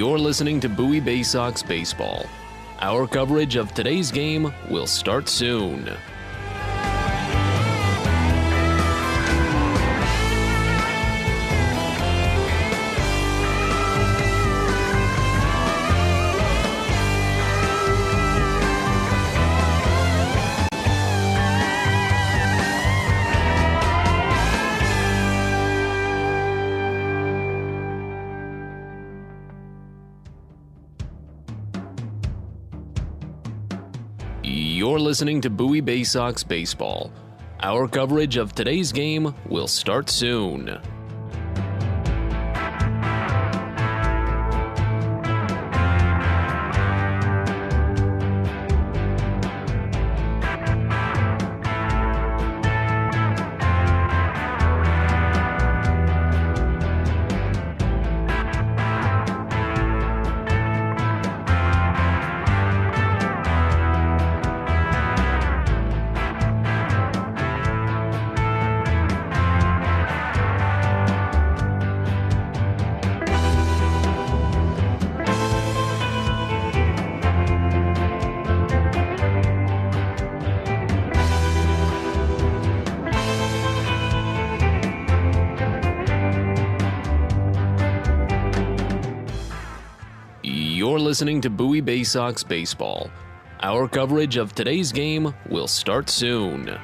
You're listening to Bowie Baysox Baseball. Our coverage of today's game will start soon. You're listening to Bowie Baysox Baseball. Our coverage of today's game will start soon. You're listening to Bowie Baysox Baseball. Our coverage of today's game will start soon.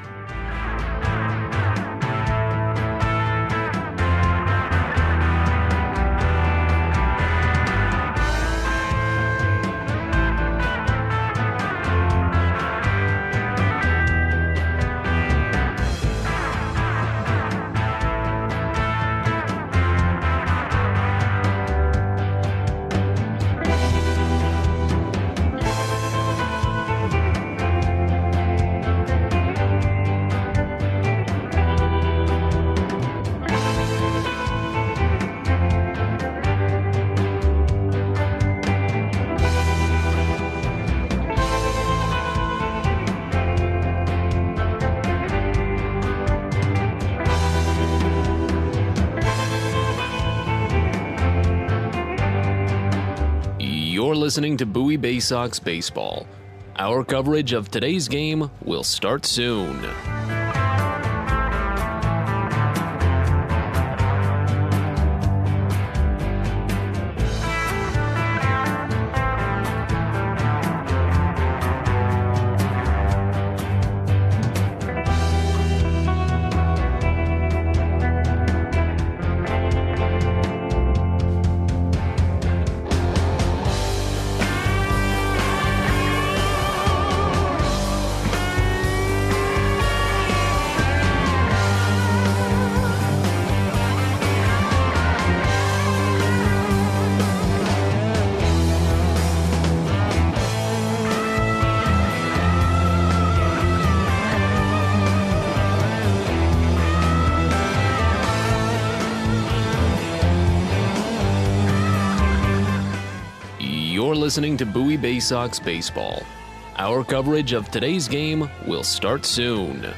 You're listening to Bowie Baysox Baseball. Our coverage of today's game will start soon. You're listening to Bowie Baysox Baseball. Our coverage of today's game will start soon.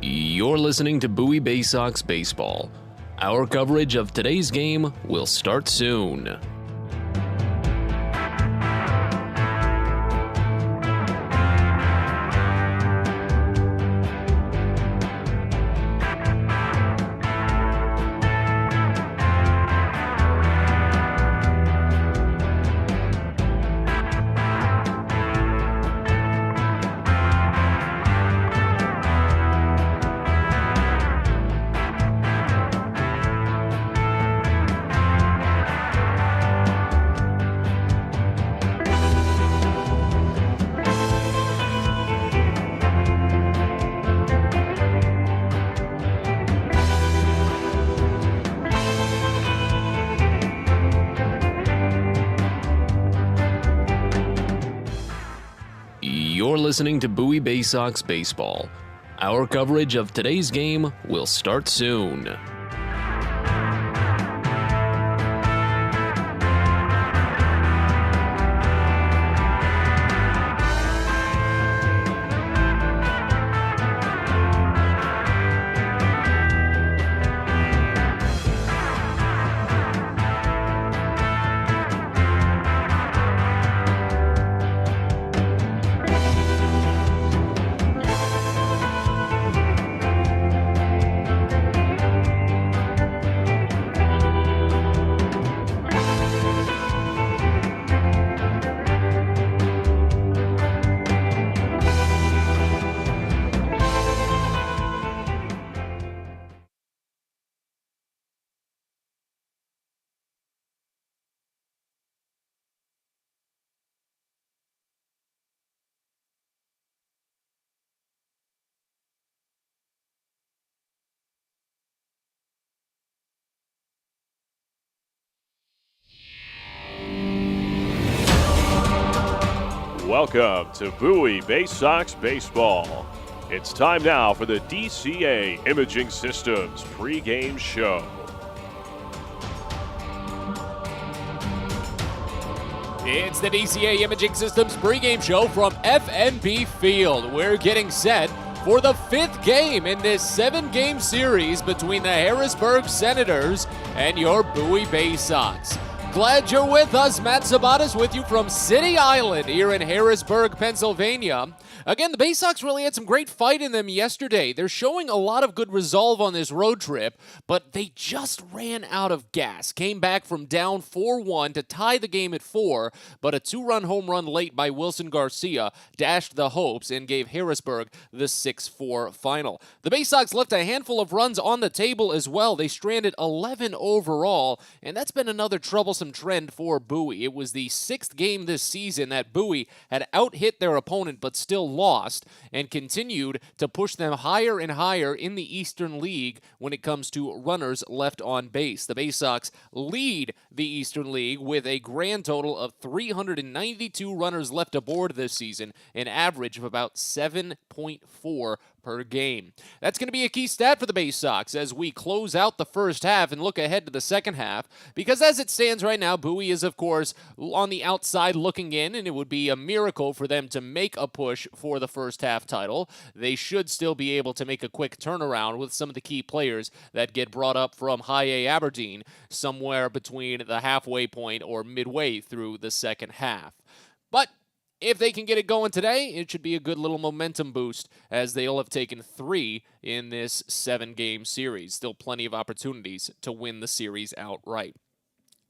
You're listening to Bowie Baysox Baseball. Our coverage of today's game will start soon. You're listening to Bowie Baysox Baseball. Our coverage of today's game will start soon. Welcome to Bowie Baysox Baseball. It's time now for the DCA Imaging Systems pregame show. It's the DCA Imaging Systems pregame show from FNB Field. We're getting set for the fifth game in this 7-game series between the Harrisburg Senators and your Bowie Baysox. Glad you're with us. Matt Sabatas with you from City Island here in Harrisburg, Pennsylvania. Again, the Baysox really had some great fight in them yesterday. They're showing a lot of good resolve on this road trip, but they just ran out of gas. Came back from down 4-1 to tie the game at 4, but a 2-run home run late by Wilson Garcia dashed the hopes and gave Harrisburg the 6-4 final. The Baysox left a handful of runs on the table as well. They stranded 11 overall, and that's been another troublesome trend for Bowie. It was the 6th game this season that Bowie had out-hit their opponent but still lost and continued to push them higher and higher in the Eastern League when it comes to runners left on base. The Baysox lead the Eastern League with a grand total of 392 runners left aboard this season, an average of about 7.4 per game. That's going to be a key stat for the Baysox as we close out the first half and look ahead to the second half, because as it stands right now, Bowie is, of course, on the outside looking in, and it would be a miracle for them to make a push for the first half title. They should still be able to make a quick turnaround with some of the key players that get brought up from High A Aberdeen somewhere between the halfway point or midway through the second half. But if they can get it going today, it should be a good little momentum boost as they'll have taken 3 in this 7-game series. Still plenty of opportunities to win the series outright.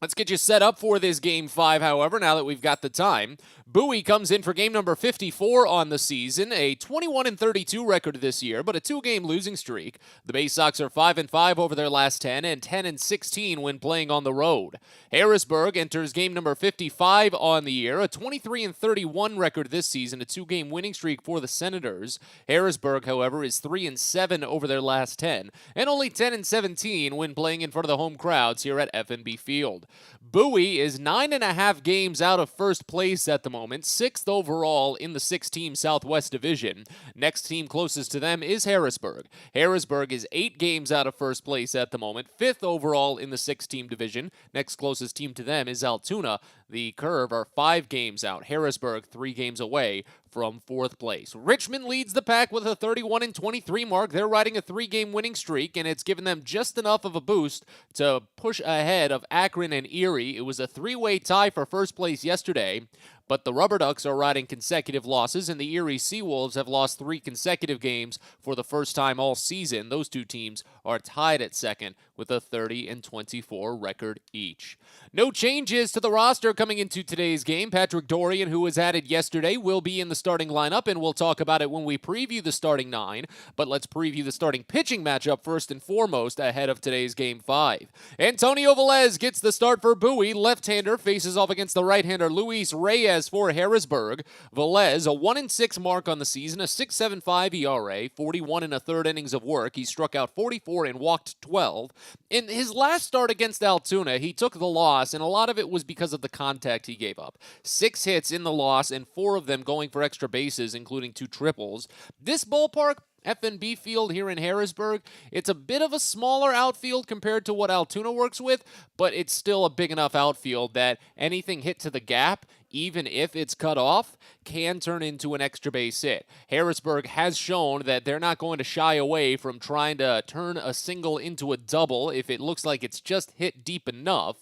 Let's get you set up for this Game 5, however, now that we've got the time. Bowie comes in for game number 54 on the season, a 21-32 record this year, but a 2-game losing streak. The Baysox are 5-5 over their last 10 and 10-16 when playing on the road. Harrisburg enters game number 55 on the year, a 23-31 record this season, a 2-game winning streak for the Senators. Harrisburg, however, is 3-7 over their last 10 and only 10-17 when playing in front of the home crowds here at FNB Field. Bowie is 9.5 games out of first place at the moment, 6th overall in the 6-team Southwest Division. Next team closest to them is Harrisburg. Harrisburg is 8 games out of first place at the moment, 5th overall in the 6-team division. Next closest team to them is Altoona. The Curve are 5 games out. Harrisburg 3 games away from 4th place. Richmond leads the pack with a 31-23 mark. They're riding a 3-game winning streak, and it's given them just enough of a boost to push ahead of Akron and Erie. It was a 3-way tie for first place yesterday, but the Rubber Ducks are riding consecutive losses, and the Erie Seawolves have lost 3 consecutive games for the first time all season. Those 2 teams are tied at second with a 30-24 record each. No changes to the roster coming into today's game. Patrick Dorian, who was added yesterday, will be in the starting lineup, and we'll talk about it when we preview the starting 9. But let's preview the starting pitching matchup first and foremost ahead of today's Game 5. Antonio Velez gets the start for Bowie. Left-hander faces off against the right-hander Luis Reyes As for Harrisburg, Velez, a 1-6 mark on the season, a 6.75 ERA, 41 and a third innings of work. He struck out 44 and walked 12. In his last start against Altoona, he took the loss, and a lot of it was because of the contact he gave up. 6 hits in the loss, and 4 of them going for extra bases, including 2 triples. This ballpark, FNB Field here in Harrisburg, it's a bit of a smaller outfield compared to what Altoona works with, but it's still a big enough outfield that anything hit to the gap, even if it's cut off, can turn into an extra base hit. Harrisburg has shown that they're not going to shy away from trying to turn a single into a double if it looks like it's just hit deep enough.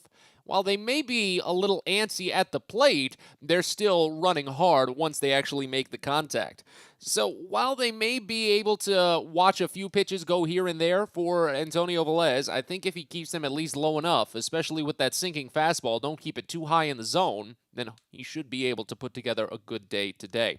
While they may be a little antsy at the plate, they're still running hard once they actually make the contact. So while they may be able to watch a few pitches go here and there for Antonio Velez, I think if he keeps them at least low enough, especially with that sinking fastball, don't keep it too high in the zone, then he should be able to put together a good day today.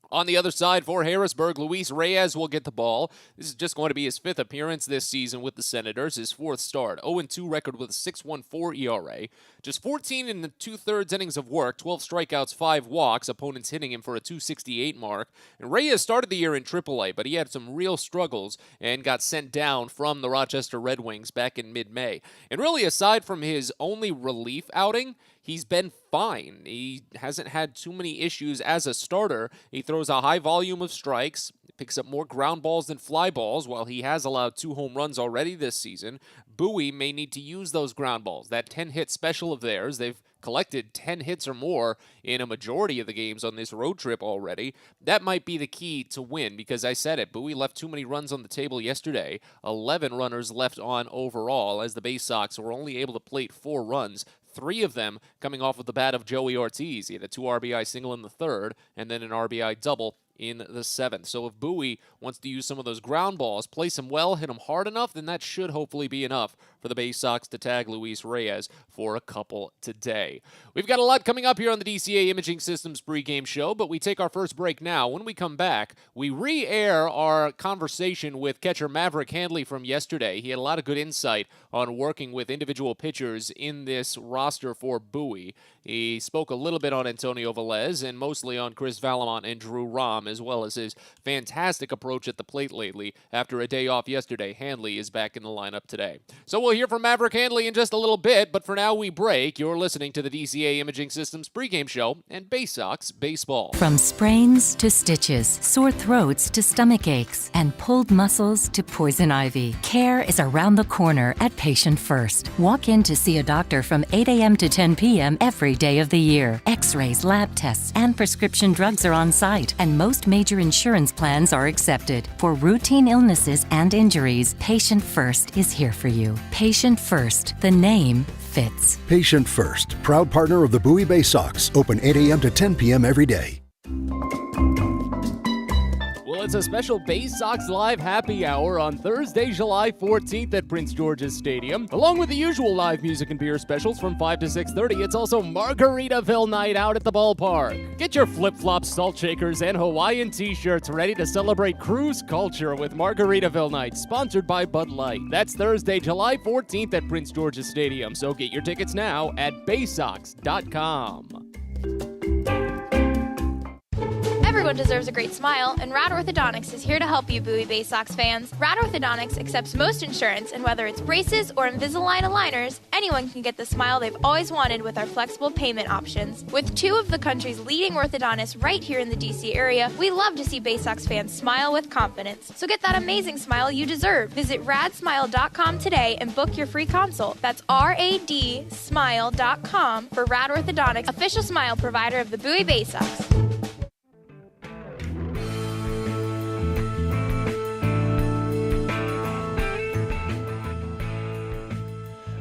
On the other side for Harrisburg, Luis Reyes will get the ball. This is just going to be his 5th appearance this season with the Senators, his 4th start. 0-2 record with a 6.14 ERA. Just 14 and 2/3 innings of work, 12 strikeouts, 5 walks, opponents hitting him for a 268 mark. And Reyes started the year in AAA, but he had some real struggles and got sent down from the Rochester Red Wings back in mid-May. And really, aside from his only relief outing, he's been fine. He hasn't had too many issues as a starter. He throws a high volume of strikes, picks up more ground balls than fly balls, while he has allowed 2 home runs already this season. Bowie may need to use those ground balls. That 10-hit special of theirs, they've collected 10 hits or more in a majority of the games on this road trip already. That might be the key to win, because I said it, Bowie left too many runs on the table yesterday. 11 runners left on overall, as the Baysox were only able to plate 4 runs. 3 of them coming off of the bat of Joey Ortiz. He had a 2 RBI single in the 3rd, and then an RBI double in the 7th. So if Bowie wants to use some of those ground balls, place him well, hit him hard enough, then that should hopefully be enough for the Baysox to tag Luis Reyes for a couple today. We've got a lot coming up here on the DCA Imaging Systems pregame show, but we take our first break now. When we come back, we re-air our conversation with catcher Maverick Handley from yesterday. He had a lot of good insight on working with individual pitchers in this roster for Bowie. He spoke a little bit on Antonio Velez and mostly on Chris Valamont and Drew Rahm, as well as his fantastic approach at the plate lately. After a day off yesterday, Handley is back in the lineup today. So we'll hear from Maverick Handley in just a little bit, but for now we break. You're listening to the DCA Imaging Systems pregame show and Baysox Baseball. From sprains to stitches, sore throats to stomach aches, and pulled muscles to poison ivy, care is around the corner at Patient First. Walk in to see a doctor from 8 a.m. to 10 p.m. every day of the year. X-rays, lab tests, and prescription drugs are on site, and most major insurance plans are accepted. For routine illnesses and injuries, Patient First is here for you. Patient First, the name fits. Patient First, proud partner of the Bowie Baysox, open 8 a.m. to 10 p.m. every day. Well, it's a special Baysox Live Happy Hour on Thursday, July 14th at Prince George's Stadium. Along with the usual live music and beer specials from 5 to 6:30, it's also Margaritaville night out at the ballpark. Get your flip-flops, salt shakers, and Hawaiian t-shirts ready to celebrate cruise culture with Margaritaville night, sponsored by Bud Light. That's Thursday, July 14th at Prince George's Stadium, so get your tickets now at baysox.com. Everyone deserves a great smile, and Rad Orthodontics is here to help you, Bowie Baysox fans. Rad Orthodontics accepts most insurance, and whether it's braces or Invisalign aligners, anyone can get the smile they've always wanted with our flexible payment options. With 2 of the country's leading orthodontists right here in the DC area, we love to see Baysox fans smile with confidence. So get that amazing smile you deserve. Visit radsmile.com today and book your free consult. That's radsmile.com for Rad Orthodontics, official smile provider of the Bowie Baysox.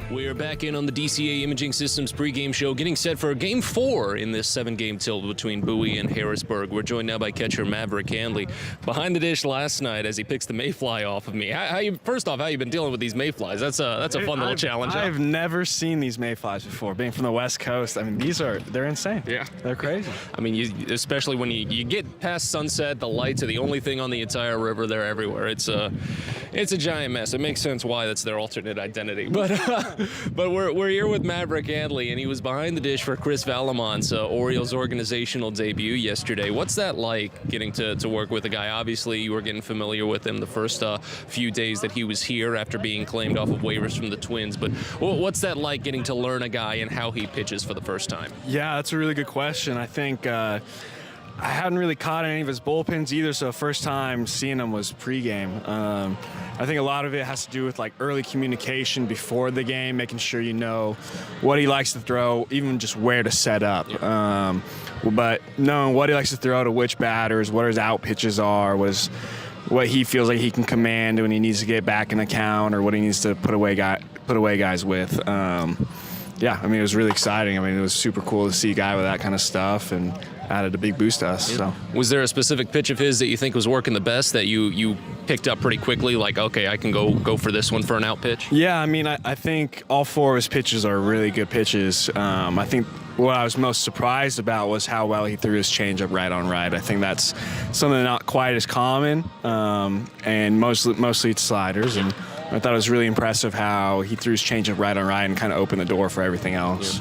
We are back in on the DCA Imaging Systems pregame show, getting set for Game 4 in this 7-game tilt between Bowie and Harrisburg. We're joined now by catcher Maverick Handley. Behind the dish last night as he picks the mayfly off of me. First off, how you been dealing with these mayflies? That's a fun little challenge. I've never seen these mayflies before. Being from the West Coast, I mean, they're insane. Yeah. They're crazy. I mean, especially when you get past sunset, the lights are the only thing on the entire river. They're everywhere. It's a giant mess. It makes sense why that's their alternate identity. But But we're here with Maverick Handley, and he was behind the dish for Chris Valamont's Orioles organizational debut yesterday. What's that like, getting to work with a guy? Obviously, you were getting familiar with him the first few days that he was here after being claimed off of waivers from the Twins. But what's that like, getting to learn a guy and how he pitches for the first time? Yeah, that's a really good question. I think I hadn't really caught any of his bullpens either, so first time seeing him was pregame. I think a lot of it has to do with like early communication before the game, making sure you know what he likes to throw, even just where to set up. But knowing what he likes to throw to which batters, what his out pitches are, what he feels like he can command when he needs to get back in the count, or what he needs to put away guys with. Yeah, I mean, it was really exciting. I mean, it was super cool to see a guy with that kind of stuff, and added a big boost to us. Yeah. So, was there a specific pitch of his that you think was working the best, that you picked up pretty quickly, like, okay, I can go for this one for an out pitch? Yeah, I mean, I think all four of his pitches are really good pitches. I think what I was most surprised about was how well he threw his changeup right on right. I think that's something not quite as common, and mostly it's sliders. And I thought it was really impressive how he threw his changeup right on right and kind of opened the door for everything else.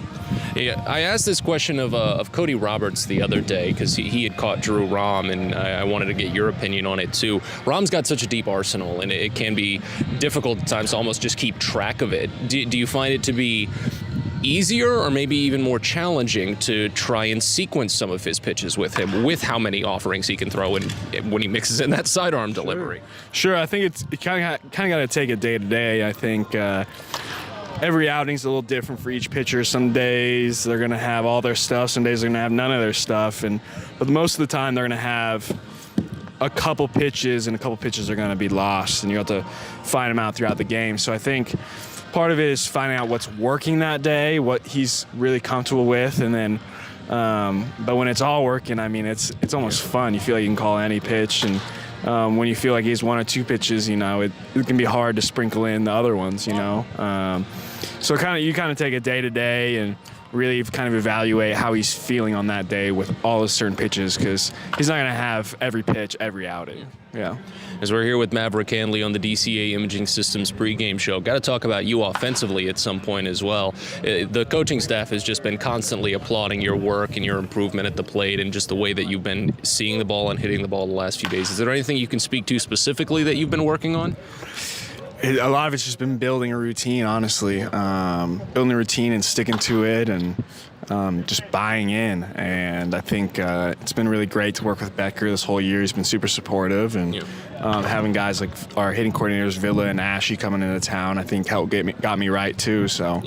Yeah, I asked this question of Cody Roberts the other day because he had caught Drew Rom, and I wanted to get your opinion on it too. Rom's got such a deep arsenal, and it can be difficult at times to almost just keep track of it. Do you find it to be easier or maybe even more challenging to try and sequence some of his pitches with him, with how many offerings he can throw and when he mixes in that sidearm delivery? Sure, I think you kind of got to take it day to day. I think every outing's a little different for each pitcher. Some days they're going to have all their stuff. Some days they're going to have none of their stuff. But most of the time they're going to have a couple pitches, and a couple pitches are going to be lost, and you have to find them out throughout the game. So I think part of it is finding out what's working that day, what he's really comfortable with, and then but when it's all working, I mean, it's almost fun. You feel like you can call any pitch, and when you feel like he's one or two pitches, you know, it can be hard to sprinkle in the other ones, you know. So you kind of take it day to day and really kind of evaluate how he's feeling on that day with all his certain pitches, because he's not going to have every pitch every outing. Yeah. As we're here with Maverick Handley on the DCA Imaging Systems pregame show, got to talk about you offensively at some point as well. The coaching staff has just been constantly applauding your work and your improvement at the plate, and just the way that you've been seeing the ball and hitting the ball the last few days. Is there anything you can speak to specifically that you've been working on? A lot of it's just been building a routine, honestly. Building a routine and sticking to it, and just buying in. And I think it's been really great to work with Becker this whole year. He's been super supportive, and having guys like our hitting coordinators, Villa and Ashy, coming into town, I think got me right too. So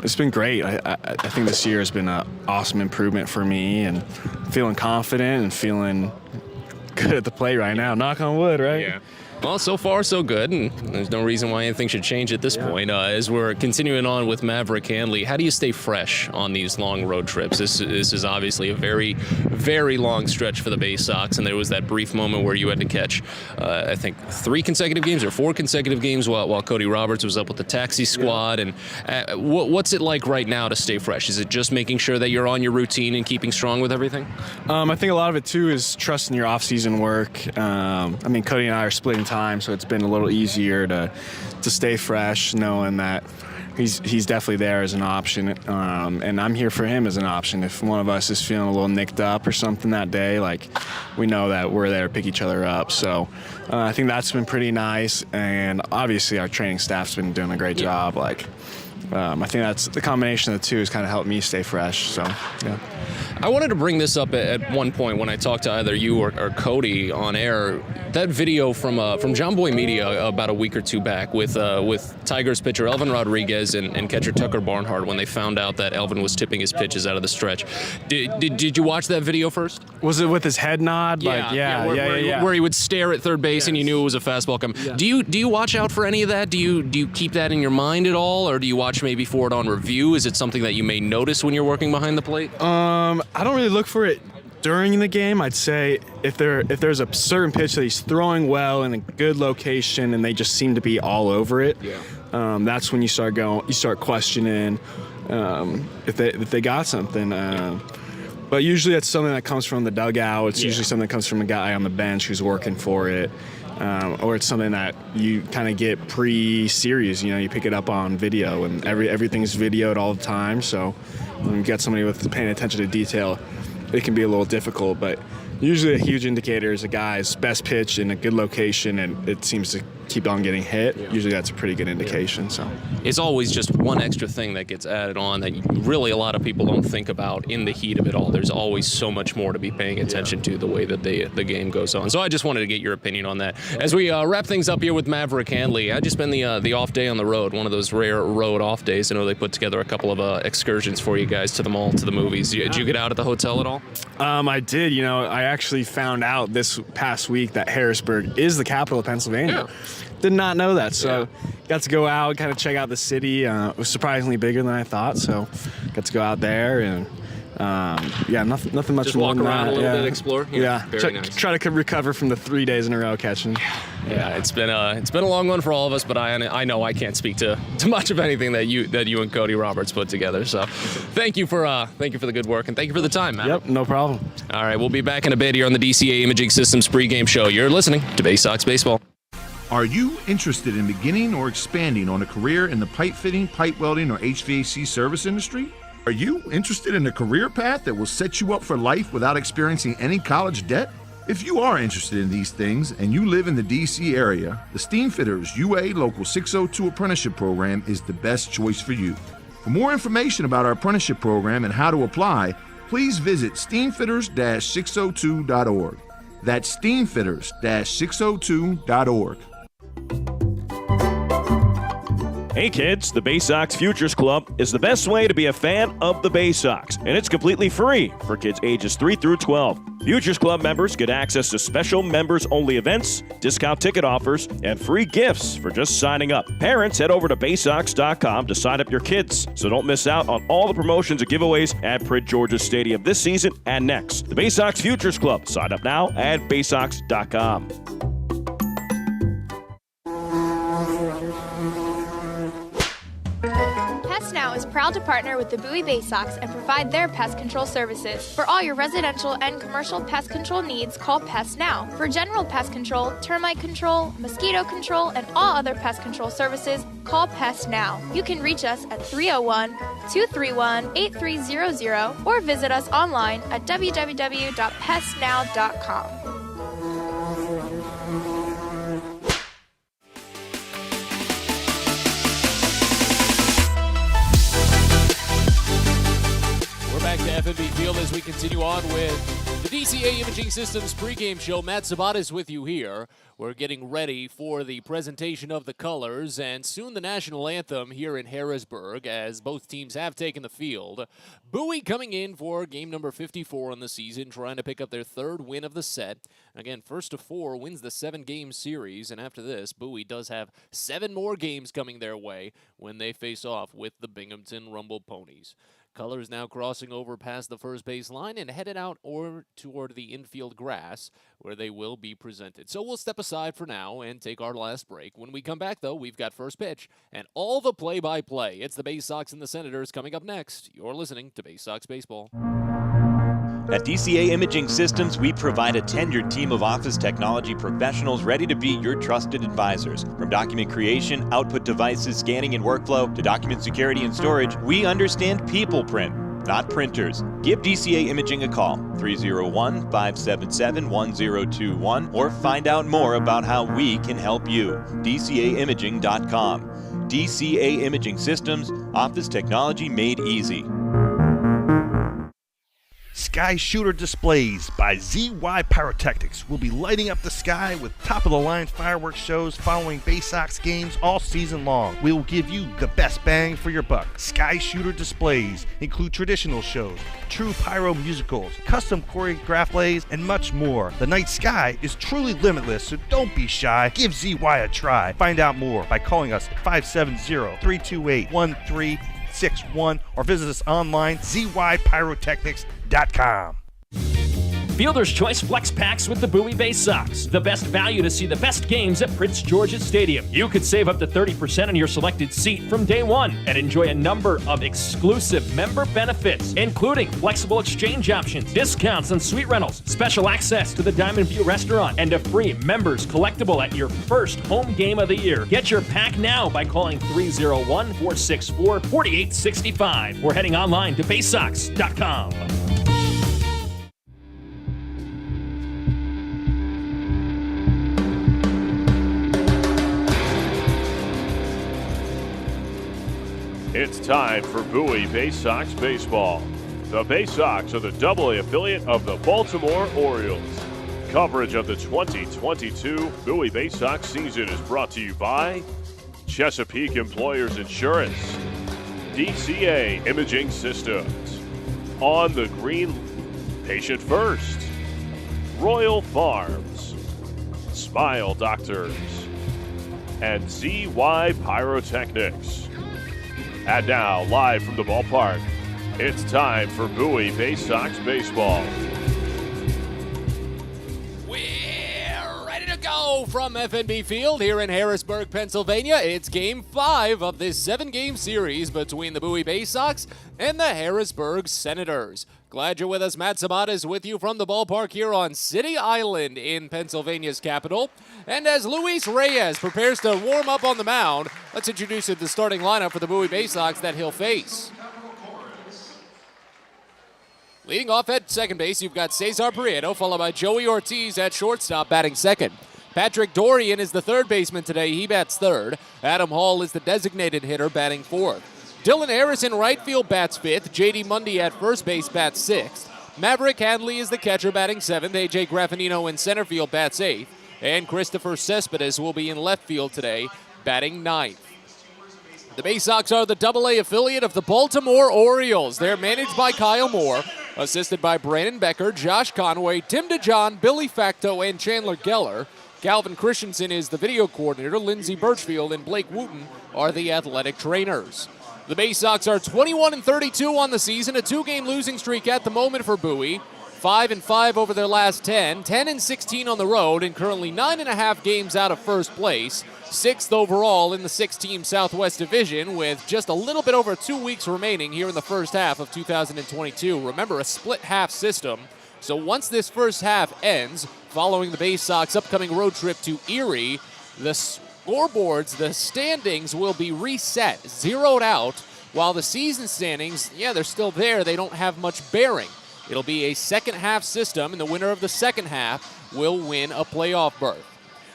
it's been great. I think this year has been an awesome improvement for me, and feeling confident and feeling good at the plate right now. Knock on wood, right? Yeah. Well, so far so good, and there's no reason why anything should change at this point. As we're continuing on with Maverick Handley, how do you stay fresh on these long road trips? This is obviously a very, very long stretch for the Baysox, and there was that brief moment where you had to catch, I think, 3 consecutive games or 4 consecutive games while Cody Roberts was up with the taxi squad. And what's it like right now to stay fresh? Is it just making sure that you're on your routine and keeping strong with everything? I think a lot of it, too, is trusting your off-season work. I mean, Cody and I are splitting time, so it's been a little easier to stay fresh, knowing that he's definitely there as an option, and I'm here for him as an option. If one of us is feeling a little nicked up or something that day, like, we know that we're there to pick each other up. So I think that's been pretty nice, and obviously our training staff's been doing a great job. Like, I think that's the combination of the two has kind of helped me stay fresh. So yeah. I wanted to bring this up at one point when I talked to either you or Cody on air. That video from John Boy Media about a week or two back with Tigers pitcher Elvin Rodriguez and catcher Tucker Barnhart, when they found out that Elvin was tipping his pitches out of the stretch. Did you watch that video first? Was it with his head nod? Where he would stare at third base, and you knew it was a fastball coming. Yeah. Do you watch out for any of that? Do you keep that in your mind at all, or do you watch maybe for it on review? Is it something that you may notice when you're working behind the plate? I don't really look for it during the game. I'd say if there's a certain pitch that he's throwing well in a good location and they just seem to be all over it, that's when you start questioning if they got something. But usually it's something that comes from the dugout. It's usually something that comes from a guy on the bench who's working for it. Or it's something that you kind of get pre-series. You pick it up on video, and everything's videoed all the time. So when you get somebody with paying attention to detail, it can be a little difficult. But usually a huge indicator is a guy's best pitch in a good location, and it seems to keep on getting hit. Usually that's a pretty good indication. So It's always just one extra thing that gets added on that really a lot of people don't think about in the heat of it all. There's always so much more to be paying attention to the way that the game goes on. So I just wanted to get your opinion on that. As we wrap things up here with Maverick Handley, how'd you spend the off day on the road? One of those rare road off days. I know they put together a couple of excursions for you guys to the mall, to the movies. Did you get out at the hotel at all? I did. I actually found out this past week that Harrisburg is the capital of Pennsylvania. Did not know that, so got to go out, kind of check out the city. It was surprisingly bigger than I thought, so got to go out there and nothing much Just more walk than around that. a little bit, explore. Very nice. Try to recover from the 3 days in a row catching. Yeah, it's been a long one for all of us, but I know I can't speak to much of anything that you and Cody Roberts put together. So, thank you for the good work, and thank you for the time, man. Yep, no problem. All right, we'll be back in a bit here on the DCA Imaging Systems pregame show. You're listening to Baysox Baseball. Are you interested in beginning or expanding on a career in the pipe fitting, pipe welding, or HVAC service industry? Are you interested in a career path that will set you up for life without experiencing any college debt? If you are interested in these things and you live in the DC area, the Steamfitters UA Local 602 Apprenticeship Program is the best choice for you. For more information about our apprenticeship program and how to apply, please visit steamfitters-602.org. That's steamfitters-602.org. Hey kids, the Baysox Futures Club is the best way to be a fan of the Baysox, and it's completely free for kids ages 3 through 12. Futures Club members get access to special members-only events, discount ticket offers, and free gifts for just signing up. Parents, head over to Baysox.com to sign up your kids, so don't miss out on all the promotions and giveaways at Prince George's Stadium this season and next. The Baysox Futures Club. Sign up now at Baysox.com. Pest Now is proud to partner with the Bowie Baysox and provide their pest control services. For all your residential and commercial pest control needs, call Pest Now. For general pest control, termite control, mosquito control, and all other pest control services, call Pest Now. You can reach us at 301-231-8300 or visit us online at www.pestnow.com. Back to FNB Field as we continue on with the DCA Imaging Systems pregame show. Matt Sabatis with you here. We're getting ready for the presentation of the colors and soon the national anthem here in Harrisburg as both teams have taken the field. Bowie coming in for game number 54 on the season, trying to pick up their third win of the set. Again, first to 4 wins the 7-game series, and after this, Bowie does have 7 more games coming their way when they face off with the Binghamton Rumble Ponies. Colors now crossing over past the first base line and headed out or toward the infield grass where they will be presented. So we'll step aside for now and take our last break. When we come back, though, we've got first pitch and all the play-by-play. It's the Baysox and the Senators coming up next. You're listening to Baysox Baseball. At DCA Imaging Systems, we provide a tenured team of office technology professionals ready to be your trusted advisors. From document creation, output devices, scanning and workflow, to document security and storage, we understand people print, not printers. Give DCA Imaging a call, 301-577-1021, or find out more about how we can help you. DCAimaging.com. DCA Imaging Systems, office technology made easy. Sky Shooter Displays by ZY Pyrotechnics will be lighting up the sky with top-of-the-line fireworks shows following Baysox games all season long. We will give you the best bang for your buck. Sky Shooter Displays include traditional shows, true pyro musicals, custom choreographed plays, and much more. The night sky is truly limitless, so don't be shy. Give ZY a try. Find out more by calling us at 570-328-1361 or visit us online, zypyrotechnics.com. Fielder's Choice Flex Packs with the Bowie Baysox. The best value to see the best games at Prince George's Stadium. You could save up to 30% on your selected seat from day one and enjoy a number of exclusive member benefits, including flexible exchange options, discounts on suite rentals, special access to the Diamond View restaurant, and a free members collectible at your first home game of the year. Get your pack now by calling 301-464-4865 or heading online to Baysox.com. It's time for Bowie Baysox Baseball. The Baysox are the AA affiliate of the Baltimore Orioles. Coverage of the 2022 Bowie Baysox season is brought to you by Chesapeake Employers Insurance, DCA Imaging Systems, On the Green, Patient First, Royal Farms, Smile Doctors, and ZY Pyrotechnics. And now, live from the ballpark, it's time for Bowie Baysox Baseball. We're ready to go from FNB Field here in Harrisburg, Pennsylvania. It's Game 5 of this 7-game series between the Bowie Baysox and the Harrisburg Senators. Glad you're with us. Matt Sabat is with you from the ballpark here on City Island in Pennsylvania's capital. And as Luis Reyes prepares to warm up on the mound, let's introduce you to the starting lineup for the Bowie Baysox that he'll face. Leading off at second base, you've got Cesar Prieto, followed by Joey Ortiz at shortstop, batting second. Patrick Dorian is the third baseman today. He bats third. Adam Hall is the designated hitter, batting fourth. Dylan Harris in right field bats fifth. J.D. Mundy at first base bats sixth. Maverick Handley is the catcher, batting seventh. A.J. Graffinino in center field bats eighth. And Christopher Cespedes will be in left field today, batting ninth. The Baysox are the AA affiliate of the Baltimore Orioles. They're managed by Kyle Moore, assisted by Brandon Becker, Josh Conway, Tim DeJohn, Billy Facto, and Chandler Geller. Calvin Christensen is the video coordinator. Lindsey Birchfield and Blake Wooten are the athletic trainers. The Baysox are 21-32 on the season, a 2-game losing streak at the moment for Bowie. 5-5 over their last 10, 10-16 on the road, and currently 9.5 games out of first place. 6th overall in the 6-team Southwest Division with just a little bit over 2 weeks remaining here in the first half of 2022. Remember, a split half system. So once this first half ends, following the Baysox upcoming road trip to Erie, the scoreboards, the standings will be reset, zeroed out, while the season standings, they're still there. They don't have much bearing. It'll be a second half system, and the winner of the second half will win a playoff berth.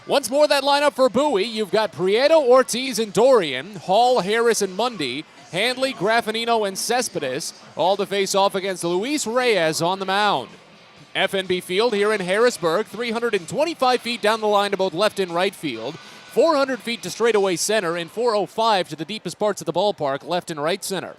Once more, that lineup for Bowie, you've got Prieto, Ortiz, and Dorian, Hall, Harris, and Mundy, Handley, Graffinino, and Cespedes, all to face off against Luis Reyes on the mound. FNB Field here in Harrisburg, 325 feet down the line to both left and right field, 400 feet to straightaway center, and 405 to the deepest parts of the ballpark, left and right center.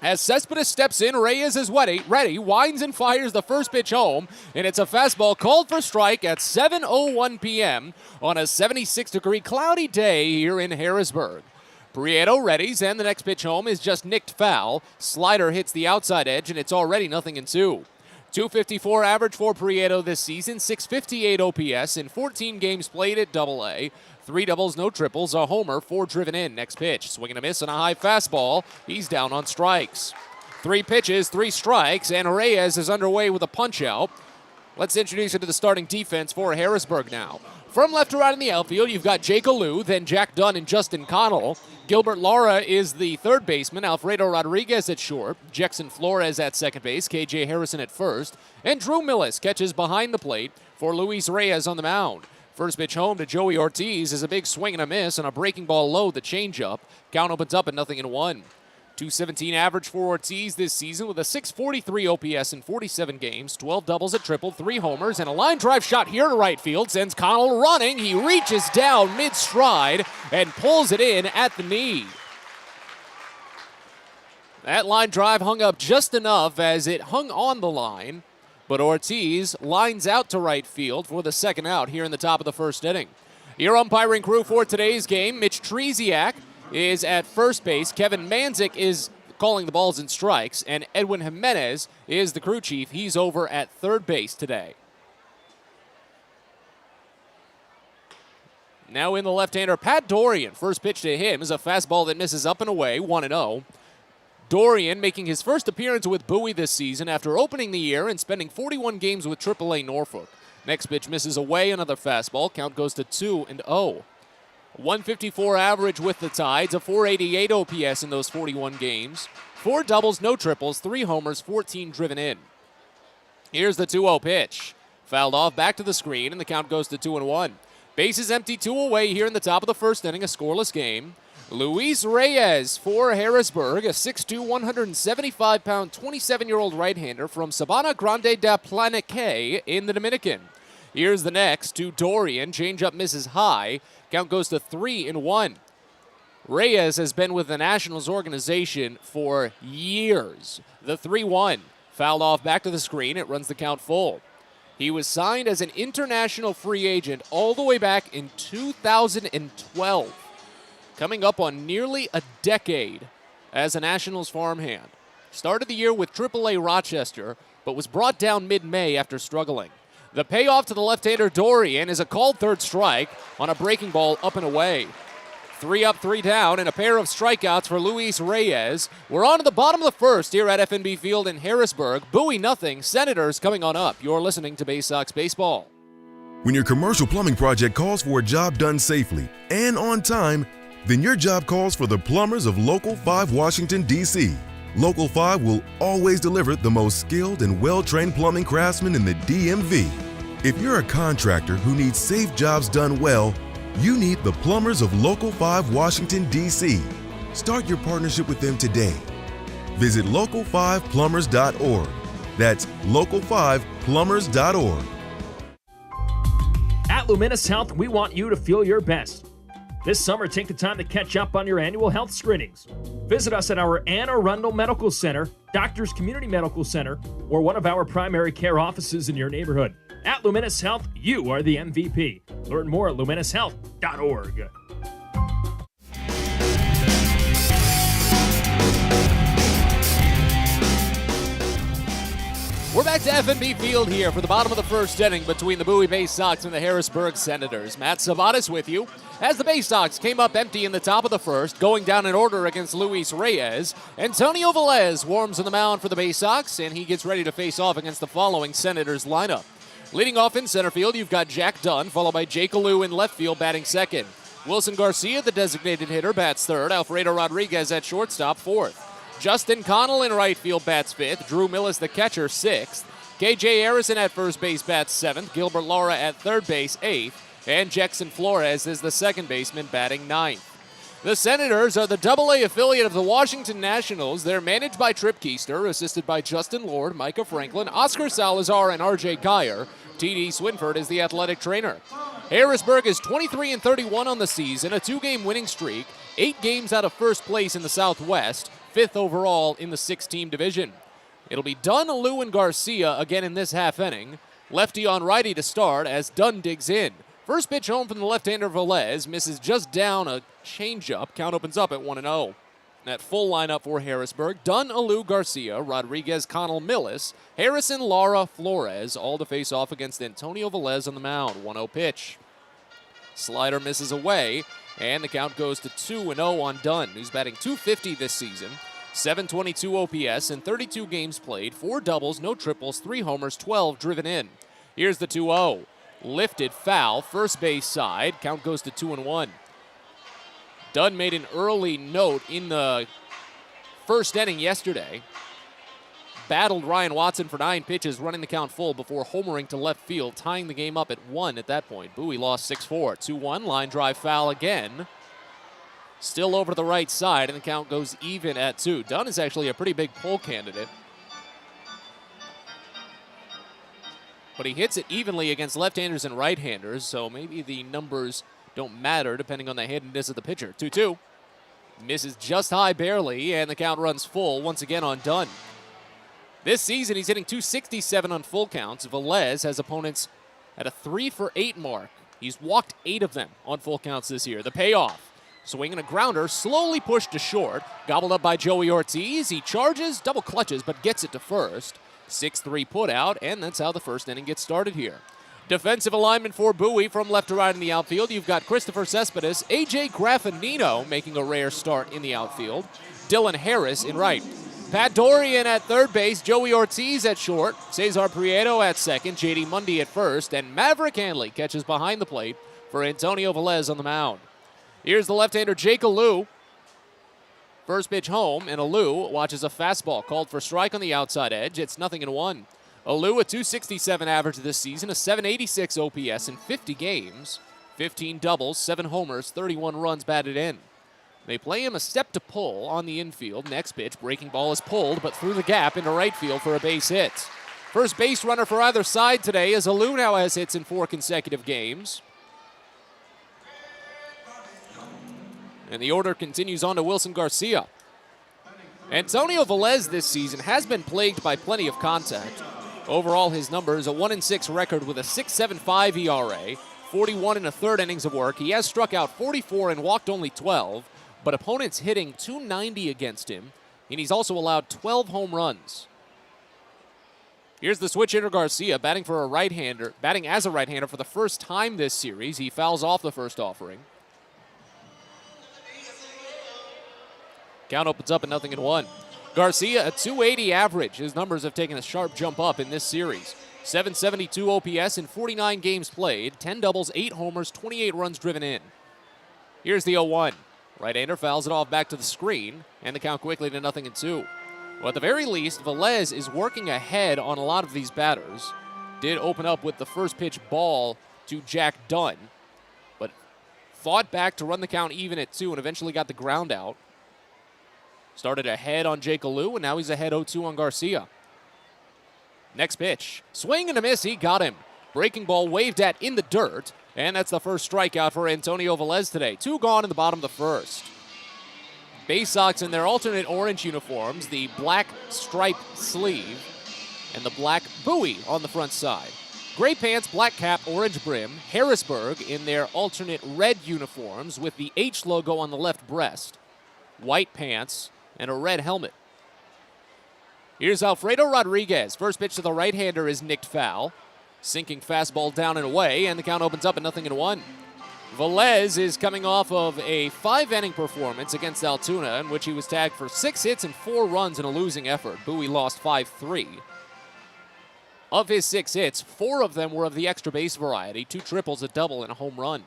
As Cespedes steps in, Reyes is ready, winds and fires the first pitch home, and it's a fastball called for strike at 7:01 p.m. on a 76-degree cloudy day here in Harrisburg. Prieto readies, and the next pitch home is just nicked foul. Slider hits the outside edge, and it's already 0-2. 254 average for Prieto this season, 658 OPS in 14 games played at AA. 3 doubles, no triples, a homer, 4 driven in. Next pitch, swing and a miss on a high fastball. He's down on strikes. 3 pitches, 3 strikes, and Reyes is underway with a punch-out. Let's introduce you to the starting defense for Harrisburg now. From left to right in the outfield, you've got Jake Alou, then Jack Dunn and Justin Connell. Gilbert Lara is the third baseman, Alfredo Rodriguez at short, Jackson Flores at second base, KJ Harrison at first, and Drew Millis catches behind the plate for Luis Reyes on the mound. First pitch home to Joey Ortiz is a big swing and a miss on a breaking ball low, the changeup. Count opens up at 0-1. 217 average for Ortiz this season with a 643 OPS in 47 games, 12 doubles, a triple, 3 homers, and a line drive shot here to right field sends Connell running. He reaches down mid-stride and pulls it in at the knee. That line drive hung up just enough as it hung on the line, but Ortiz lines out to right field for the second out here in the top of the first inning. Your umpiring crew for today's game, Mitch Treziak is at first base. Kevin Manzik is calling the balls and strikes, and Edwin Jimenez is the crew chief. He's over at third base today. Now in the left-hander, Pat Dorian. First pitch to him is a fastball that misses up and away, 1-0. Dorian making his first appearance with Bowie this season after opening the year and spending 41 games with AAA Norfolk. Next pitch misses away, another fastball. Count goes to 2-0. 154 average with the Tides, a 488 OPS in those 41 games. 4 doubles, no triples, 3 homers, 14 driven in. Here's the 2-0 pitch. Fouled off, back to the screen, and the count goes to 2-1. Bases empty, 2 away here in the top of the first inning, a scoreless game. Luis Reyes for Harrisburg, a 6'2", 175-pound, 27-year-old right-hander from Sabana Grande da Planique in the Dominican. Here's the next to Dorian. Changeup misses high. Count goes to 3-1. Reyes has been with the Nationals organization for years. The 3-1. Fouled off, back to the screen. It runs the count full. He was signed as an international free agent all the way back in 2012. Coming up on nearly a decade as a Nationals farmhand. Started the year with AAA Rochester, but was brought down mid-May after struggling. The payoff to the left-hander Dorian is a called third strike on a breaking ball up and away. 3 up, 3 down, and a pair of strikeouts for Luis Reyes. We're on to the bottom of the first here at FNB Field in Harrisburg. Bowie nothing, Senators coming on up. You're listening to Baysox Baseball. When your commercial plumbing project calls for a job done safely and on time, then your job calls for the plumbers of Local 5 Washington, D.C. Local 5 will always deliver the most skilled and well-trained plumbing craftsmen in the DMV. If you're a contractor who needs safe jobs done well, you need the plumbers of Local 5 Washington, D.C. Start your partnership with them today. Visit local5plumbers.org. That's local5plumbers.org. At Luminous Health, we want you to feel your best. This summer, take the time to catch up on your annual health screenings. Visit us at our Anne Arundel Medical Center, Doctors Community Medical Center, or one of our primary care offices in your neighborhood. At Luminous Health, you are the MVP. Learn more at luminoushealth.org. We're back to FNB Field here for the bottom of the first inning between the Bowie Baysox and the Harrisburg Senators. Matt Sabatis with you. As the Baysox came up empty in the top of the first, going down in order against Luis Reyes, Antonio Velez warms on the mound for the Baysox, and he gets ready to face off against the following Senators lineup. Leading off in center field, you've got Jack Dunn, followed by Jake Alou in left field, batting second. Wilson Garcia, the designated hitter, bats third. Alfredo Rodriguez at shortstop, fourth. Justin Connell in right field bats fifth. Drew Millis, the catcher, sixth. KJ Harrison at first base bats seventh. Gilbert Lara at third base, eighth. And Jackson Flores is the second baseman batting ninth. The Senators are the AA affiliate of the Washington Nationals. They're managed by Trip Keister, assisted by Justin Lord, Micah Franklin, Oscar Salazar, and RJ Geyer. T.D. Swinford is the athletic trainer. Harrisburg is 23-31 on the season, a 2-game winning streak, 8 games out of first place in the Southwest, 5th overall in the 6-team division. It'll be Dunn, Alou, and Garcia again in this half inning. Lefty on righty to start as Dunn digs in. First pitch home from the left-hander Velez, misses just down a changeup. Count opens up at 1-0. That full lineup for Harrisburg: Dunn, Alou, Garcia, Rodriguez, Connell, Millis, Harrison, Lara, Flores, all to face off against Antonio Velez on the mound. 1-0 pitch. Slider misses away, and the count goes to 2-0 on Dunn, who's batting .250 this season. 722 OPS in 32 games played, 4 doubles, no triples, 3 homers, 12 driven in. Here's the 2-0. Lifted foul, first base side. Count goes to 2-1. Dunn made an early note in the first inning yesterday. Battled Ryan Watson for 9 pitches, running the count full before homering to left field, tying the game up at 1 at that point. Bowie lost 6-4. 2-1, line drive foul again. Still over to the right side, and the count goes even at 2. Dunn is actually a pretty big pull candidate. But he hits it evenly against left-handers and right-handers, so maybe the numbers don't matter depending on the handedness of the pitcher. 2-2. Misses just high barely, and the count runs full once again on Dunn. This season, he's hitting .267 on full counts. Velez has opponents at a 3-for-8 mark. He's walked 8 of them on full counts this year. The payoff. Swing and a grounder, slowly pushed to short. Gobbled up by Joey Ortiz. He charges, double clutches, but gets it to first. 6-3 put out, and that's how the first inning gets started here. Defensive alignment for Bowie from left to right in the outfield. You've got Christopher Cespedes, A.J. Graffinino making a rare start in the outfield. Dylan Harris in right. Pat Dorian at third base, Joey Ortiz at short, Cesar Prieto at second, J.D. Mundy at first, and Maverick Hanley catches behind the plate for Antonio Velez on the mound. Here's the left-hander Jake Alou. First pitch home, and Alou watches a fastball called for strike on the outside edge. It's 0-1. Alou, a .267 average this season, a .786 OPS in 50 games, 15 doubles, 7 homers, 31 runs batted in. They play him a step to pull on the infield. Next pitch, breaking ball is pulled, but through the gap into right field for a base hit. First base runner for either side today, as Alou now has hits in 4 consecutive games. And the order continues on to Wilson Garcia. Antonio Velez this season has been plagued by plenty of contact. Overall, his numbers, a 1-6 record with a 6.75 ERA, 41 in a third innings of work. He has struck out 44 and walked only 12, but opponents hitting .290 against him, and he's also allowed 12 home runs. Here's the switch hitter Garcia batting as a right-hander for the first time this series. He fouls off the first offering. Count opens up at 0-1. Garcia, a .280 average. His numbers have taken a sharp jump up in this series. 772 OPS in 49 games played, 10 doubles, 8 homers, 28 runs driven in. Here's the 0-1. Right-hander fouls it off back to the screen, and the count quickly to 0-2. Well, at the very least, Velez is working ahead on a lot of these batters. Did open up with the first pitch ball to Jack Dunn, but fought back to run the count even at 2 and eventually got the ground out. Started ahead on Jake Alou, and now he's ahead 0-2 on Garcia. Next pitch. Swing and a miss. He got him. Breaking ball waved at in the dirt, and that's the first strikeout for Antonio Velez today. 2 gone in the bottom of the first. Baysox in their alternate orange uniforms, the black striped sleeve, and the black Bowie on the front side. Gray pants, black cap, orange brim. Harrisburg in their alternate red uniforms with the H logo on the left breast. White pants and a red helmet. Here's Alfredo Rodriguez. First pitch to the right-hander is nicked foul. Sinking fastball down and away, and the count opens up at 0-1. Velez is coming off of a 5-inning performance against Altoona, in which he was tagged for 6 hits and 4 runs in a losing effort. Bowie lost 5-3. Of his 6 hits, 4 of them were of the extra base variety, 2 triples, a double, and a home run.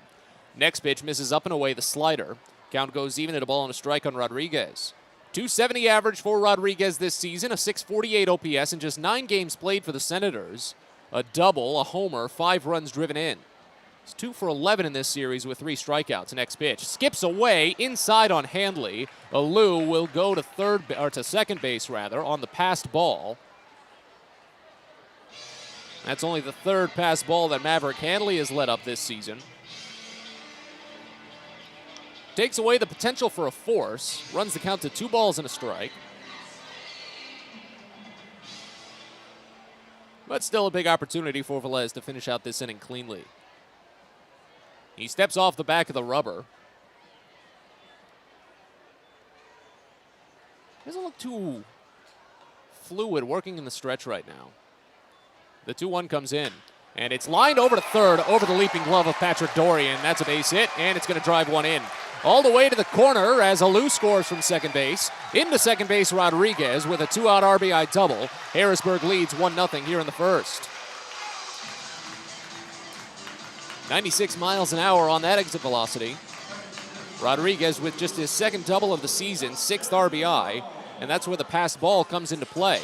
Next pitch misses up and away the slider. Count goes even at a ball and a strike on Rodriguez. .270 average for Rodriguez this season, a .648 OPS in just 9 games played for the Senators. A double, a homer, 5 runs driven in. He's 2 for 11 in this series with 3 strikeouts. Next pitch skips away inside on Handley. Alou will go to second base on the passed ball. That's only the 3rd pass ball that Maverick Handley has led up this season. Takes away the potential for a force, runs the count to 2 balls and a strike. But still a big opportunity for Velez to finish out this inning cleanly. He steps off the back of the rubber. Doesn't look too fluid working in the stretch right now. The 2-1 comes in. And it's lined over to third, over the leaping glove of Patrick Dorian. That's a base hit, and it's going to drive one in. All the way to the corner as Alou scores from second base. Into second base, Rodriguez with a 2-out RBI double. Harrisburg leads 1-0 here in the first. 96 miles an hour on that exit velocity. Rodriguez with just his 2nd double of the season, 6th RBI, and that's where the passed ball comes into play.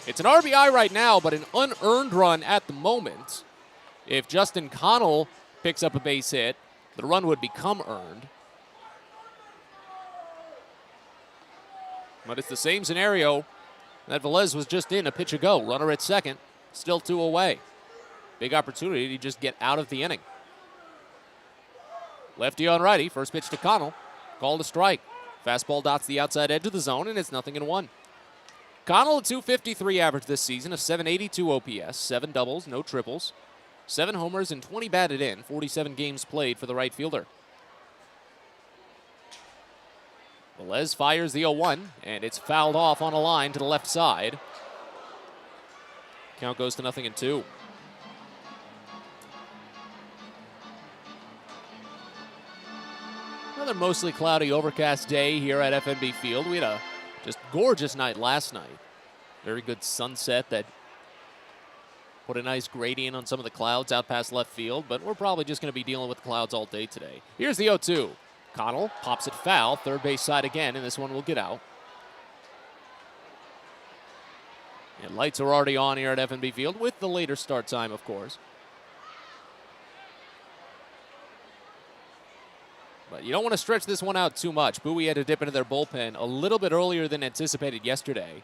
It's an RBI right now, but an unearned run at the moment. If Justin Connell picks up a base hit, the run would become earned. But it's the same scenario that Velez was just in a pitch ago. Runner at second, still 2 away. Big opportunity to just get out of the inning. Lefty on righty, first pitch to Connell. Called a strike. Fastball dots the outside edge of the zone, and it's 0-1. Connell, a .253 average this season, a .782 OPS, 7 doubles, no triples, 7 homers, and 20 batted in, 47 games played for the right fielder. Velez fires the 0-1, and it's fouled off on a line to the left side. Count goes to 0-2. Another mostly cloudy, overcast day here at FNB Field. We had a just gorgeous night last night. Very good sunset that put a nice gradient on some of the clouds out past left field, but we're probably just going to be dealing with clouds all day today. Here's the 0-2. Connell pops it foul, third base side again, and this one will get out. And lights are already on here at FNB Field with the later start time, of course. But you don't want to stretch this one out too much. Bowie had to dip into their bullpen a little bit earlier than anticipated yesterday.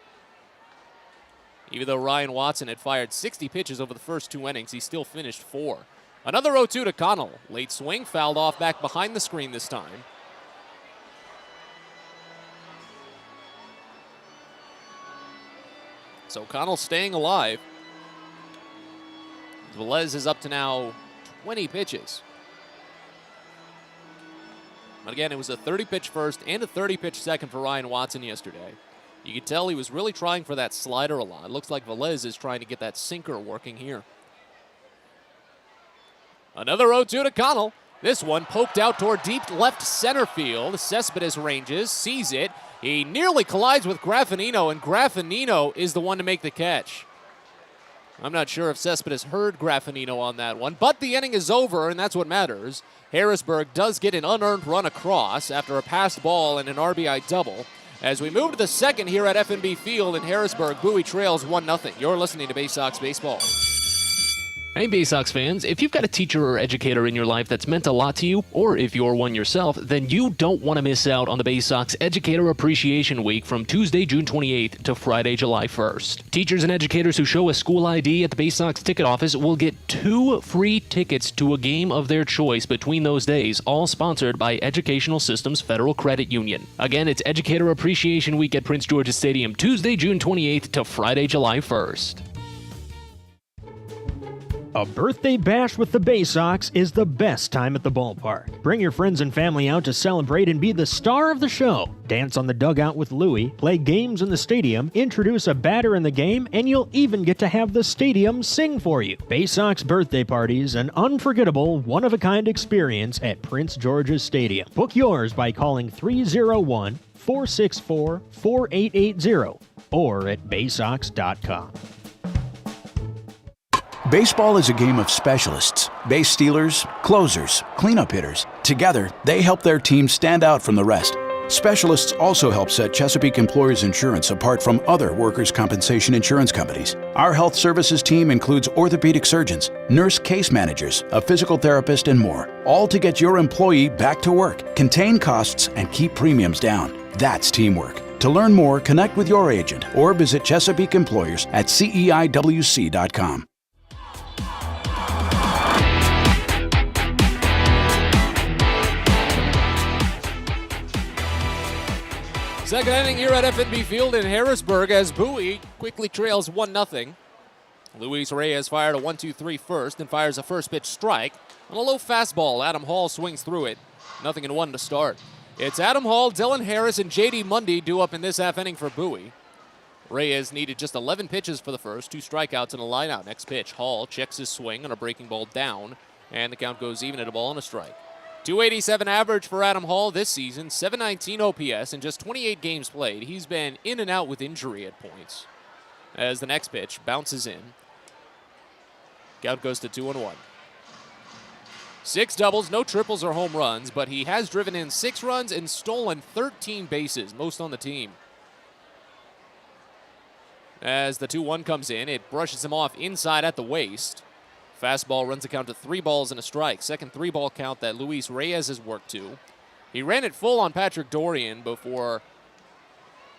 Even though Ryan Watson had fired 60 pitches over the first 2 innings, he still finished 4. Another 0-2 to Connell. Late swing, fouled off back behind the screen this time. So Connell staying alive. Velez is up to now 20 pitches. But again, it was a 30-pitch first and a 30-pitch second for Ryan Watson yesterday. You could tell he was really trying for that slider a lot. It looks like Velez is trying to get that sinker working here. Another 0-2 to Connell. This one poked out toward deep left center field. Cespedes ranges, sees it. He nearly collides with Graffinino, and Graffinino is the one to make the catch. I'm not sure if Cespedes heard Graffinino on that one, but the inning is over, and that's what matters. Harrisburg does get an unearned run across after a passed ball and an RBI double. As we move to the second here at FNB Field in Harrisburg, Bowie trails 1-0. You're listening to Baysox Baseball. Hey, Baysox fans, if you've got a teacher or educator in your life that's meant a lot to you, or if you're one yourself, then you don't want to miss out on the Baysox Educator Appreciation Week from Tuesday, June 28th to Friday, July 1st. Teachers and educators who show a school ID at the Baysox ticket office will get 2 free tickets to a game of their choice between those days, all sponsored by Educational Systems Federal Credit Union. Again, it's Educator Appreciation Week at Prince George's Stadium, Tuesday, June 28th to Friday, July 1st. A birthday bash with the Baysox is the best time at the ballpark. Bring your friends and family out to celebrate and be the star of the show. Dance on the dugout with Louie, play games in the stadium, introduce a batter in the game, and you'll even get to have the stadium sing for you. Baysox birthday parties, an unforgettable, one-of-a-kind experience at Prince George's Stadium. Book yours by calling 301-464-4880 or at baysox.com. Baseball is a game of specialists. Base stealers, closers, cleanup hitters. Together, they help their team stand out from the rest. Specialists also help set Chesapeake Employers Insurance apart from other workers' compensation insurance companies. Our health services team includes orthopedic surgeons, nurse case managers, a physical therapist, and more, all to get your employee back to work, contain costs, and keep premiums down. That's teamwork. To learn more, connect with your agent or visit Chesapeake Employers at CEIWC.com. Second inning here at FNB Field in Harrisburg as Bowie quickly trails 1-0. Luis Reyes fired a 1-2-3 first and fires a first pitch strike. On a low fastball, Adam Hall swings through it. 0-1 to start. It's Adam Hall, Dylan Harris, and J.D. Mundy due up in this half inning for Bowie. Reyes needed just 11 pitches for the first, 2 strikeouts and a lineout. Next pitch, Hall checks his swing on a breaking ball down, and the count goes even at a ball and a strike. 287 average for Adam Hall this season, 719 OPS, in just 28 games played. He's been in and out with injury at points. As the next pitch bounces in, count goes to 2-1. 6 doubles, no triples or home runs, but he has driven in 6 runs and stolen 13 bases, most on the team. As the 2-1 comes in, it brushes him off inside at the waist. Fastball runs the count to 3 balls and a strike. Second 3-ball count that Luis Reyes has worked to. He ran it full on Patrick Dorian before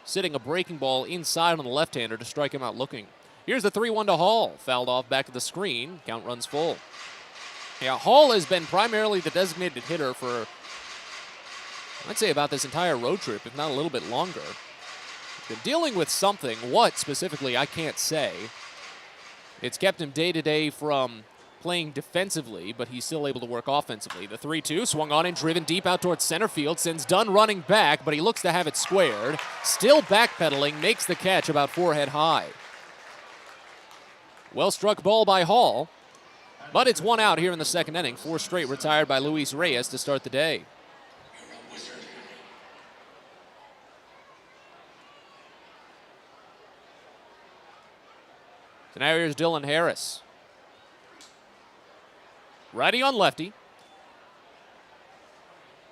sitting a breaking ball inside on the left-hander to strike him out looking. Here's the 3-1 to Hall. Fouled off back to the screen. Count runs full. Yeah, Hall has been primarily the designated hitter for, I'd say, about this entire road trip, if not a little bit longer. Been dealing with something. What specifically, I can't say. It's kept him day-to-day from playing defensively, but he's still able to work offensively. The 3-2 swung on and driven deep out towards center field, sends Dunn running back, but he looks to have it squared. Still backpedaling, makes the catch about forehead high. Well struck ball by Hall, but it's one out here in the second inning. 4 straight retired by Luis Reyes to start the day. So now here's Dylan Harris. Righty on lefty.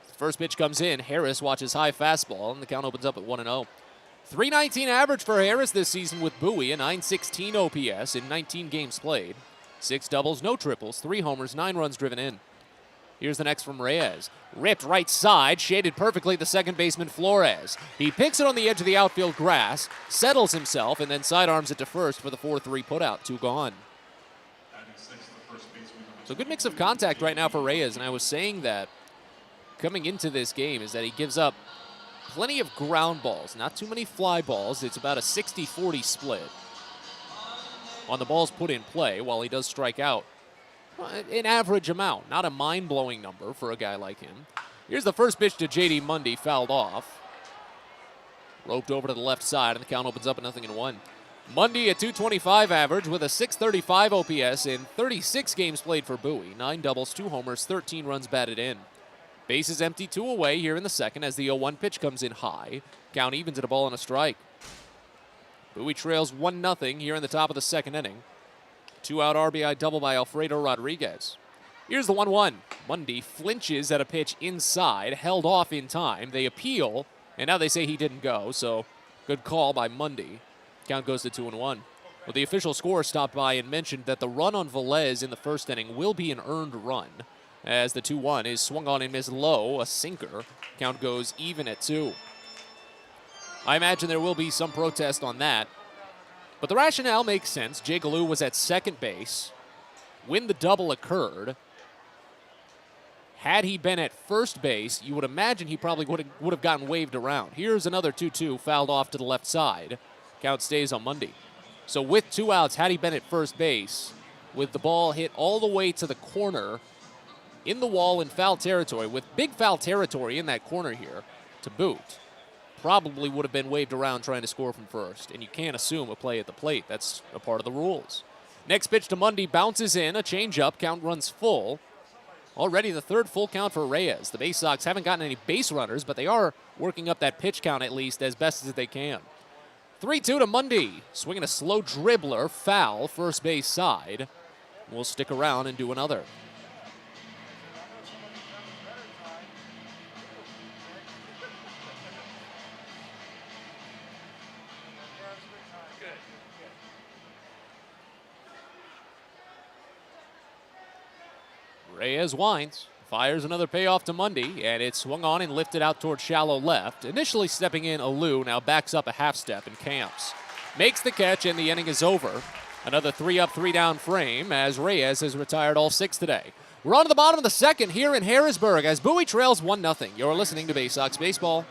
The first pitch comes in. Harris watches high fastball, and the count opens up at 1-0. 319 average for Harris this season with Bowie, a 916 OPS in 19 games played. 6 doubles, no triples, 3 homers, 9 runs driven in. Here's the next from Reyes. Ripped right side, shaded perfectly the second baseman Flores. He picks it on the edge of the outfield grass, settles himself, and then sidearms it to first for the 4-3 putout. 2 gone. So good mix of contact right now for Reyes, and I was saying that coming into this game is that he gives up plenty of ground balls, not too many fly balls. It's about a 60-40 split on the balls put in play, while he does strike out an average amount, not a mind-blowing number for a guy like him. Here's the first pitch to J.D. Mundy, fouled off. Roped over to the left side, and the count opens up at 0-1. Mundy, a 225 average with a 635 OPS in 36 games played for Bowie. 9 doubles, 2 homers, 13 runs batted in. Bases empty, 2 away here in the second as the 0-1 pitch comes in high. Count evens at a ball and a strike. Bowie trails 1-0 here in the top of the second inning. 2-out RBI double by Alfredo Rodriguez. Here's the 1-1. Mundy flinches at a pitch inside, held off in time. They appeal, and now they say he didn't go, so good call by Mundy. Count goes to 2-1. Well, the official scorer stopped by and mentioned that the run on Velez in the first inning will be an earned run, as the 2-1 is swung on and missed low, a sinker. Count goes even at 2. I imagine there will be some protest on that, but the rationale makes sense. Jay Galoo was at second base when the double occurred. Had he been at first base, you would imagine he probably would have gotten waved around. Here's another 2-2 fouled off to the left side. Count stays on Mundy. So with 2 outs, had he been at first base, with the ball hit all the way to the corner in the wall in foul territory, with big foul territory in that corner here to boot, probably would have been waved around trying to score from first. And you can't assume a play at the plate. That's a part of the rules. Next pitch to Mundy, bounces in, a changeup, count runs full. Already the 3rd full count for Reyes. The Baysox haven't gotten any base runners, but they are working up that pitch count at least as best as they can. 3-2 to Mundy, swinging a slow dribbler, foul, first base side. We'll stick around and do another. Reyes winds, fires another payoff to Mundy, and it's swung on and lifted out towards shallow left. Initially stepping in Alou, now backs up a half step and camps. Makes the catch, and the inning is over. Another 3-up, 3-down frame as Reyes has retired all 6 today. We're on to the bottom of the second here in Harrisburg as Bowie trails 1-0. You're listening to Baysox Baseball.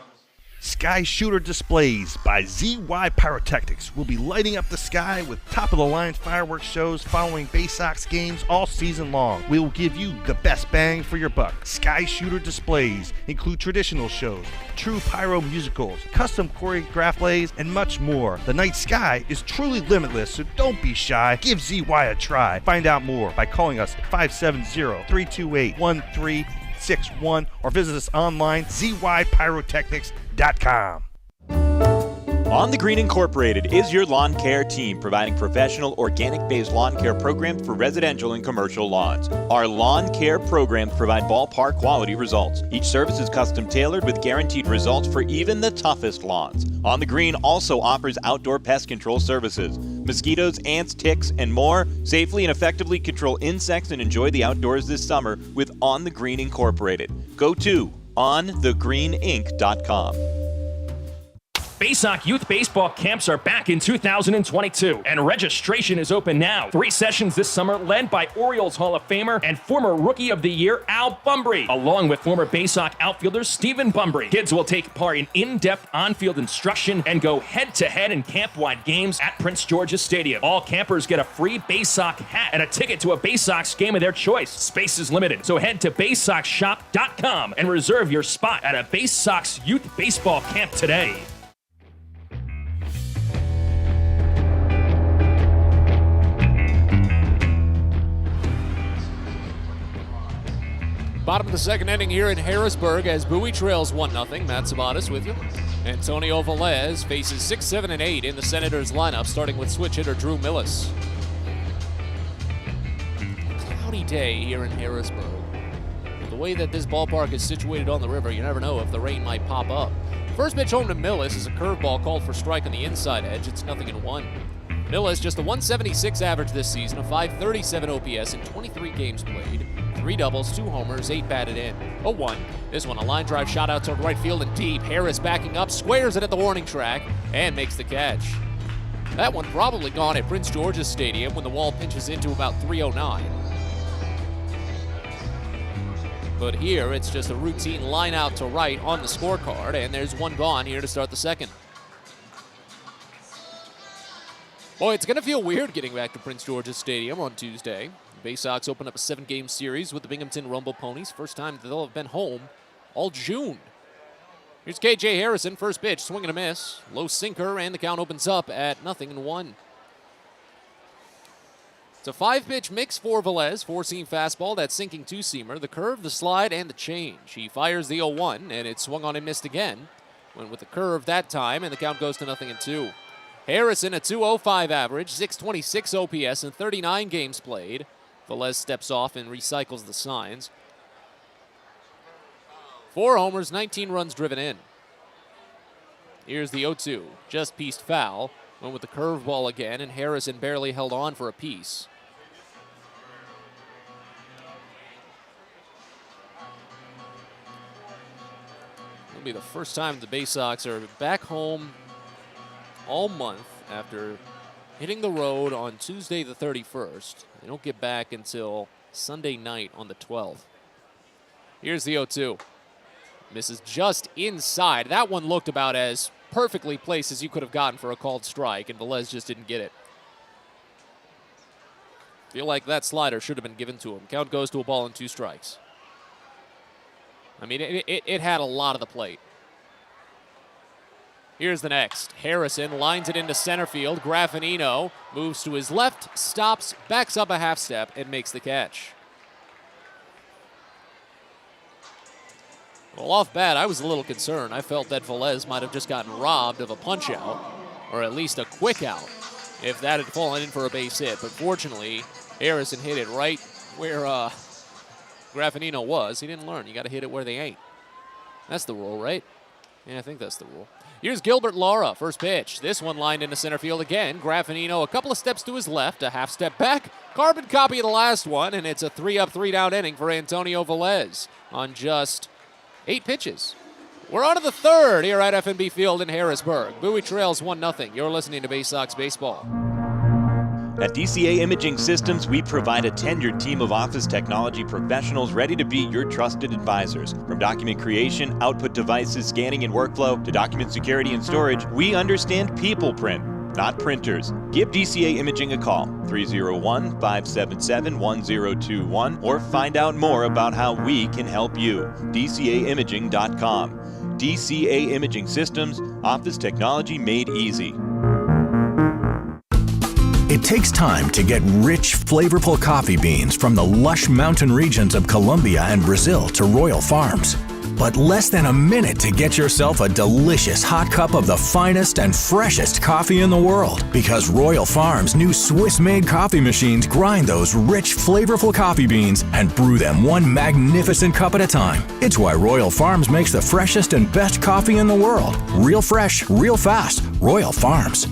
Sky Shooter Displays by ZY Pyrotechnics will be lighting up the sky with top-of-the-line fireworks shows following Baysox games all season long. We will give you the best bang for your buck. Sky Shooter Displays include traditional shows, true pyro musicals, custom choreographed plays, and much more. The night sky is truly limitless, so don't be shy. Give ZY a try. Find out more by calling us at 570-328-1361 or visit us online, zypyrotechnics.com. On the Green Incorporated is your lawn care team, providing professional organic-based lawn care programs for residential and commercial lawns. Our lawn care programs provide ballpark quality results. Each service is custom tailored with guaranteed results for even the toughest lawns. On the Green also offers outdoor pest control services. Mosquitoes, ants, ticks, and more. Safely and effectively control insects and enjoy the outdoors this summer with On the Green Incorporated. Go to onthegreeninc.com. Baysox Youth Baseball Camps are back in 2022, and registration is open now. 3 sessions this summer led by Orioles Hall of Famer and former Rookie of the Year Al Bumbry, along with former Baysox outfielder Stephen Bumbry. Kids will take part in in-depth on-field instruction and go head-to-head in camp-wide games at Prince George's Stadium. All campers get a free Baysox hat and a ticket to a Baysox game of their choice. Space is limited, so head to BaysoxShop.com and reserve your spot at a Baysox Youth Baseball Camp today. Bottom of the second inning here in Harrisburg as Bowie trails 1-0. Matt Sabatis with you. Antonio Velez faces 6, 7, and 8 in the Senators lineup, starting with switch hitter Drew Millis. Cloudy day here in Harrisburg. The way that this ballpark is situated on the river, you never know if the rain might pop up. First pitch home to Millis is a curveball called for strike on the inside edge. It's 0-1. Millis just a 176 average this season, a 537 OPS in 23 games played. 3 doubles, 2 homers, 8 batted in. 0-1. This one, a line drive shot out toward right field and deep. Harris backing up, squares it at the warning track, and makes the catch. That one probably gone at Prince George's Stadium when the wall pinches into about 309. But here, it's just a routine line out to right on the scorecard, and there's one gone here to start the second. Boy, it's going to feel weird getting back to Prince George's Stadium on Tuesday. The Baysox open up a 7-game series with the Binghamton Rumble Ponies. First time they'll have been home all June. Here's K.J. Harrison, first pitch, swing and a miss. Low sinker, and the count opens up at 0-1. It's a 5-pitch mix for Velez. 4-seam fastball, that sinking 2-seamer, the curve, the slide, and the change. He fires the 0-1, and it's swung on and missed again. Went with the curve that time, and the count goes to 0-2. Harrison, a 2.05 average, 626 OPS in 39 games played. Velez steps off and recycles the signs. 4 homers, 19 runs driven in. Here's the 0-2, just pieced foul. Went with the curveball again, and Harrison barely held on for a piece. It'll be the first time the Baysox are back home all month after hitting the road on Tuesday the 31st. They don't get back until Sunday night on the 12th. Here's the 0-2. Misses just inside. That one looked about as perfectly placed as you could have gotten for a called strike, and Velez just didn't get it. Feel like that slider should have been given to him. Count goes to a ball and 2 strikes. I mean, it had a lot of the plate. Here's the next. Harrison lines it into center field. Graffinino moves to his left, stops, backs up a half step, and makes the catch. Well, off bat, I was a little concerned. I felt that Velez might have just gotten robbed of a punch out, or at least a quick out, if that had fallen in for a base hit. But fortunately, Harrison hit it right where Graffinino was. He didn't learn. You got to hit it where they ain't. That's the rule, right? Yeah, I think that's the rule. Here's Gilbert Lara, first pitch. This one lined into center field again. Graffinino a couple of steps to his left, a half step back. Carbon copy of the last one, and it's a 3-up, 3-down inning for Antonio Velez on just 8 pitches. We're on to the third here at FNB Field in Harrisburg. Bowie trails 1-0. You're listening to Baysox Baseball. At DCA Imaging Systems, we provide a tenured team of office technology professionals ready to be your trusted advisors. From document creation, output devices, scanning and workflow, to document security and storage, we understand people print, not printers. Give DCA Imaging a call, 301-577-1021, or find out more about how we can help you. DCAimaging.com. DCA Imaging Systems, office technology made easy. It takes time to get rich, flavorful coffee beans from the lush mountain regions of Colombia and Brazil to Royal Farms. But less than a minute to get yourself a delicious hot cup of the finest and freshest coffee in the world. Because Royal Farms' new Swiss-made coffee machines grind those rich, flavorful coffee beans and brew them one magnificent cup at a time. It's why Royal Farms makes the freshest and best coffee in the world. Real fresh, real fast. Royal Farms.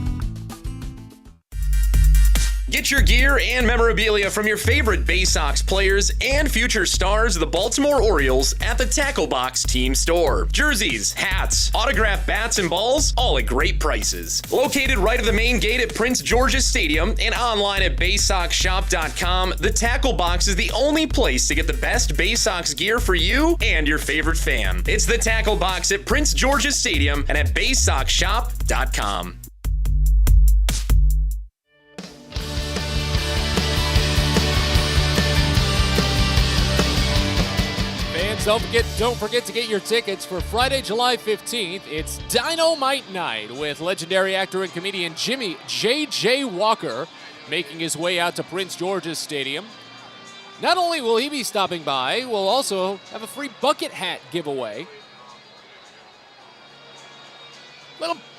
Get your gear and memorabilia from your favorite Baysox players and future stars of the Baltimore Orioles at the Tackle Box Team Store. Jerseys, hats, autographed bats and balls, all at great prices. Located right at the main gate at Prince George's Stadium and online at BaysoxShop.com, the Tackle Box is the only place to get the best Baysox gear for you and your favorite fan. It's the Tackle Box at Prince George's Stadium and at BaysoxShop.com. Don't forget to get your tickets for Friday, July 15th. It's Dynamite Night with legendary actor and comedian Jimmy J.J. Walker making his way out to Prince George's Stadium. Not only will he be stopping by, we'll also have a free bucket hat giveaway.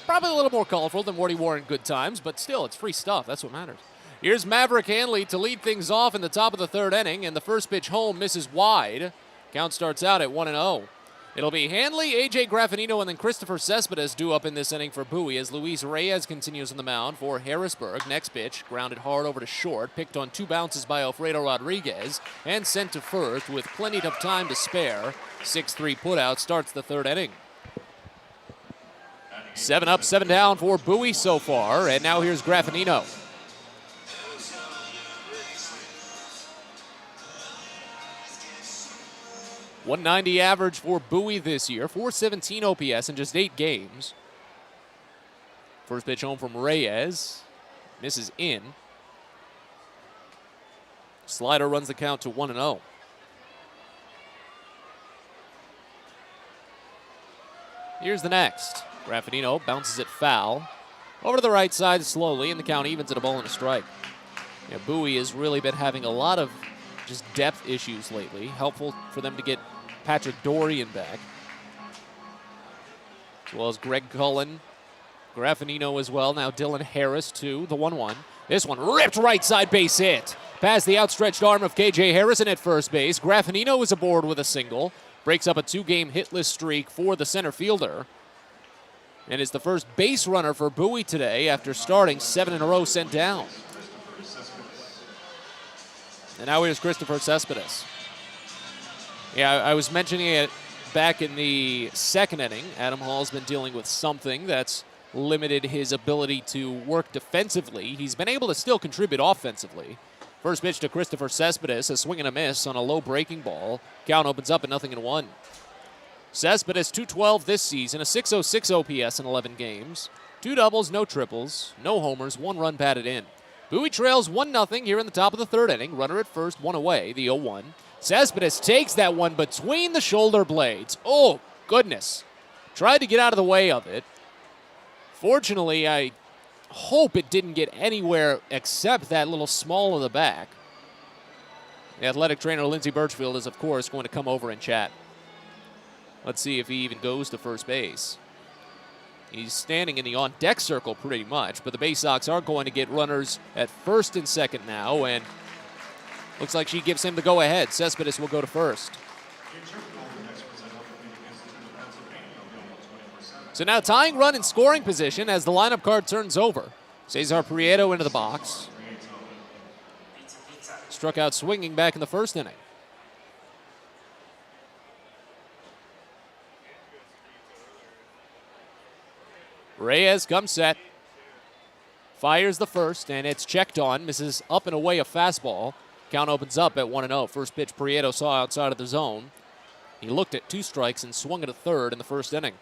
Probably a little more colorful than what he wore in Good Times, but still, it's free stuff. That's what matters. Here's Maverick Hanley to lead things off in the top of the third inning, and the first pitch home misses wide. Count starts out at 1-0. It'll be Hanley, A.J. Graffinino, and then Christopher Cespedes due up in this inning for Bowie as Luis Reyes continues on the mound for Harrisburg. Next pitch, grounded hard over to short, picked on 2 bounces by Alfredo Rodriguez, and sent to first with plenty of time to spare. 6-3 putout starts the third inning. 7 up, 7 down for Bowie so far, and now here's Graffinino. .190 average for Bowie this year, .417 OPS in just 8 games. First pitch home from Reyes. Misses in. Slider runs the count to 1-0. Here's the next. Graffinino bounces it foul. Over to the right side slowly, and the count evens at a ball and a strike. Yeah, Bowie has really been having a lot of just depth issues lately. Helpful for them to get Patrick Dorian back, as well as Greg Cullen, Graffinino as well. Now Dylan Harris too. The 1-1. This one ripped right side base hit. Past the outstretched arm of KJ Harrison at first base. Graffinino is aboard with a single. Breaks up a 2-game hitless streak for the center fielder. And is the first base runner for Bowie today after starting 7 in a row sent down. And now here's Christopher Cespedes. Yeah, I was mentioning it back in the second inning. Adam Hall's been dealing with something that's limited his ability to work defensively. He's been able to still contribute offensively. First pitch to Christopher Cespedes, a swing and a miss on a low breaking ball. Count opens up at 0-1. Cespedes, .212 this season, a .606 OPS in 11 games. 2 doubles, no triples, no homers, 1 run batted in. Bowie trails 1-0 here in the top of the third inning. Runner at first, 1 away, the 0-1. Cespedes takes that one between the shoulder blades. Oh, goodness. Tried to get out of the way of it. Fortunately, I hope it didn't get anywhere except that little small of the back. The athletic trainer, Lindsey Birchfield, is, of course, going to come over and chat. Let's see if he even goes to first base. He's standing in the on-deck circle pretty much, but the Baysox are going to get runners at first and second now, and looks like she gives him the go-ahead. Cespedes will go to first. So now tying run in scoring position as the lineup card turns over. Cesar Prieto into the box. Struck out swinging back in the first inning. Reyes comes set. Fires the first, and it's checked on. Misses up and away a fastball. Count opens up at 1-0. First pitch Prieto saw outside of the zone. He looked at 2 strikes and swung at a third in the first inning.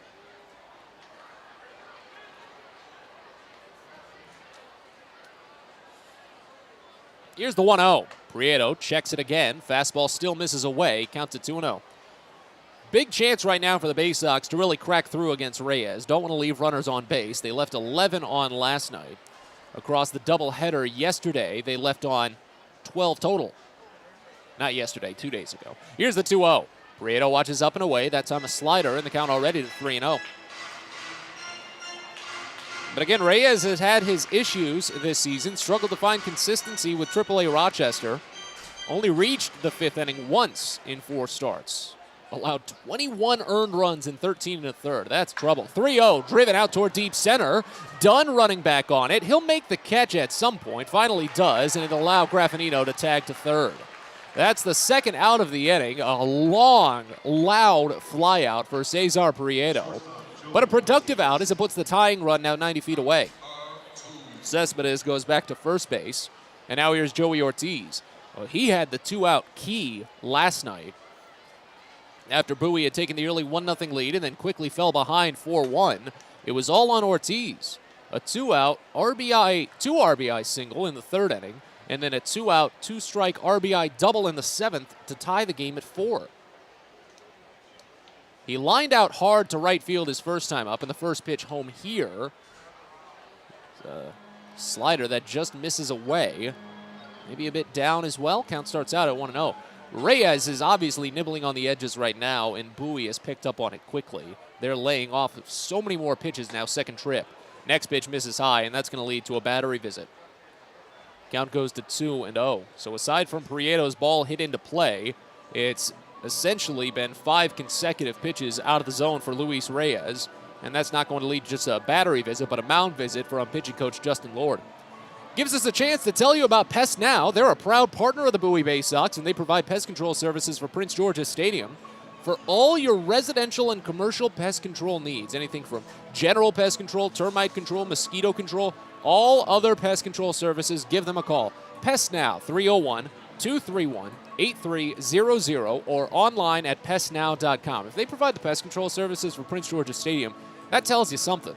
Here's the 1-0. Prieto checks it again. Fastball still misses away. Counts at 2-0. Big chance right now for the Baysox to really crack through against Reyes. Don't want to leave runners on base. They left 11 on last night. Across the doubleheader yesterday, they left on 12 total. Not yesterday, 2 days ago. Here's the 2-0. Prieto watches up and away. That time a slider, and the count already to 3-0. But again, Reyes has had his issues this season. Struggled to find consistency with AAA Rochester. Only reached the 5th inning once in 4 starts. allowed 21 earned runs in 13 and a third. That's trouble. 3-0, driven out toward deep center. Dunn running back on it. He'll make the catch at some point. Finally does, and it'll allow Graffinino to tag to third. That's the second out of the inning. A long, loud flyout for Cesar Prieto. But a productive out as it puts the tying run now 90 feet away. Cespedes goes back to first base. And now here's Joey Ortiz. Well, he had the 2-out key last night after Bowie had taken the early 1-0 lead and then quickly fell behind 4-1. It was all on Ortiz. A 2-out RBI, 2 RBI single in the third inning, and then a 2-out, 2-strike RBI double in the seventh to tie the game at 4. He lined out hard to right field his first time up, and the first pitch home here. A slider that just misses away. Maybe a bit down as well. Count starts out at 1-0. Reyes is obviously nibbling on the edges right now, and Bowie has picked up on it quickly. They're laying off so many more pitches now, second trip. Next pitch misses high, and that's going to lead to a battery visit. Count goes to 2-0. So aside from Prieto's ball hit into play, it's essentially been 5 consecutive pitches out of the zone for Luis Reyes, and that's not going to lead to just a battery visit, but a mound visit from pitching coach Justin Lord. Gives us a chance to tell you about Pest Now. They're a proud partner of the Bowie Baysox, and they provide pest control services for Prince George's Stadium. For all your residential and commercial pest control needs, anything from general pest control, termite control, mosquito control, all other pest control services, give them a call. Pest Now, 301-231-8300, or online at pestnow.com. If they provide the pest control services for Prince George's Stadium, that tells you something.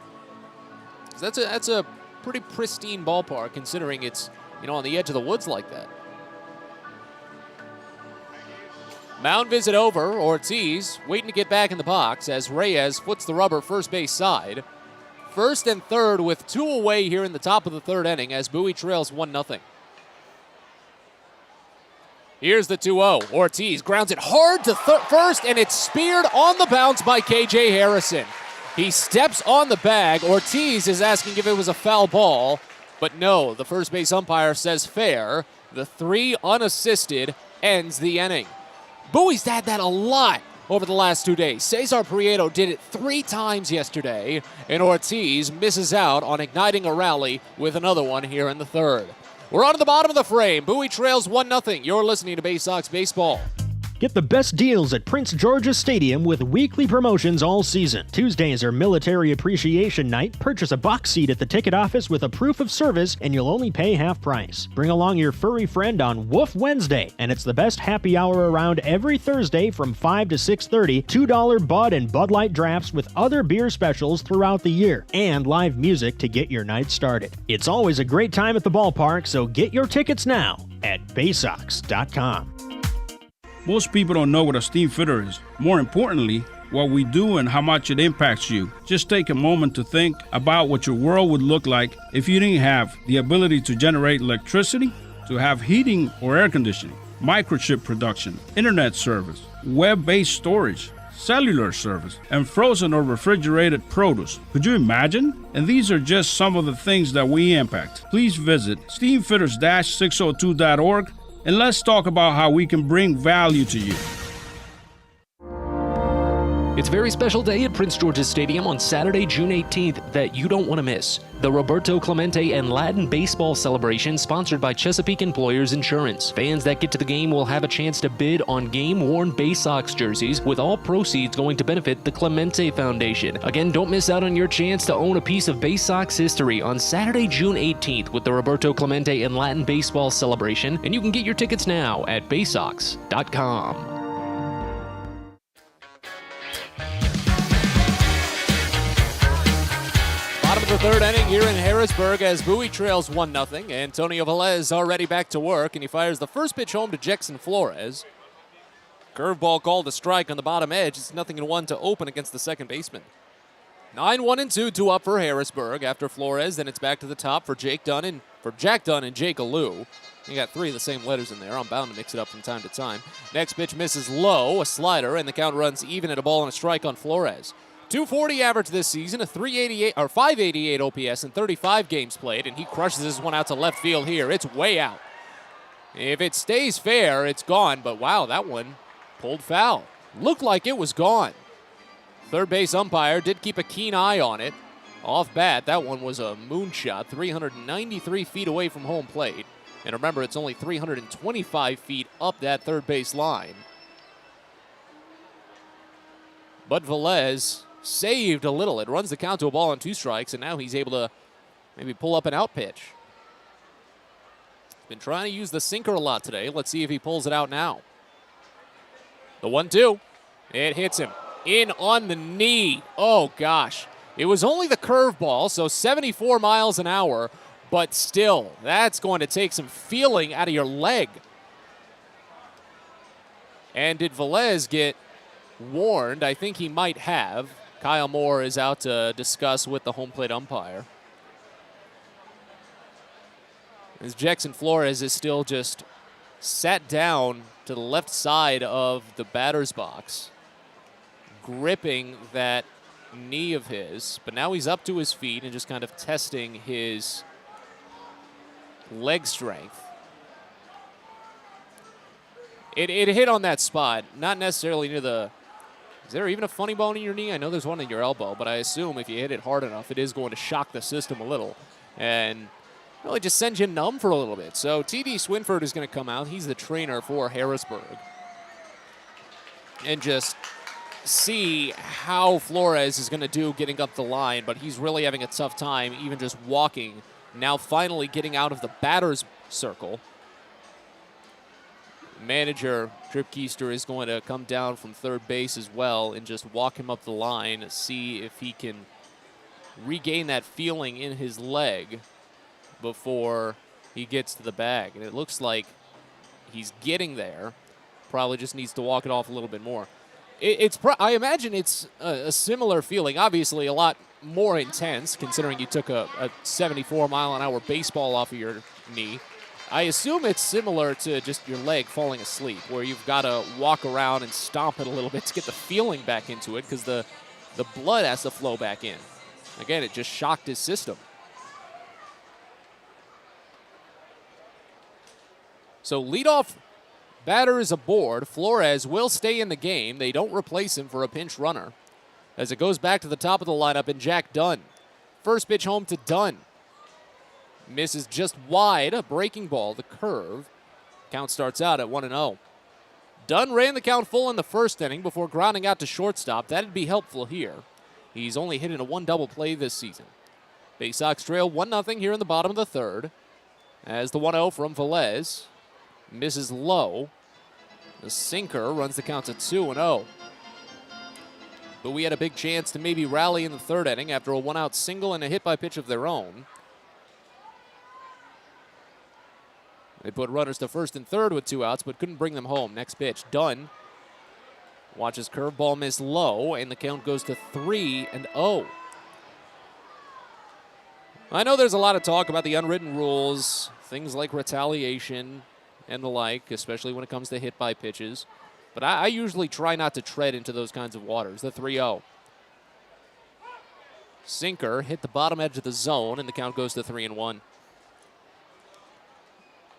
That's a pretty pristine ballpark, considering it's, on the edge of the woods like that. Mound visit over. Ortiz waiting to get back in the box as Reyes foots the rubber first base side. First and third with 2 away here in the top of the third inning as Bowie trails 1-0. Here's the 2-0. Ortiz grounds it hard to first, and it's speared on the bounce by KJ Harrison. He steps on the bag. Ortiz is asking if it was a foul ball, but no, the first base umpire says fair. The 3 unassisted ends the inning. Bowie's had that a lot over the last 2 days. Cesar Prieto did it 3 times yesterday, and Ortiz misses out on igniting a rally with another one here in the third. We're on to the bottom of the frame. Bowie trails 1-0. You're listening to Baysox Baseball. Get the best deals at Prince George's Stadium with weekly promotions all season. Tuesdays are Military Appreciation Night. Purchase a box seat at the ticket office with a proof of service, and you'll only pay half price. Bring along your furry friend on Woof Wednesday, and it's the best happy hour around every Thursday from 5 to 6:30. $2 Bud and Bud Light drafts with other beer specials throughout the year, and live music to get your night started. It's always a great time at the ballpark, so get your tickets now at Baysox.com. Most people don't know what a steam fitter is. More importantly, what we do and how much it impacts you. Just take a moment to think about what your world would look like if you didn't have the ability to generate electricity, to have heating or air conditioning, microchip production, internet service, web-based storage, cellular service, and frozen or refrigerated produce. Could you imagine? And these are just some of the things that we impact. Please visit steamfitters-602.org and let's talk about how we can bring value to you. It's a very special day at Prince George's Stadium on Saturday, June 18th that you don't want to miss. The Roberto Clemente and Latin Baseball Celebration sponsored by Chesapeake Employers Insurance. Fans that get to the game will have a chance to bid on game-worn Baysox jerseys, with all proceeds going to benefit the Clemente Foundation. Again, don't miss out on your chance to own a piece of Baysox history on Saturday, June 18th with the Roberto Clemente and Latin Baseball Celebration, and you can get your tickets now at Baysox.com. Bottom of the third inning here in Harrisburg as Bowie trails 1-0. Antonio Velez already back to work, and he fires the first pitch home to Jackson Flores. Curveball called a strike on the bottom edge. It's 0-1 to open against the second baseman. 9-1-2, 2 up for Harrisburg after Flores. Then it's back to the top for Jack Dunn and Jake Alou. You got 3 of the same letters in there. I'm bound to mix it up from time to time. Next pitch misses low, a slider, and the count runs even at a ball and a strike on Flores. 240 average this season, a 588 OPS in 35 games played, and he crushes this one out to left field here. It's way out. If it stays fair, it's gone, but wow, that one pulled foul. Looked like it was gone. Third base umpire did keep a keen eye on it. Off bat, that one was a moonshot, 393 feet away from home plate. And remember, it's only 325 feet up that third base line. But Velez saved a little. It runs the count to a ball and 2 strikes, and now he's able to maybe pull up an out pitch. Been trying to use the sinker a lot today. Let's see if he pulls it out now. The 1-2. It hits him in on the knee. Oh, gosh. It was only the curveball, so 74 miles an hour, but still, that's going to take some feeling out of your leg. And did Velez get warned? I think he might have. Kyle Moore is out to discuss with the home plate umpire. As Jackson Flores is still just sat down to the left side of the batter's box, gripping that knee of his, but now he's up to his feet and just kind of testing his leg strength. It hit on that spot, not necessarily near the... Is there even a funny bone in your knee? I know there's one in your elbow, but I assume if you hit it hard enough, it is going to shock the system a little and really just send you numb for a little bit. So T.D. Swinford is going to come out. He's the trainer for Harrisburg. And just see how Flores is going to do getting up the line, but he's really having a tough time even just walking. Now finally getting out of the batter's circle. Manager Trip Keister is going to come down from third base as well and just walk him up the line, see if he can regain that feeling in his leg before he gets to the bag. And it looks like he's getting there. Probably just needs to walk it off a little bit more. I imagine it's a similar feeling, obviously a lot more intense considering you took a 74-mile-an-hour baseball off of your knee. I assume it's similar to just your leg falling asleep, where you've got to walk around and stomp it a little bit to get the feeling back into it because the blood has to flow back in. Again, it just shocked his system. So leadoff batter is aboard. Flores will stay in the game. They don't replace him for a pinch runner as it goes back to the top of the lineup and Jack Dunn. First pitch home to Dunn. Misses just wide, a breaking ball, the curve. Count starts out at 1-0. Dunn ran the count full in the first inning before grounding out to shortstop. That'd be helpful here. He's only hit in a 1 double play this season. Baysox trail 1-0 here in the bottom of the third. As the 1-0 from Velez misses low. The sinker runs the count to 2-0. But we had a big chance to maybe rally in the third inning after a 1-out single and a hit by pitch of their own. They put runners to first and third with 2 outs, but couldn't bring them home. Next pitch, Dunn watches curveball miss low, and the count goes to 3-0. I know there's a lot of talk about the unwritten rules, things like retaliation and the like, especially when it comes to hit by pitches. But I usually try not to tread into those kinds of waters. The 3-0. Sinker hit the bottom edge of the zone, and the count goes to 3-1.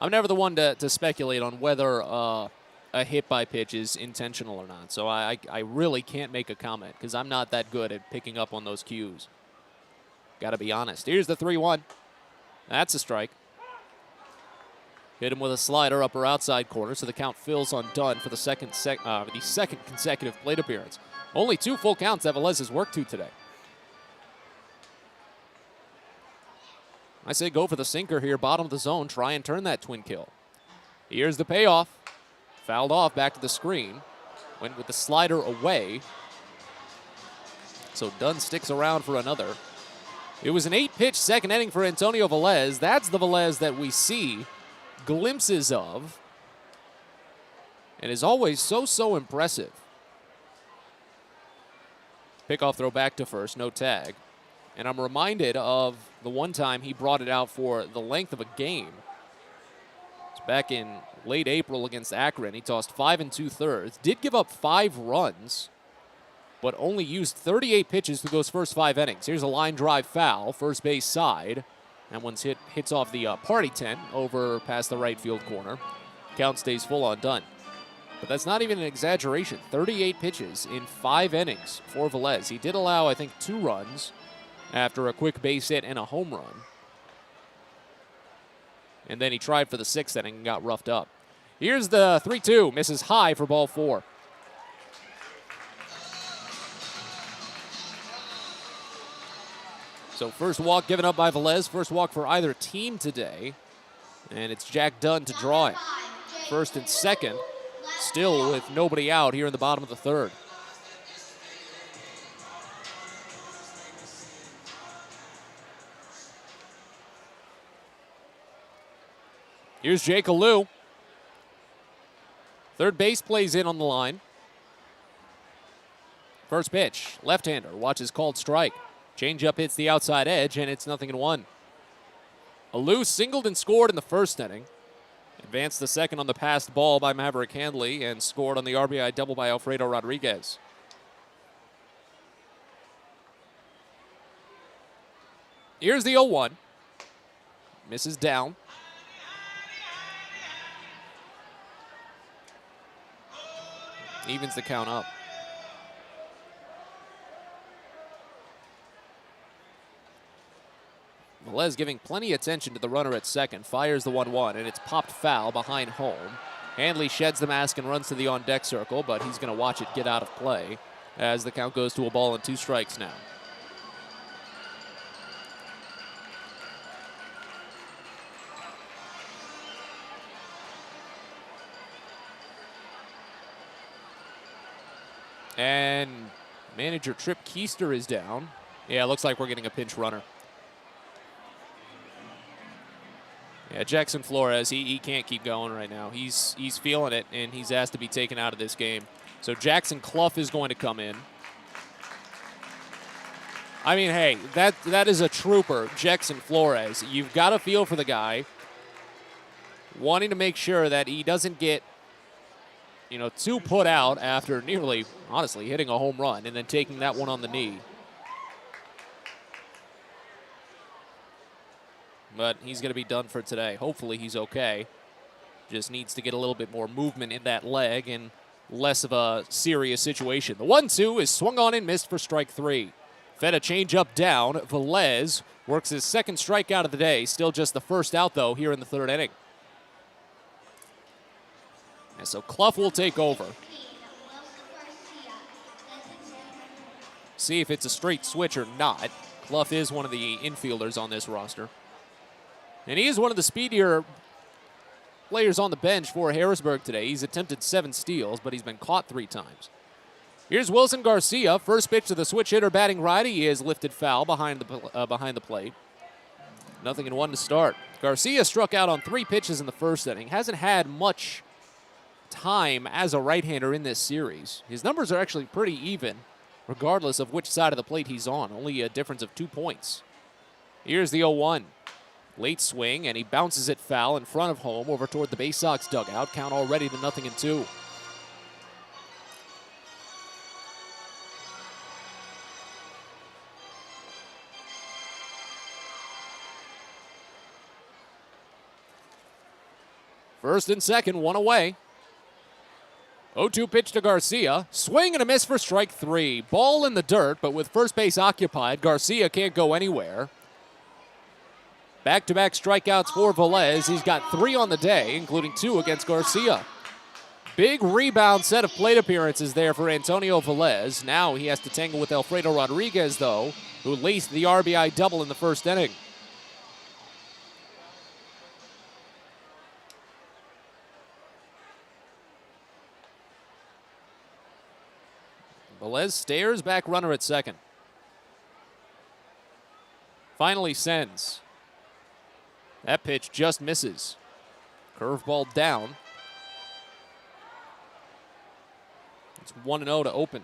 I'm never the one to speculate on whether a hit by pitch is intentional or not. So I really can't make a comment because I'm not that good at picking up on those cues. Got to be honest. Here's the 3-1. That's a strike. Hit him with a slider upper outside corner, so the count fills on Dunn for the second consecutive plate appearance. Only 2 full counts that Velez has worked to today. I say go for the sinker here, bottom of the zone. Try and turn that twin kill. Here's the payoff. Fouled off back to the screen. Went with the slider away. So Dunn sticks around for another. It was an 8-pitch second inning for Antonio Velez. That's the Velez that we see glimpses of. And is always so impressive. Pickoff throw back to first, no tag. And I'm reminded of the one time he brought it out for the length of a game. It's back in late April against Akron. He tossed 5 2/3. Did give up 5 runs, but only used 38 pitches through those first 5 innings. Here's a line drive foul, first base side. That one's hits off the party tent over past the right field corner. Count stays full on Dunn. But that's not even an exaggeration. 38 pitches in 5 innings for Velez. He did allow, I think, 2 runs after a quick base hit and a home run. And then he tried for the 6th inning and got roughed up. Here's the 3-2. Misses high for ball 4. So first walk given up by Velez. First walk for either team today. And it's Jack Dunn to draw him. First and second, still with nobody out here in the bottom of the 3rd. Here's Jake Alou. Third base plays in on the line. First pitch, left-hander, watches called strike. Changeup hits the outside edge, and it's 0-1. Alou singled and scored in the 1st inning. Advanced the 2nd on the passed ball by Maverick Handley and scored on the RBI double by Alfredo Rodriguez. Here's the 0-1. Misses down. Evens the count up. Velez giving plenty of attention to the runner at second. Fires the 1-1, and it's popped foul behind home. Handley sheds the mask and runs to the on-deck circle, but he's going to watch it get out of play as the count goes to a ball and 2 strikes now. And manager Trip Keister is down. Yeah, it looks like we're getting a pinch runner. Yeah, Jackson Flores, he can't keep going right now. He's feeling it, and he's asked to be taken out of this game. So Jackson Clough is going to come in. I mean, hey, that is a trooper, Jackson Flores. You've got to feel for the guy, wanting to make sure that he doesn't get, too put out after nearly, honestly, hitting a home run and then taking that one on the knee. But he's going to be done for today. Hopefully he's okay. Just needs to get a little bit more movement in that leg and less of a serious situation. The 1-2 is swung on and missed for strike 3. Fed a changeup down. Velez works his 2nd strikeout of the day. Still just the 1st out, though, here in the 3rd inning. And so Clough will take over. See if it's a straight switch or not. Clough is one of the infielders on this roster. And he is one of the speedier players on the bench for Harrisburg today. He's attempted 7 steals, but he's been caught 3 times. Here's Wilson Garcia. First pitch to the switch hitter batting right. He is lifted foul behind the plate. 0-1 to start. Garcia struck out on 3 pitches in the 1st inning. Hasn't had much time as a right-hander in this series. His numbers are actually pretty even, regardless of which side of the plate he's on. Only a difference of 2 points. Here's the 0-1. Late swing, and he bounces it foul in front of home over toward the Baysox dugout. Count already to 0-2. First and second, one away. 0-2 pitch to Garcia. Swing and a miss for strike 3. Ball in the dirt, but with first base occupied, Garcia can't go anywhere. Back-to-back strikeouts for Velez. He's got 3 on the day, including 2 against Garcia. Big rebound set of plate appearances there for Antonio Velez. Now he has to tangle with Alfredo Rodriguez, though, who laced the RBI double in the 1st inning. Velez stares, back runner at second. Finally sends. That pitch just misses. Curveball down. It's 1-0 to open.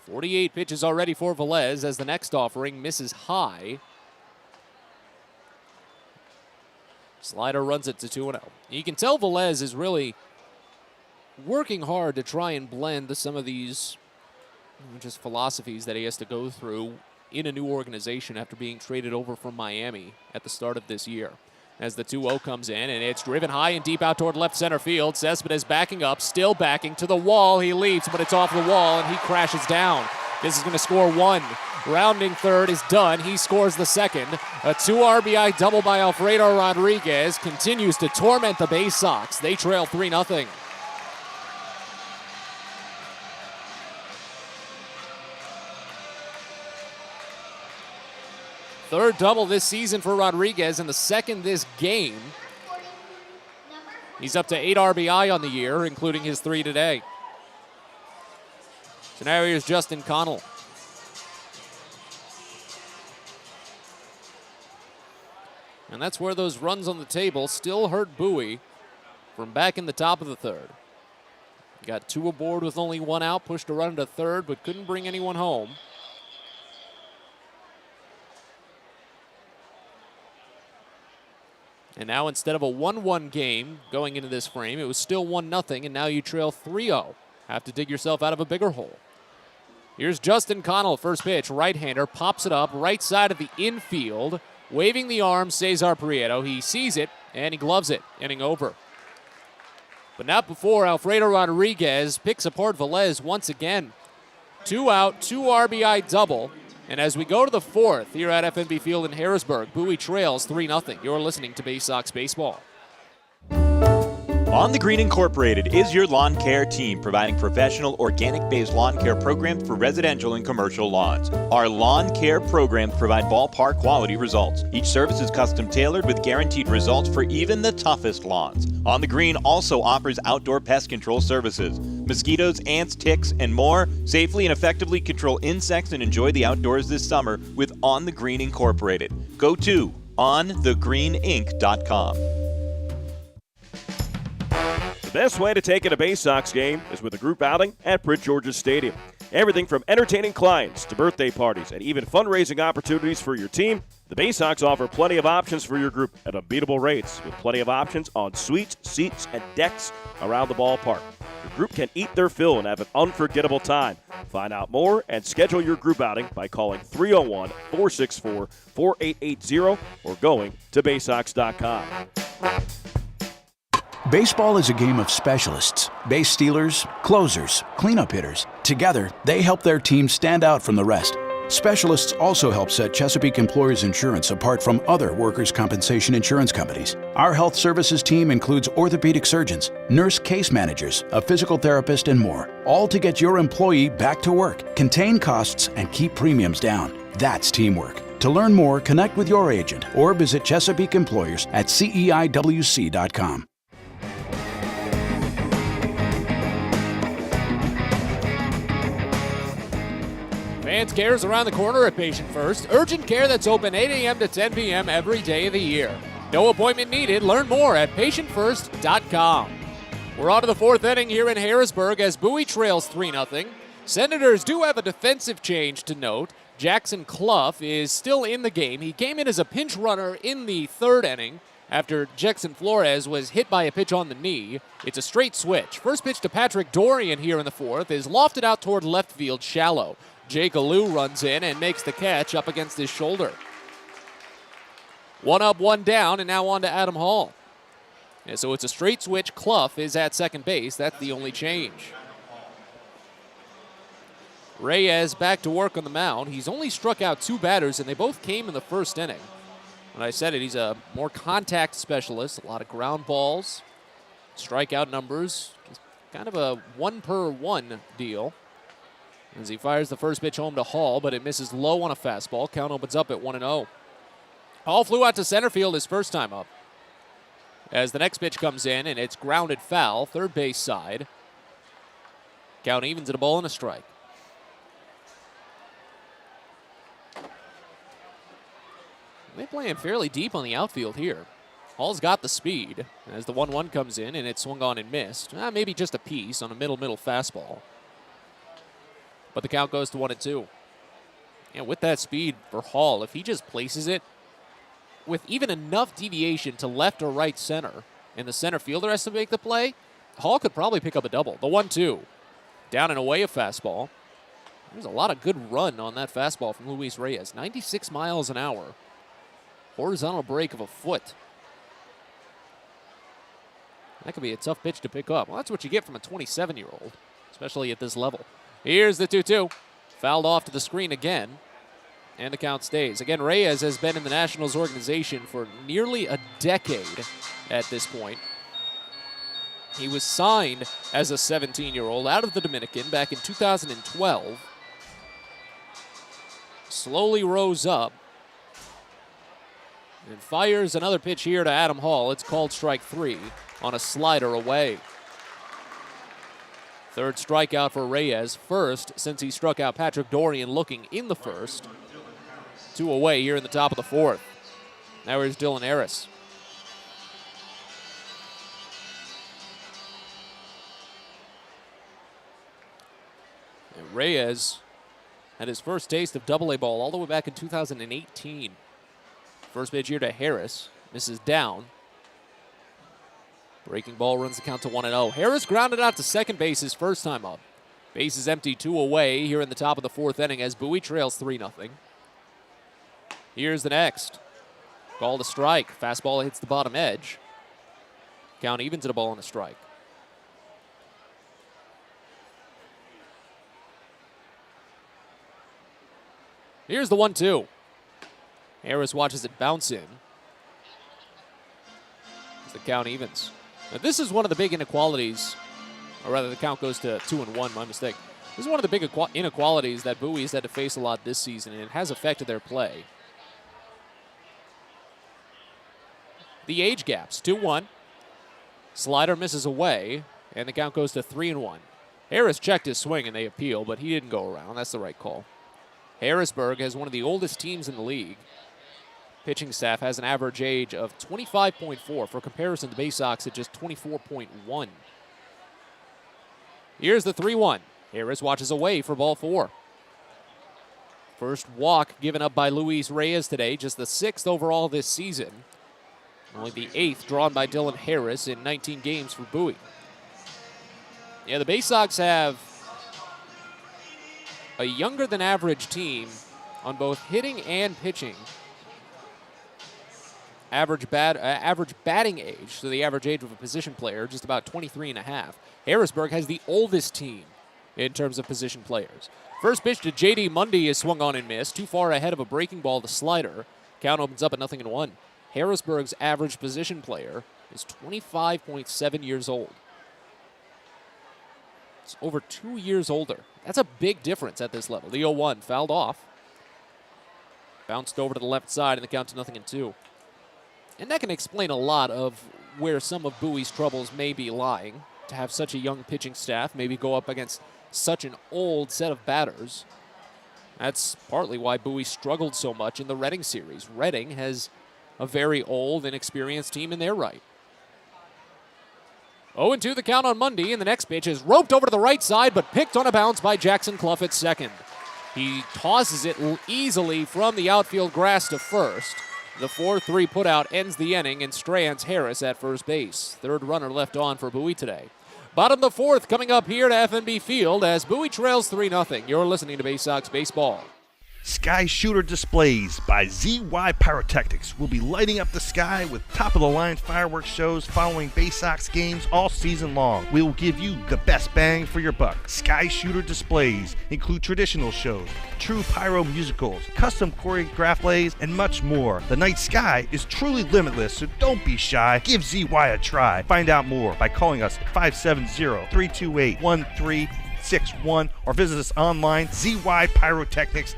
.48 pitches already for Velez as the next offering misses high. Slider runs it to 2-0. You can tell Velez is really working hard to try and blend some of these just philosophies that he has to go through in a new organization after being traded over from Miami at the start of this year. As the 2-0 comes in, and it's driven high and deep out toward left center field. Cespedes backing up, still backing to the wall. He leaps, but it's off the wall, and he crashes down. This is going to score one. Rounding third is done. He scores the second. A 2 RBI double by Alfredo Rodriguez continues to torment the Baysox. They trail 3-0. Third double this season for Rodriguez, and the second this game. He's up to 8 RBI on the year, including his 3 today. So now here's Justin Connell. And that's where those runs on the table still hurt Bowie from back in the top of the third. Got 2 aboard with only 1 out, pushed a run to third, but couldn't bring anyone home. And now instead of a 1-1 game going into this frame, it was still 1-0, and now you trail 3-0. Have to dig yourself out of a bigger hole. Here's Justin Connell, first pitch, right-hander, pops it up, right side of the infield, waving the arm, Cesar Prieto. He sees it, and he gloves it, inning over. But not before Alfredo Rodriguez picks apart Velez once again. 2 out, 2 RBI double. And as we go to the fourth here at FNB Field in Harrisburg, Bowie trails 3-0. You're listening to Baysox Baseball. On the Green Incorporated is your lawn care team, providing professional, organic-based lawn care programs for residential and commercial lawns. Our lawn care programs provide ballpark quality results. Each service is custom tailored with guaranteed results for even the toughest lawns. On the Green also offers outdoor pest control services. Mosquitoes, ants, ticks, and more. Safely and effectively control insects and enjoy the outdoors this summer with On the Green Incorporated. Go to onthegreeninc.com. The best way to take in a Baysox game is with a group outing at Prince George's Stadium. Everything from entertaining clients to birthday parties and even fundraising opportunities for your team, the Baysox offer plenty of options for your group at unbeatable rates, with plenty of options on suites, seats, and decks around the ballpark. Your group can eat their fill and have an unforgettable time. Find out more and schedule your group outing by calling 301-464-4880 or going to Baysox.com. Baseball is a game of specialists. Base stealers, closers, cleanup hitters. Together, they help their team stand out from the rest. Specialists also help set Chesapeake Employers Insurance apart from other workers' compensation insurance companies. Our health services team includes orthopedic surgeons, nurse case managers, a physical therapist, and more, all to get your employee back to work, contain costs, and keep premiums down. That's teamwork. To learn more, connect with your agent or visit Chesapeake Employers at CEIWC.com. Fans Cares around the corner at Patient First. Urgent care that's open 8 a.m. to 10 p.m. every day of the year. No appointment needed. Learn more at patientfirst.com. We're on to the fourth inning here in Harrisburg as Bowie trails 3-0. Senators do have a defensive change to note. Jackson Clough is still in the game. He came in as a pinch runner in the third inning after Jackson Flores was hit by a pitch on the knee. It's a straight switch. First pitch to Patrick Dorian here in the fourth is lofted out toward left field shallow. Jake Alou runs in and makes the catch up against his shoulder. 1 up, 1 down, and now on to Adam Hall. And so it's a straight switch. Clough is at second base. That's the only change. Reyes back to work on the mound. He's only struck out 2 batters, and they both came in the first inning. When I said it, he's a more contact specialist. A lot of ground balls, strikeout numbers. Just kind of a 1-per-1 deal. As he fires the first pitch home to Hall, but it misses low on a fastball. Count opens up at 1-0. Hall flew out to center field his first time up. As the next pitch comes in, and it's grounded foul, third base side. Count evens at a ball and a strike. They're playing fairly deep on the outfield here. Hall's got the speed. As the 1-1 comes in, and it's swung on and missed. Maybe just a piece on a middle fastball. But the count goes to 1-2. And with that speed for Hall, if he just places it with even enough deviation to left or right center, and the center fielder has to make the play, Hall could probably pick up a double. The 1-2. Down and away a fastball. There's a lot of good run on that fastball from Luis Reyes. 96 miles an hour. Horizontal break of a foot. That could be a tough pitch to pick up. Well, that's what you get from a 27-year-old, especially at this level. Here's the 2-2. Fouled off to the screen again, and the count stays. Again, Reyes has been in the Nationals organization for nearly a decade at this point. He was signed as a 17-year-old out of the Dominican back in 2012. Slowly rose up and fires another pitch here to Adam Hall. It's called strike 3 on a slider away. Third strikeout for Reyes, first since he struck out Patrick Dorian looking in the first. 2 away here in the top of the 4th. Now here's Dylan Harris. And Reyes had his first taste of double-A ball all the way back in 2018. First pitch here to Harris. Misses down. Breaking ball runs the count to 1-0. Harris grounded out to second base his first time up. Base is empty, 2 away here in the top of the 4th inning as Bowie trails 3-0. Here's the next. Call to strike. Fastball hits the bottom edge. Count even to the ball on the strike. Here's the 1-2. Harris watches it bounce in as the count evens. Now, this is one of the big inequalities, or rather the count goes to 2-1, my mistake. This is one of the big inequalities that Bowie has had to face a lot this season, and it has affected their play. The age gaps, 2-1. Slider misses away, and the count goes to 3-1. Harris checked his swing, and they appeal, but he didn't go around. That's the right call. Harrisburg has one of the oldest teams in the league. Pitching staff has an average age of 25.4. For comparison, the Baysox at just 24.1. Here's the 3-1. Harris watches away for ball 4. First walk given up by Luis Reyes today, just the 6th overall this season. Only the 8th drawn by Dylan Harris in 19 games for Bowie. Yeah, the Baysox have a younger than average team on both hitting and pitching. Average batting age, so the average age of a position player, just about 23.5. Harrisburg has the oldest team in terms of position players. First pitch to J.D. Mundy is swung on and missed. Too far ahead of a breaking ball to slider. Count opens up at 0-1. Harrisburg's average position player is 25.7 years old. It's over 2 years older. That's a big difference at this level. The 0-1 fouled off. Bounced over to the left side, and the count to 0-2. And that can explain a lot of where some of Bowie's troubles may be lying. To have such a young pitching staff, maybe go up against such an old set of batters. That's partly why Bowie struggled so much in the Reading series. Reading has a very old and experienced team in their right. 0-2 the count on Mundy, and the next pitch is roped over to the right side, but picked on a bounce by Jackson Clough at second. He tosses it easily from the outfield grass to first. The 4-3 putout ends the inning and strands Harris at first base. Third runner left on for Bowie today. Bottom of the 4th coming up here to FNB Field as Bowie trails 3-0. You're listening to Baysox Baseball. Sky Shooter Displays by ZY Pyrotechnics will be lighting up the sky with top-of-the-line fireworks shows following Baysox games all season long. We will give you the best bang for your buck. Sky Shooter Displays include traditional shows, true pyro musicals, custom choreographed plays, and much more. The night sky is truly limitless, so don't be shy. Give ZY a try. Find out more by calling us at 570-328-1361 or visit us online, zypyrotechnics.com.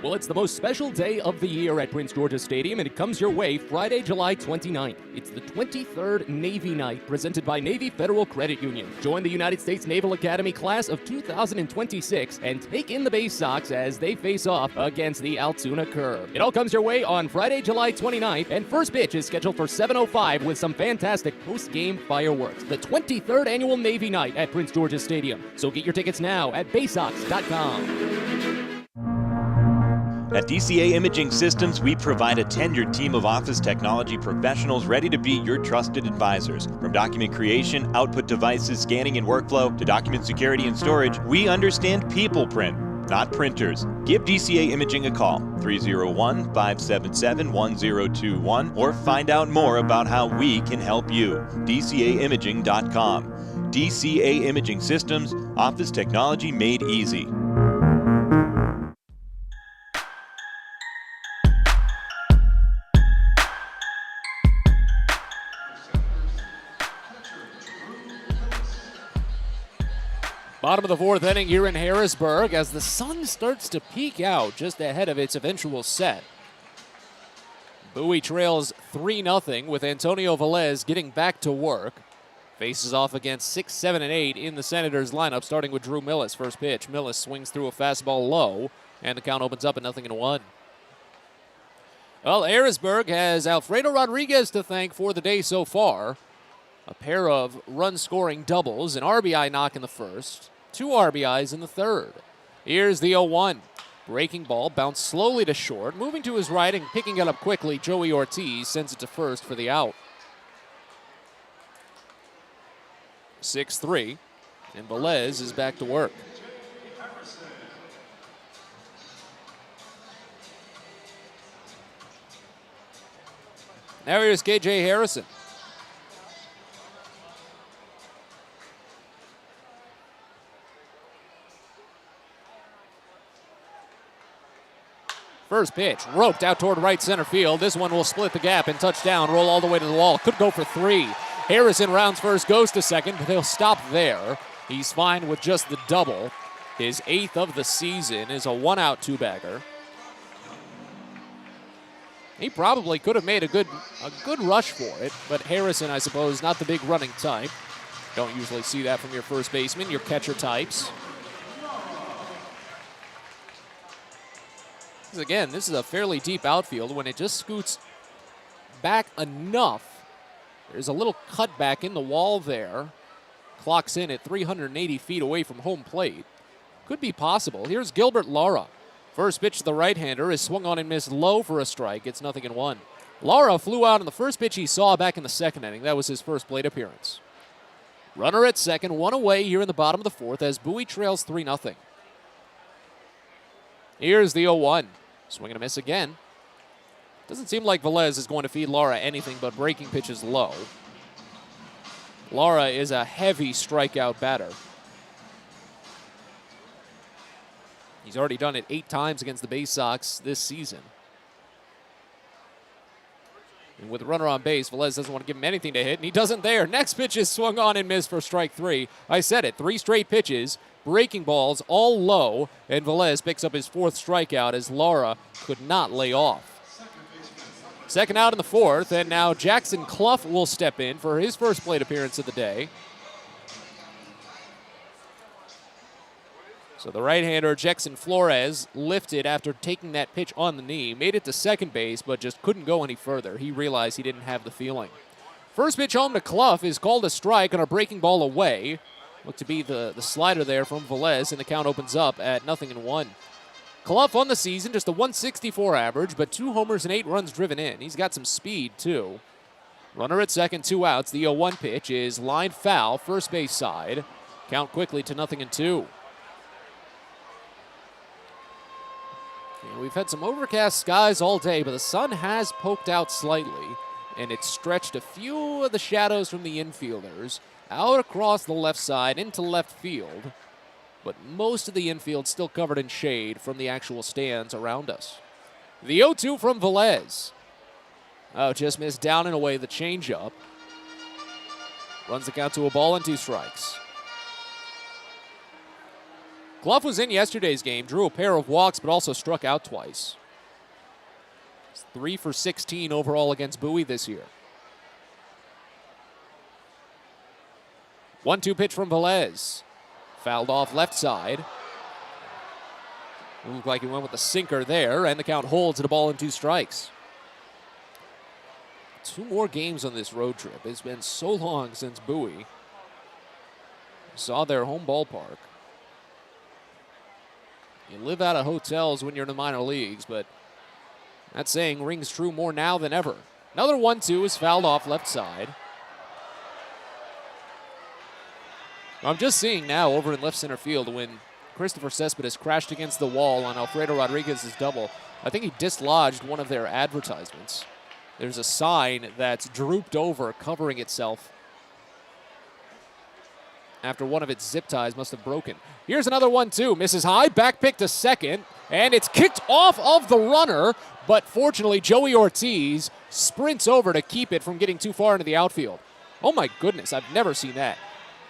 Well, it's the most special day of the year at Prince George's Stadium, and it comes your way Friday, July 29th. It's the 23rd Navy Night, presented by Navy Federal Credit Union. Join the United States Naval Academy class of 2026 and take in the Baysox as they face off against the Altoona Curve. It all comes your way on Friday, July 29th, and first pitch is scheduled for 7:05 with some fantastic post-game fireworks. The 23rd Annual Navy Night at Prince George's Stadium. So get your tickets now at Baysox.com. At DCA Imaging Systems, we provide a tenured team of office technology professionals ready to be your trusted advisors. From document creation, output devices, scanning and workflow, to document security and storage, we understand people print, not printers. Give DCA Imaging a call, 301-577-1021, or find out more about how we can help you. DCAimaging.com. DCA Imaging Systems, office technology made easy. Bottom of the fourth inning here in Harrisburg as the sun starts to peek out just ahead of its eventual set. Bowie trails 3-0 with Antonio Velez getting back to work. Faces off against 6, 7, and 8 in the Senators lineup, starting with Drew Millis. First pitch, Millis swings through a fastball low, and the count opens up at 0-1. Well, Harrisburg has Alfredo Rodriguez to thank for the day so far. A pair of run-scoring doubles, an RBI knock in the first, 2 RBIs in the third. Here's the 0-1. Breaking ball, bounced slowly to short. Moving to his right and picking it up quickly, Joey Ortiz sends it to first for the out. 6-3, and Velez is back to work. Now here's KJ Harrison. First pitch, roped out toward right center field. This one will split the gap and touchdown, roll all the way to the wall. Could go for 3. Harrison rounds first, goes to second, but they'll stop there. He's fine with just the double. His 8th of the season is a 1-out 2-bagger. He probably could have made a good rush for it, but Harrison, I suppose, not the big running type. Don't usually see that from your first baseman, your catcher types. Again, this is a fairly deep outfield. When it just scoots back enough, there's a little cutback in the wall there. Clocks in at 380 feet away from home plate. Could be possible. Here's Gilbert Lara. First pitch to the right-hander is swung on and missed low for a strike. It's 0-1. Lara flew out on the first pitch he saw back in the second inning. That was his first plate appearance. Runner at second, 1 away here in the bottom of the fourth as Bowie trails 3-0. Here's the 0-1. Swing and a miss again. Doesn't seem like Velez is going to feed Lara anything but breaking pitches low. Lara is a heavy strikeout batter. He's already done it 8 times against the Baysox this season. And with a runner on base, Velez doesn't want to give him anything to hit, and he doesn't there. Next pitch is swung on and missed for strike 3. I said it, 3 straight pitches, breaking balls all low, and Velez picks up his 4th strikeout as Lara could not lay off. Second out in the fourth, and now Jackson Clough will step in for his first plate appearance of the day. So the right-hander, Jackson Flores, lifted after taking that pitch on the knee, made it to second base, but just couldn't go any further. He realized he didn't have the feeling. First pitch home to Clough is called a strike on a breaking ball away. Looked to be the slider there from Velez, and the count opens up at 0-1. Clough on the season, just a 164 average, but 2 homers and 8 runs driven in. He's got some speed, too. Runner at second, 2 outs. The 0-1 pitch is lined foul, first base side. Count quickly to 0-2. And we've had some overcast skies all day, but the sun has poked out slightly, and it's stretched a few of the shadows from the infielders out across the left side into left field, but most of the infield still covered in shade from the actual stands around us. The 0-2 from Velez. Oh, just missed down and away the changeup. Runs the count to a ball and 2 strikes. Clough was in yesterday's game, drew a pair of walks, but also struck out twice. He's 3 for 16 overall against Bowie this year. 1-2 pitch from Velez. Fouled off left side. Looked like he went with the sinker there, and the count holds at a ball and 2 strikes. 2 more games on this road trip. It's been so long since Bowie saw their home ballpark. You live out of hotels when you're in the minor leagues, but that saying rings true more now than ever. Another 1-2 is fouled off left side. I'm just seeing now over in left center field when Christopher Cespedes crashed against the wall on Alfredo Rodriguez's double. I think he dislodged one of their advertisements. There's a sign that's drooped over, covering itself after one of its zip ties must have broken. Here's another 1-2. Misses high, back pick to second, and it's kicked off of the runner, but fortunately Joey Ortiz sprints over to keep it from getting too far into the outfield. Oh my goodness, I've never seen that.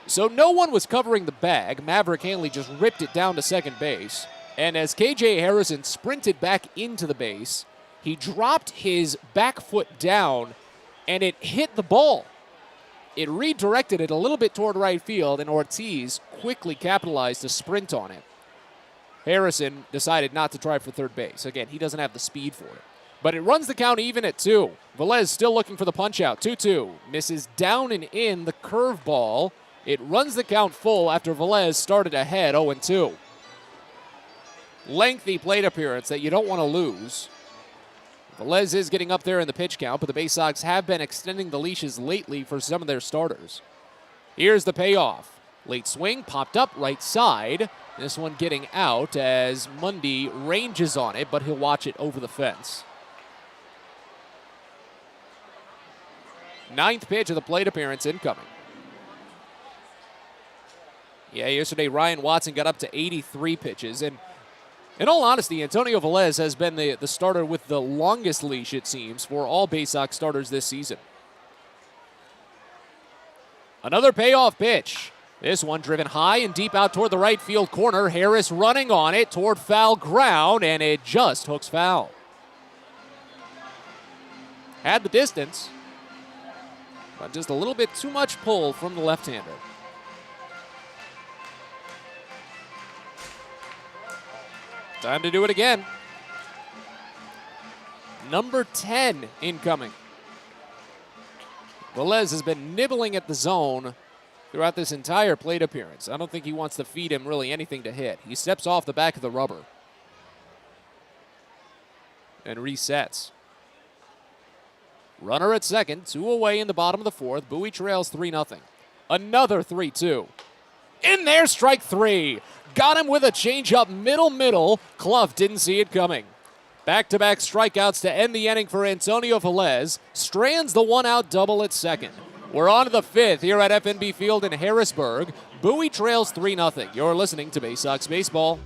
So no one was covering the bag. Maverick Hanley just ripped it down to second base, and as KJ Harrison sprinted back into the base, he dropped his back foot down, and it hit the ball. It redirected it a little bit toward right field, and Ortiz quickly capitalized to sprint on it. Harrison decided not to try for third base. Again, he doesn't have the speed for it. But it runs the count even at 2. Velez still looking for the punch-out. 2-2. Misses down and in the curveball. It runs the count full after Velez started ahead 0-2. Lengthy plate appearance that you don't want to lose. Velez is getting up there in the pitch count, but the Baysox have been extending the leashes lately for some of their starters. Here's the payoff. Late swing, popped up right side. This one getting out as Mundy ranges on it, but he'll watch it over the fence. 9th pitch of the plate appearance incoming. Yeah, yesterday Ryan Watson got up to 83 pitches, and in all honesty, Antonio Velez has been the starter with the longest leash, it seems, for all Baysox starters this season. Another payoff pitch. This one driven high and deep out toward the right field corner. Harris running on it toward foul ground, and it just hooks foul. Had the distance, but just a little bit too much pull from the left-hander. Time to do it again. Number 10 incoming. Velez has been nibbling at the zone throughout this entire plate appearance. I don't think he wants to feed him really anything to hit. He steps off the back of the rubber and resets. Runner at second, 2 away in the bottom of the 4th. Bowie trails 3-0. Another 3-2. In there, strike 3. Got him with a changeup middle. Clough didn't see it coming. Back-to-back strikeouts to end the inning for Antonio Velez. Strands the one-out double at second. We're on to the 5th here at FNB Field in Harrisburg. Bowie trails 3-0. You're listening to Baysox Baseball.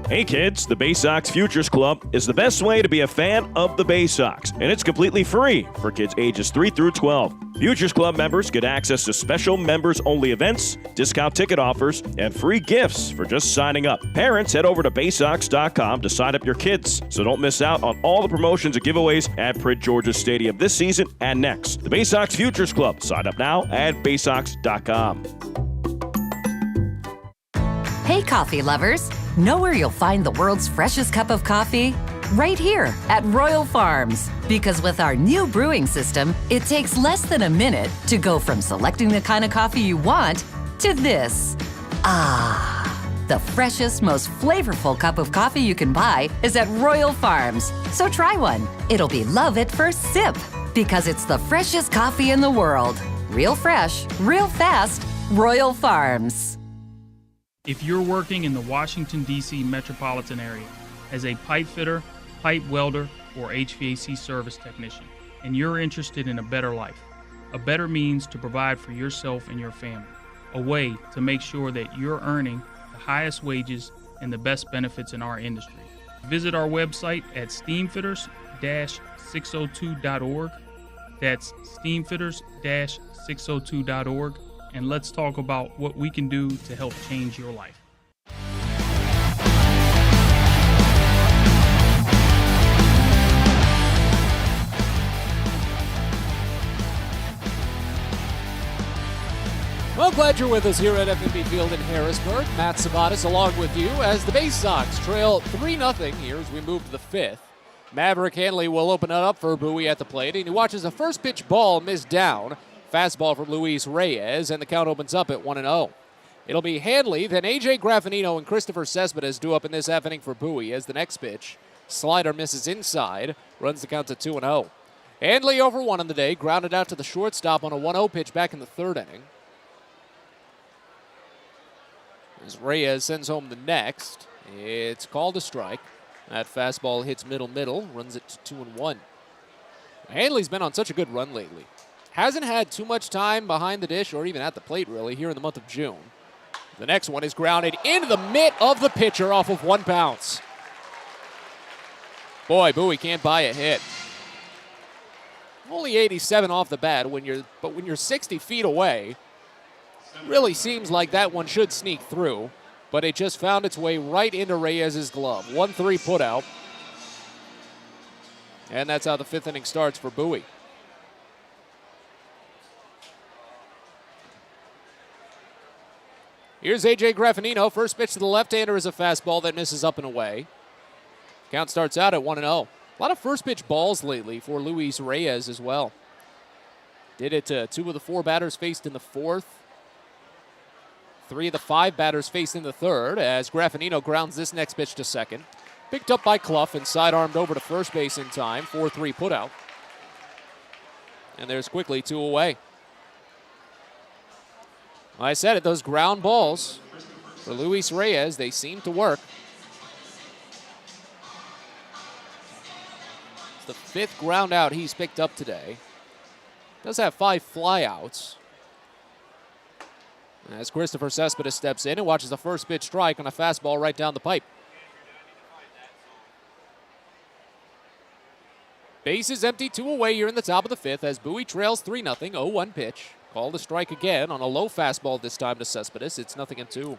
Hey kids, the Baysox Futures Club is the best way to be a fan of the Baysox, and it's completely free for kids ages 3 through 12. Futures Club members get access to special members-only events, discount ticket offers, and free gifts for just signing up. Parents, head over to Baysox.com to sign up your kids, so don't miss out on all the promotions and giveaways at Prince George's Stadium this season and next. The Baysox Futures Club. Sign up now at Baysox.com. Hey, coffee lovers. Know where you'll find the world's freshest cup of coffee? Right here at Royal Farms. Because with our new brewing system, it takes less than a minute to go from selecting the kind of coffee you want to this. The freshest, most flavorful cup of coffee you can buy is at Royal Farms. So try one. It'll be love at first sip. Because it's the freshest coffee in the world. Real fresh, real fast. Royal Farms. If you're working in the Washington, D.C. metropolitan area as a pipe fitter, pipe welder, or HVAC service technician, and you're interested in a better life, a better means to provide for yourself and your family, a way to make sure that you're earning the highest wages and the best benefits in our industry, visit our website at steamfitters-602.org. That's steamfitters-602.org. And let's talk about what we can do to help change your life. Well, glad you're with us here at FNB Field in Harrisburg. Matt Sabatis along with you as the Baysox trail 3-0 here as we move to the 5th. Maverick Hanley will open it up for Bowie at the plate, and he watches a first pitch ball miss down. Fastball from Luis Reyes, and the count opens up at 1-0. It'll be Handley, then A.J. Graffinino and Christopher Cespedes due up in this half inning for Bowie as the next pitch. Slider misses inside, runs the count to 2-0. Handley over 1 on the day, grounded out to the shortstop on a 1-0 pitch back in the third inning. As Reyes sends home the next, it's called a strike. That fastball hits middle, runs it to 2-1. Handley's been on such a good run lately. Hasn't had too much time behind the dish or even at the plate, really, here in the month of June. The next one is grounded into the mitt of the pitcher off of 1 bounce. Boy, Bowie can't buy a hit. Only 87 off the bat, but when you're 60 feet away, really seems like that one should sneak through, but it just found its way right into Reyes' glove. 1-3 put out. And that's how the 5th inning starts for Bowie. Here's A.J. Graffinino. First pitch to the left-hander is a fastball that misses up and away. Count starts out at 1-0. A lot of first pitch balls lately for Luis Reyes as well. Did it to 2 of the 4 batters faced in the 4th. 3 of the 5 batters faced in the 3rd as Graffinino grounds this next pitch to second. Picked up by Clough and sidearmed over to first base in time. 4-3 put out. And there's quickly 2 away. I said it, those ground balls for Luis Reyes, they seem to work. It's the 5th ground out he's picked up today. Does have 5 flyouts. As Christopher Cespedes steps in and watches the first pitch strike on a fastball right down the pipe. Base is empty, 2 away here in the top of the 5th as Bowie trails 3-0, 0-1 pitch. Called a strike again on a low fastball this time to Cespedes. It's 0-2.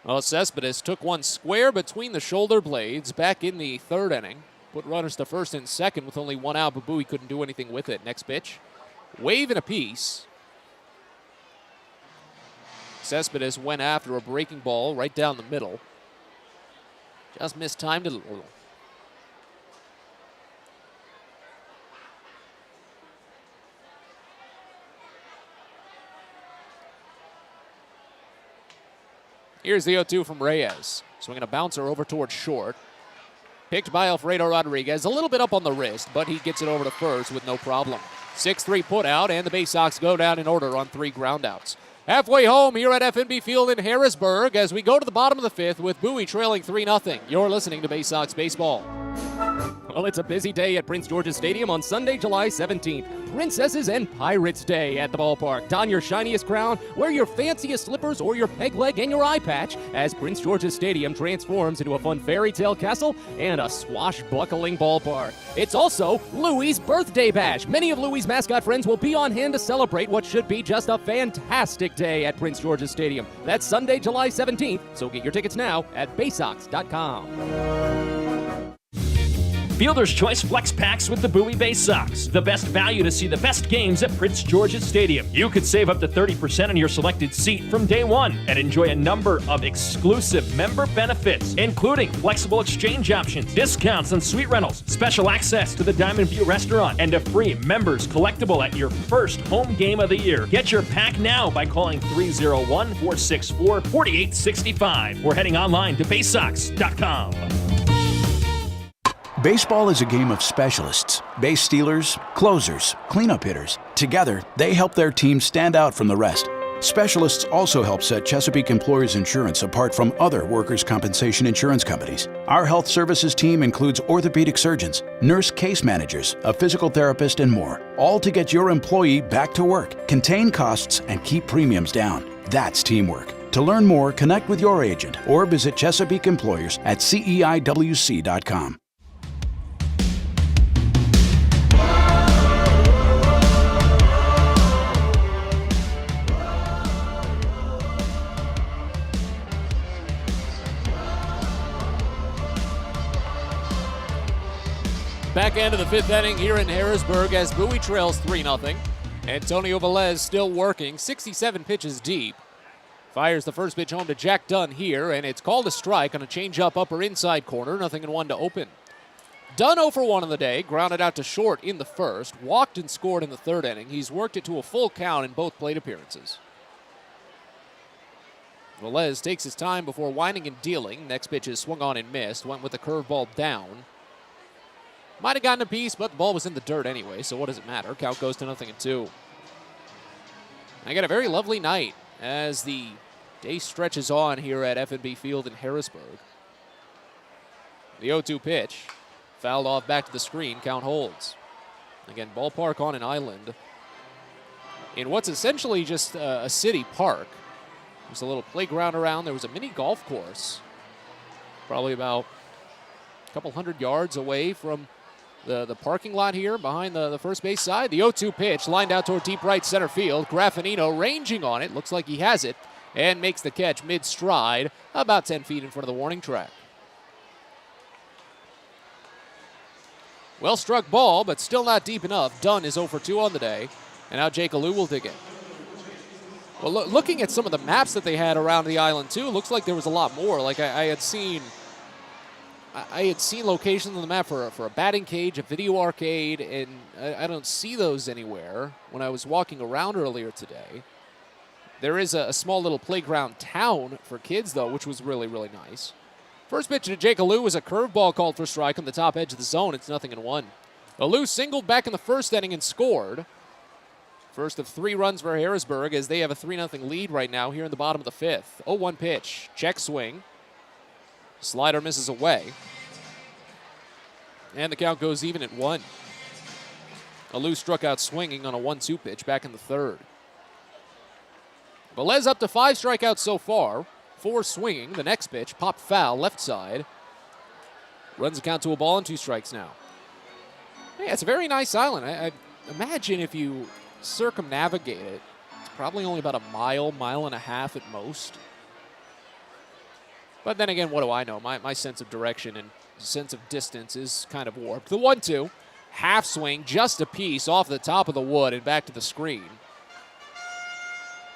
Well, Cespedes took one square between the shoulder blades back in the 3rd inning. Put runners to first and second with only 1 out, but Bowie couldn't do anything with it. Next pitch, wave and a piece. Cespedes went after a breaking ball right down the middle. Just mistimed it a little. Here's the 0-2 from Reyes. Swinging a bouncer over towards short. Picked by Alfredo Rodriguez. A little bit up on the wrist, but he gets it over to first with no problem. 6-3 put out, and the Baysox go down in order on 3 groundouts. Halfway home here at FNB Field in Harrisburg as we go to the bottom of the 5th with Bowie trailing 3-0. You're listening to Baysox Baseball. Well, it's a busy day at Prince George's Stadium on Sunday, July 17th. Princesses and Pirates Day at the ballpark. Don your shiniest crown, wear your fanciest slippers or your peg leg and your eye patch as Prince George's Stadium transforms into a fun fairy tale castle and a swashbuckling ballpark. It's also Louie's birthday bash. Many of Louie's mascot friends will be on hand to celebrate what should be just a fantastic day at Prince George's Stadium. That's Sunday, July 17th, so get your tickets now at baysox.com. Fielder's Choice Flex Packs with the Bowie Baysox. The best value to see the best games at Prince George's Stadium. You could save up to 30% on your selected seat from day one and enjoy a number of exclusive member benefits, including flexible exchange options, discounts on suite rentals, special access to the Diamond View restaurant, and a free members collectible at your first home game of the year. Get your pack now by calling 301-464-4865 or heading online to baysox.com. Baseball is a game of specialists. Base stealers, closers, cleanup hitters. Together, they help their team stand out from the rest. Specialists also help set Chesapeake Employers Insurance apart from other workers' compensation insurance companies. Our health services team includes orthopedic surgeons, nurse case managers, a physical therapist, and more, all to get your employee back to work, contain costs, and keep premiums down. That's teamwork. To learn more, connect with your agent or visit Chesapeake Employers at CEIWC.com. Back end of the 5th inning here in Harrisburg as Bowie trails 3-0. Antonio Velez still working, 67 pitches deep. Fires the first pitch home to Jack Dunn here, and it's called a strike on a changeup upper inside corner, 0-1 to open. Dunn 0 for 1 on the day, grounded out to short in the 1st, walked and scored in the 3rd inning. He's worked it to a full count in both plate appearances. Velez takes his time before whining and dealing. Next pitch is swung on and missed. Went with the curveball down. Might have gotten a piece, but the ball was in the dirt anyway, so what does it matter? Count goes to 0-2. I got a very lovely night as the day stretches on here at F&B Field in Harrisburg. The 0-2 pitch. Fouled off back to the screen. Count holds. Again, ballpark on an island in what's essentially just a city park. There's a little playground around. There was a mini golf course probably about a couple hundred yards away from the parking lot here behind the first base side. The 0-2 pitch lined out toward deep right center field. Graffinino ranging on it. Looks like he has it and makes the catch mid-stride about 10 feet in front of the warning track. Well struck ball, but still not deep enough. Dunn is 0 for 2 on the day, and now Jake Alou will dig in. Well, looking at some of the maps that they had around the island too, looks like there was a lot more. Like I had seen locations on the map for a batting cage, a video arcade, and I don't see those anywhere when I was walking around earlier today. There is a small little playground town for kids, though, which was really, really nice. First pitch to Jake Alou is a curveball called for strike on the top edge of the zone. It's 0-1. Alou singled back in the first inning and scored. First of 3 runs for Harrisburg as they have a 3-0 lead right now here in the bottom of the 5th. 0-1 pitch. Check swing. Slider misses away. And the count goes even at 1. Alou struck out swinging on a 1-2 pitch back in the 3rd. Velez up to 5 strikeouts so far. 4 swinging. The next pitch, popped foul, left side. Runs the count to a ball and 2 strikes now. Yeah, it's a very nice island. I imagine if you circumnavigate it, it's probably only about a mile and a half at most. But then again, what do I know? My sense of direction and sense of distance is kind of warped. The 1-2, half swing, just a piece off the top of the wood and back to the screen.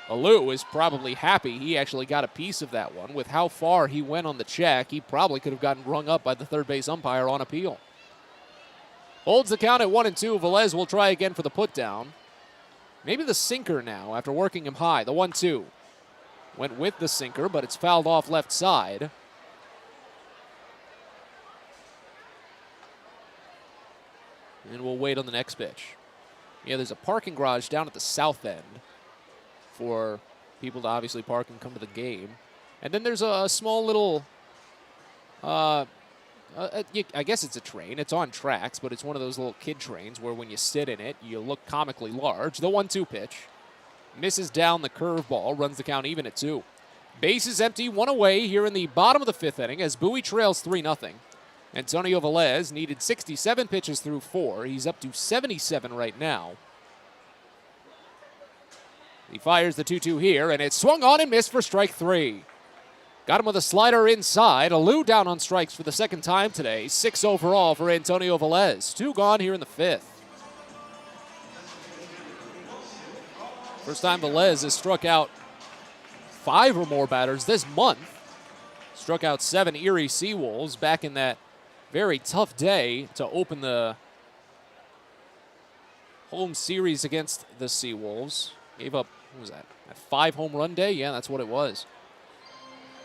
Alou is probably happy he actually got a piece of that one. With how far he went on the check, he probably could have gotten rung up by the third base umpire on appeal. Holds the count at 1-2. Velez will try again for the putdown. Maybe the sinker now after working him high. The 1-2. Went with the sinker, but it's fouled off left side. And we'll wait on the next pitch. Yeah, there's a parking garage down at the south end for people to obviously park and come to the game. And then there's a small little, I guess it's a train. It's on tracks, but it's one of those little kid trains where when you sit in it, you look comically large. The 1-2 pitch. Misses down the curveball, runs the count even at 2. Base is empty, 1 away here in the bottom of the 5th inning as Bowie trails 3-0. Antonio Velez needed 67 pitches through 4. He's up to 77 right now. He fires the 2-2 here, and it's swung on and missed for strike 3. Got him with a slider inside. Alou down on strikes for the second time today. 6 overall for Antonio Velez. 2 gone here in the 5th. First time Velez has struck out 5 or more batters this month. Struck out 7 Erie Seawolves back in that very tough day to open the home series against the Seawolves. Gave up, what was that, a 5 home run day? Yeah, that's what it was.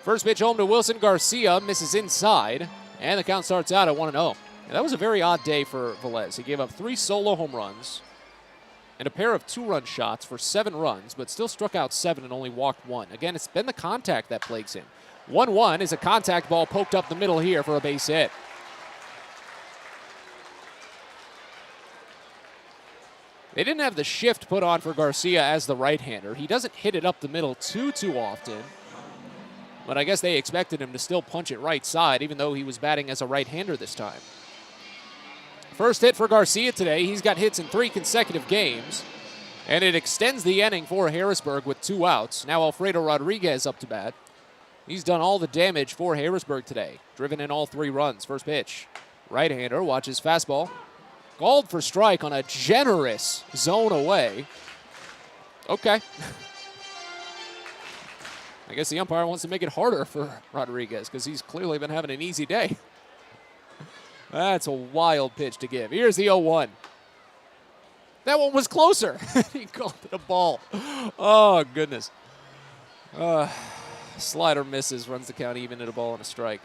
First pitch home to Wilson Garcia, misses inside, and the count starts out at 1-0. Yeah, that was a very odd day for Velez. He gave up 3 solo home runs and a pair of 2-run shots for 7 runs, but still struck out 7 and only walked 1. Again, it's been the contact that plagues him. 1-1 is a contact ball poked up the middle here for a base hit. They didn't have the shift put on for Garcia as the right-hander. He doesn't hit it up the middle too often, but I guess they expected him to still punch it right side, even though he was batting as a right-hander this time. First hit for Garcia today. He's got hits in 3 consecutive games, and it extends the inning for Harrisburg with 2 outs. Now Alfredo Rodriguez up to bat. He's done all the damage for Harrisburg today, driven in all 3 runs. First pitch, right-hander, watches fastball. Called for strike on a generous zone away. Okay. I guess the umpire wants to make it harder for Rodriguez because he's clearly been having an easy day. That's a wild pitch to give. Here's the 0-1. That one was closer. He called it a ball. Oh, goodness. Slider misses, runs the count even at a ball and a strike.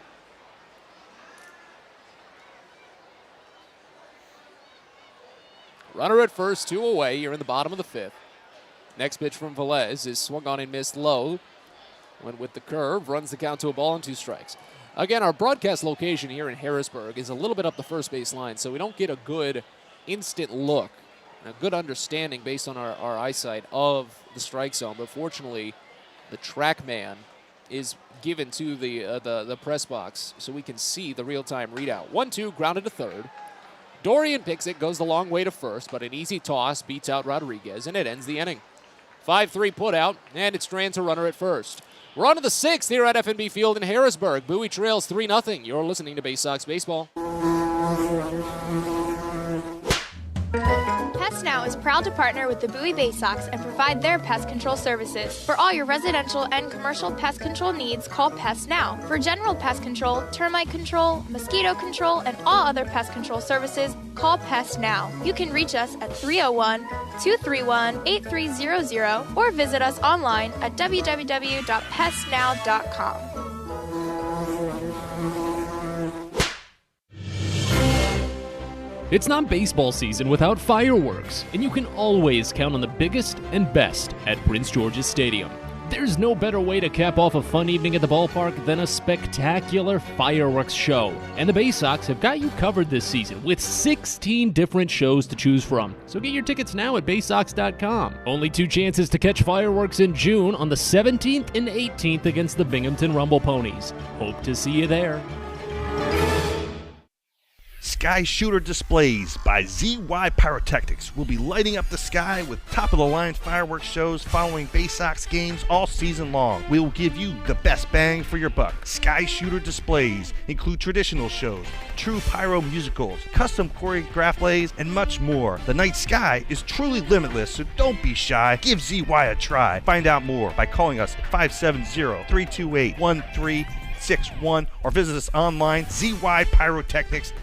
Runner at first, 2 away. You're in the bottom of the 5th. Next pitch from Velez is swung on and missed low. Went with the curve, runs the count to a ball and 2 strikes. Again, our broadcast location here in Harrisburg is a little bit up the first base line, so we don't get a good instant look, a good understanding based on our eyesight of the strike zone. But fortunately, the track man is given to the press box so we can see the real-time readout. 1-2, grounded to third. Dorian picks it, goes the long way to first, but an easy toss beats out Rodriguez, and it ends the inning. 5-3 put out, and it strands a runner at first. We're on to the 6th here at FNB Field in Harrisburg. Bowie trails 3-0. You're listening to Baysox Baseball. Pest Now is proud to partner with the Bowie Baysox and provide their pest control services. For all your residential and commercial pest control needs, call Pest Now. For general pest control, termite control, mosquito control, and all other pest control services, call Pest Now. You can reach us at 301-231-8300 or visit us online at www.pestnow.com. It's not baseball season without fireworks, and you can always count on the biggest and best at Prince George's Stadium. There's no better way to cap off a fun evening at the ballpark than a spectacular fireworks show. And the Baysox have got you covered this season with 16 different shows to choose from. So get your tickets now at Baysox.com. Only 2 chances to catch fireworks in June on the 17th and 18th against the Binghamton Rumble Ponies. Hope to see you there. Sky Shooter Displays by ZY Pyrotechnics will be lighting up the sky with top-of-the-line fireworks shows following Baysox games all season long. We will give you the best bang for your buck. Sky Shooter Displays include traditional shows, true pyro musicals, custom choreographed plays, and much more. The night sky is truly limitless, so don't be shy. Give ZY a try. Find out more by calling us at 570-328-1361 or visit us online, zypyrotechnics.com.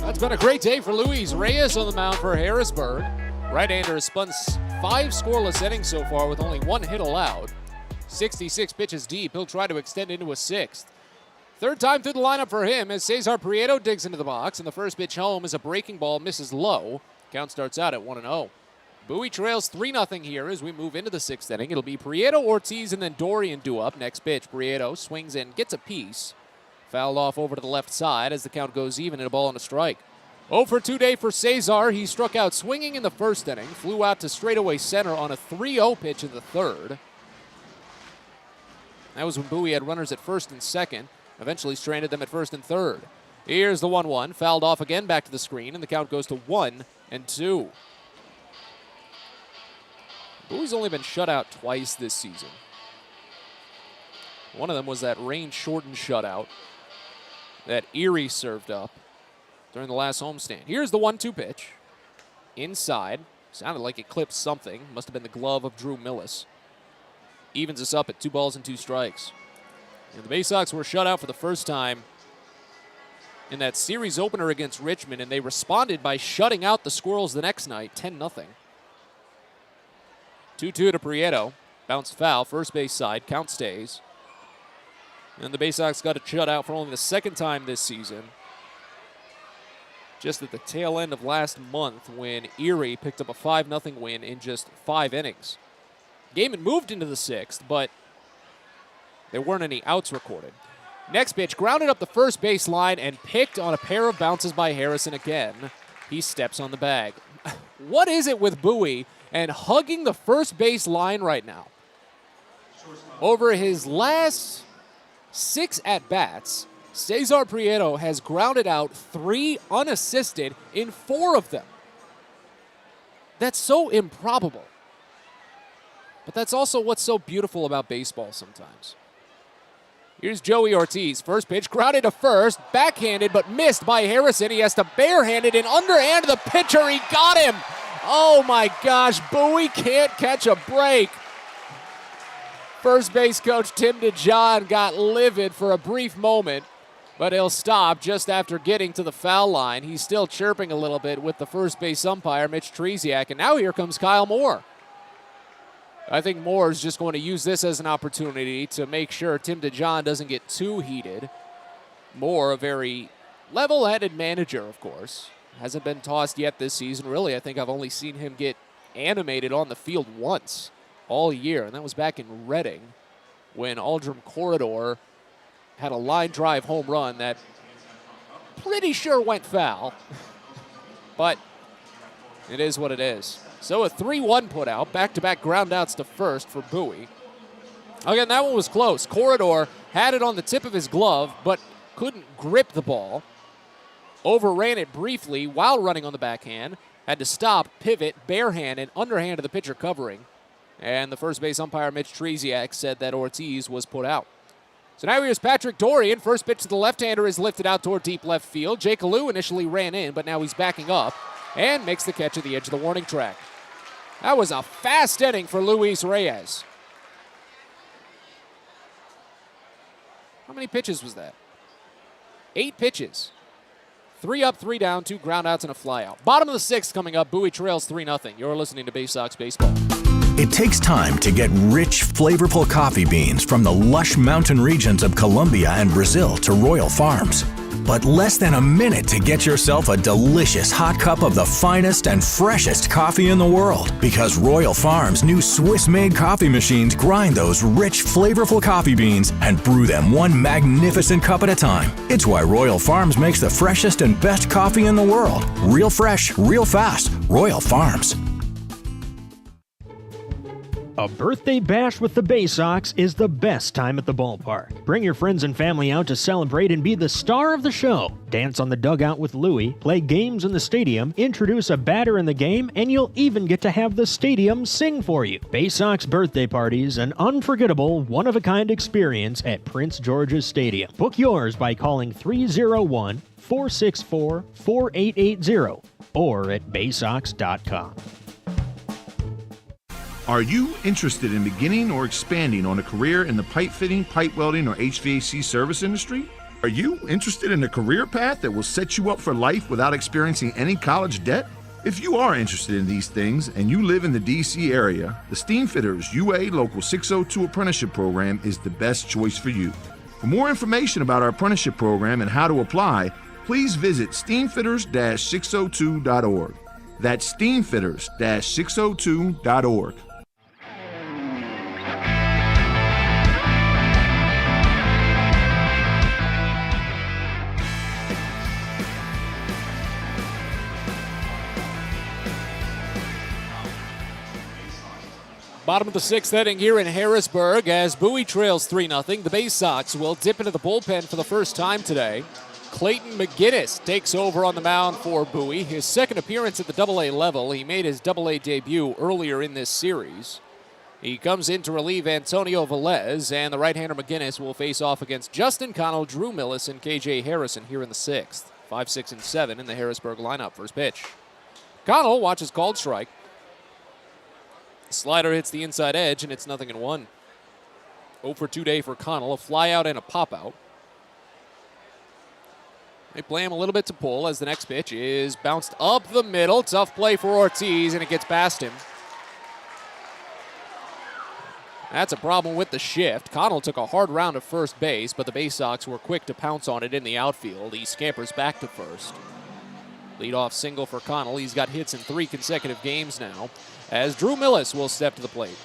That's been a great day for Luis Reyes on the mound for Harrisburg. Right-hander has spun 5 scoreless innings so far with only 1 hit allowed. 66 pitches deep. He'll try to extend into a 6th. Third time through the lineup for him as Cesar Prieto digs into the box, and the first pitch home is a breaking ball, misses low. Count starts out at 1-0. Bowie trails 3-0 here as we move into the 6th inning. It'll be Prieto, Ortiz, and then Dorian due up. Next pitch, Prieto swings in, gets a piece. Fouled off over to the left side as the count goes even at a ball and a strike. 0 for 2 day for Cesar. He struck out swinging in the first inning, flew out to straightaway center on a 3-0 pitch in the 3rd. That was when Bowie had runners at first and second, eventually stranded them at first and third. Here's the 1-1, fouled off again back to the screen, and the count goes to 1-2. Bowie's only been shut out twice this season. One of them was that rain-shortened shutout that Erie served up during the last homestand. Here's the 1-2 pitch. Inside. Sounded like it clipped something. Must have been the glove of Drew Millis. Evens us up at 2 balls and 2 strikes. And the Baysox were shut out for the first time in that series opener against Richmond, and they responded by shutting out the Squirrels the next night, 10-0. 2-2 to Prieto. Bounced foul, first base side, count stays. And the Baysox got it shut out for only the 2nd time this season. Just at the tail end of last month when Erie picked up a 5-0 win in just 5 innings. Game had moved into the 6th, but there weren't any outs recorded. Next pitch, grounded up the first base line and picked on a pair of bounces by Harrison again. He steps on the bag. What is it with Bowie and hugging the first base line right now? Over his last 6 at-bats, Cesar Prieto has grounded out 3 unassisted in 4 of them. That's so improbable. But that's also what's so beautiful about baseball sometimes. Here's Joey Ortiz. First pitch, grounded to first, backhanded but missed by Harrison. He has to barehand it and underhand the pitcher. He got him. Oh my gosh, Bowie can't catch a break. First base coach Tim DeJohn got livid for a brief moment but he'll stop just after getting to the foul line. He's still chirping a little bit with the first base umpire, Mitch Tresiak, and now here comes Kyle Moore. I think Moore is just going to use this as an opportunity to make sure Tim DeJohn doesn't get too heated. Moore, a very level-headed manager, of course. Hasn't been tossed yet this season. Really, I think I've only seen him get animated on the field once all year, and that was back in Reading when Aldrum Corridor had a line drive home run that pretty sure went foul. But it is what it is. So a 3-1 put out, back-to-back groundouts to first for Bowie. Again, that one was close. Corridor had it on the tip of his glove, but couldn't grip the ball. Overran it briefly while running on the backhand. Had to stop, pivot, barehand, and underhand of the pitcher covering. And the first base umpire, Mitch Tresiak, said that Ortiz was put out. So now here's Patrick Dorian. First pitch to the left-hander is lifted out toward deep left field. Jake Alou initially ran in, but now he's backing up and makes the catch at the edge of the warning track. That was a fast inning for Luis Reyes. How many pitches was that? 8 pitches. 3 up, 3 down, 2 groundouts, and a flyout. Bottom of the 6th coming up. Bowie trails 3-0. You're listening to Baysox Baseball. It takes time to get rich, flavorful coffee beans from the lush mountain regions of Colombia and Brazil to Royal Farms. But less than a minute to get yourself a delicious hot cup of the finest and freshest coffee in the world. Because Royal Farms' new Swiss-made coffee machines grind those rich, flavorful coffee beans and brew them one magnificent cup at a time. It's why Royal Farms makes the freshest and best coffee in the world. Real fresh, real fast. Royal Farms. A birthday bash with the Baysox is the best time at the ballpark. Bring your friends and family out to celebrate and be the star of the show. Dance on the dugout with Louie, play games in the stadium, introduce a batter in the game, and you'll even get to have the stadium sing for you. Baysox birthday parties, an unforgettable, one-of-a-kind experience at Prince George's Stadium. Book yours by calling 301-464-4880 or at baysox.com. Are you interested in beginning or expanding on a career in the pipe fitting, pipe welding, or HVAC service industry? Are you interested in a career path that will set you up for life without experiencing any college debt? If you are interested in these things and you live in the DC area, the Steamfitters UA Local 602 Apprenticeship Program is the best choice for you. For more information about our apprenticeship program and how to apply, please visit steamfitters-602.org. That's steamfitters-602.org. Bottom of the 6th inning here in Harrisburg as Bowie trails 3-0. The Baysox will dip into the bullpen for the first time today. Clayton McGinnis takes over on the mound for Bowie. His second appearance at the AA level. He made his AA debut earlier in this series. He comes in to relieve Antonio Velez, and the right-hander McGinnis will face off against Justin Connell, Drew Millis, and KJ Harrison here in the 6th. 5, 6, and 7 in the Harrisburg lineup. First pitch. Connell watches called strike. Slider hits the inside edge, and it's 0-1. 0 for 2 day for Connell. A fly out and a pop out. They play him a little bit to pull as the next pitch is bounced up the middle. Tough play for Ortiz, and it gets past him. That's a problem with the shift. Connell took a hard round to first base, but the Baysox were quick to pounce on it in the outfield. He scampers back to first. Leadoff single for Connell. He's got hits in 3 consecutive games now, as Drew Millis will step to the plate.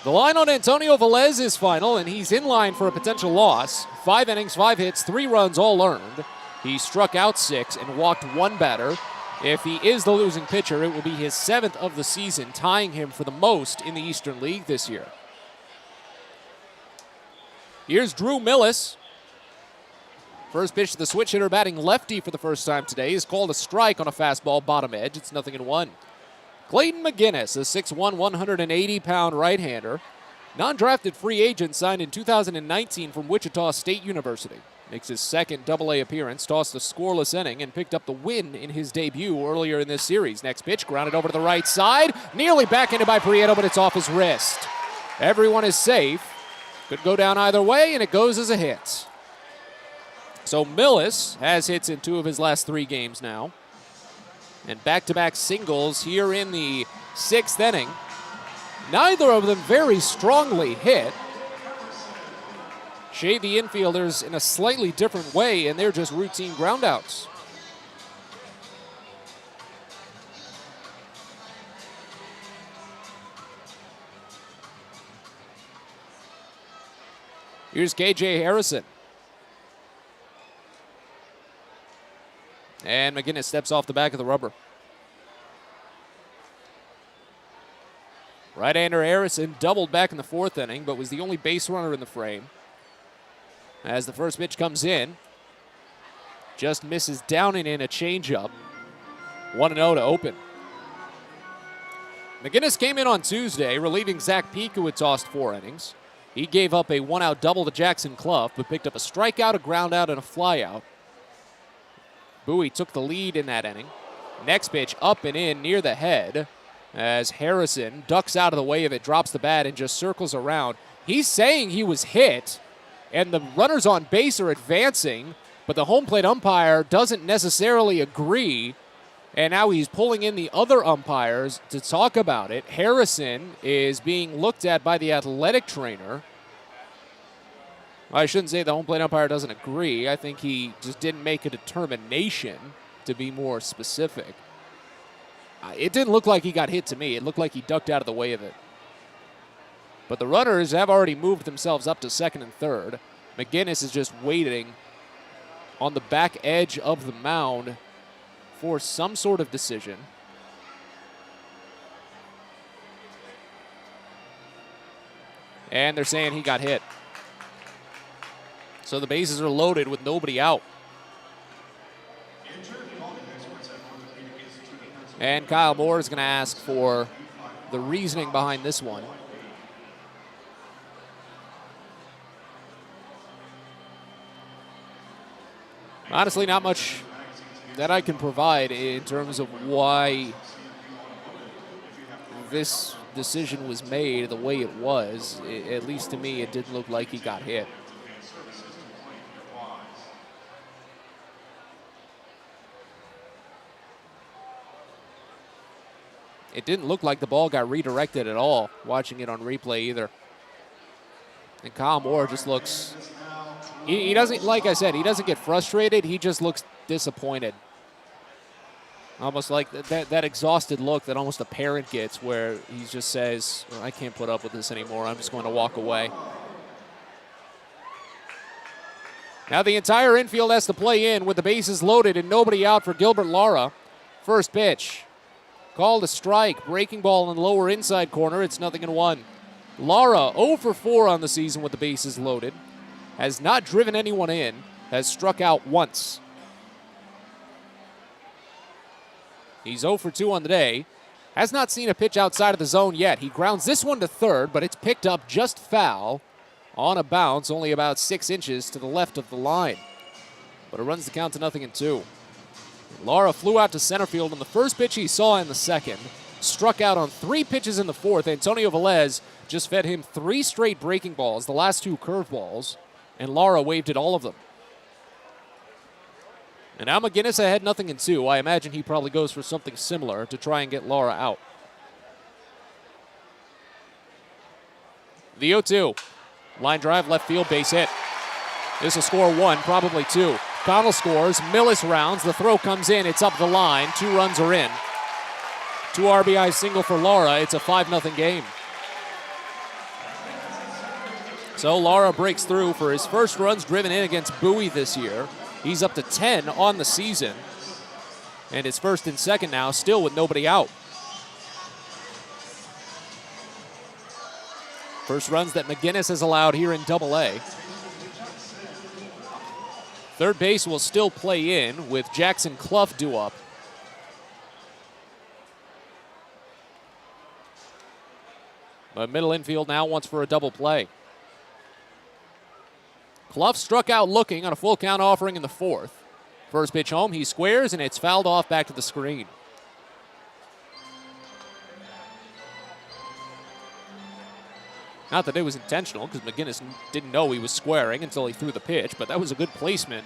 The line on Antonio Velez is final, and he's in line for a potential loss. 5 innings, 5 hits, 3 runs, all earned. He struck out 6 and walked 1 batter. If he is the losing pitcher, it will be his 7th of the season, tying him for the most in the Eastern League this year. Here's Drew Millis. First pitch to the switch hitter batting lefty for the first time today is called a strike on a fastball bottom edge. It's 0-1. Clayton McGinnis, a 6'1", 180-pound right-hander. Non-drafted free agent signed in 2019 from Wichita State University. Makes his second AA appearance, tossed a scoreless inning, and picked up the win in his debut earlier in this series. Next pitch, grounded over to the right side. Nearly backhanded by Prieto, but it's off his wrist. Everyone is safe. Could go down either way, and it goes as a hit. So So Millis has hits in 2 of his last 3 games now. And back-to-back singles here in the 6th inning. Neither of them very strongly hit. Shade the infielders in a slightly different way, and they're just routine groundouts. Here's KJ Harrison. And McGinnis steps off the back of the rubber. Right-hander Harrison doubled back in the 4th inning, but was the only base runner in the frame. As the first pitch comes in, just misses down and in a changeup. 1-0 to open. McGinnis came in on Tuesday, relieving Zach Peak, who had tossed 4 innings. He gave up a 1-out double to Jackson Clough, but picked up a strikeout, a groundout, and a flyout. Bowie took the lead in that inning. Next pitch up and in near the head as Harrison ducks out of the way of it, drops the bat, and just circles around. He's saying he was hit, and the runners on base are advancing, but the home plate umpire doesn't necessarily agree, and now he's pulling in the other umpires to talk about it. Harrison is being looked at by the athletic trainer. I shouldn't say the home plate umpire doesn't agree. I think he just didn't make a determination, to be more specific. It didn't look like he got hit to me. It looked like he ducked out of the way of it. But the runners have already moved themselves up to 2nd and 3rd. McGinnis is just waiting on the back edge of the mound for some sort of decision. And they're saying he got hit. So the bases are loaded with nobody out. And Kyle Moore is going to ask for the reasoning behind this one. Honestly, not much that I can provide in terms of why this decision was made the way it was. At least to me, it didn't look like he got hit. It didn't look like the ball got redirected at all, watching it on replay either. And Kyle Moore just looks, he doesn't, like I said, he doesn't get frustrated. He just looks disappointed. Almost like that exhausted look that almost a parent gets, where he just says, I can't put up with this anymore. I'm just going to walk away. Now the entire infield has to play in with the bases loaded and nobody out for Gilbert Lara. First pitch. Called a strike, breaking ball in the lower inside corner. It's 0-1. Lara 0 for 4 on the season with the bases loaded. Has not driven anyone in. Has struck out once. He's 0 for 2 on the day. Has not seen a pitch outside of the zone yet. He grounds this one to 3rd, but it's picked up just foul on a bounce, only about 6 inches to the left of the line. But it runs the count to 0-2. Lara flew out to center field on the first pitch he saw in the 2nd. Struck out on 3 pitches in the 4th. Antonio Velez just fed him 3 straight breaking balls, the last 2 curveballs, and Lara waved at all of them. And now McGinnis ahead 0-2. I imagine he probably goes for something similar to try and get Lara out. The 0-2. Line drive, left field, base hit. This will score 1, probably 2. Connell scores, Millis rounds, the throw comes in, it's up the line, 2 runs are in. 2 RBI single for Lara, it's a 5-0 game. So Lara breaks through for his first runs driven in against Bowie this year. He's up to 10 on the season. And it's 1st and 2nd now, still with nobody out. First runs that McGinnis has allowed here in Double-A. Third base will still play in with Jackson Clough due up. But middle infield now wants for a double play. Clough struck out looking on a full count offering in the 4th. First pitch home, he squares, and it's fouled off back to the screen. Not that it was intentional, because McGinnis didn't know he was squaring until he threw the pitch, but that was a good placement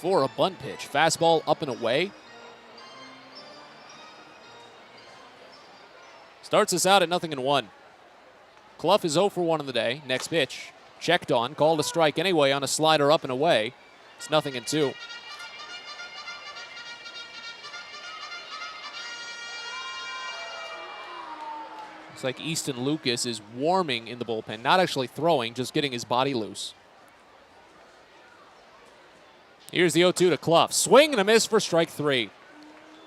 for a bunt pitch. Fastball up and away. Starts us out at 0-1. Clough is 0 for 1 on the day. Next pitch, checked on, called a strike anyway on a slider up and away. It's 0-2. Looks like Easton Lucas is warming in the bullpen, not actually throwing, just getting his body loose. Here's the 0-2 to Clough. Swing and a miss for strike 3.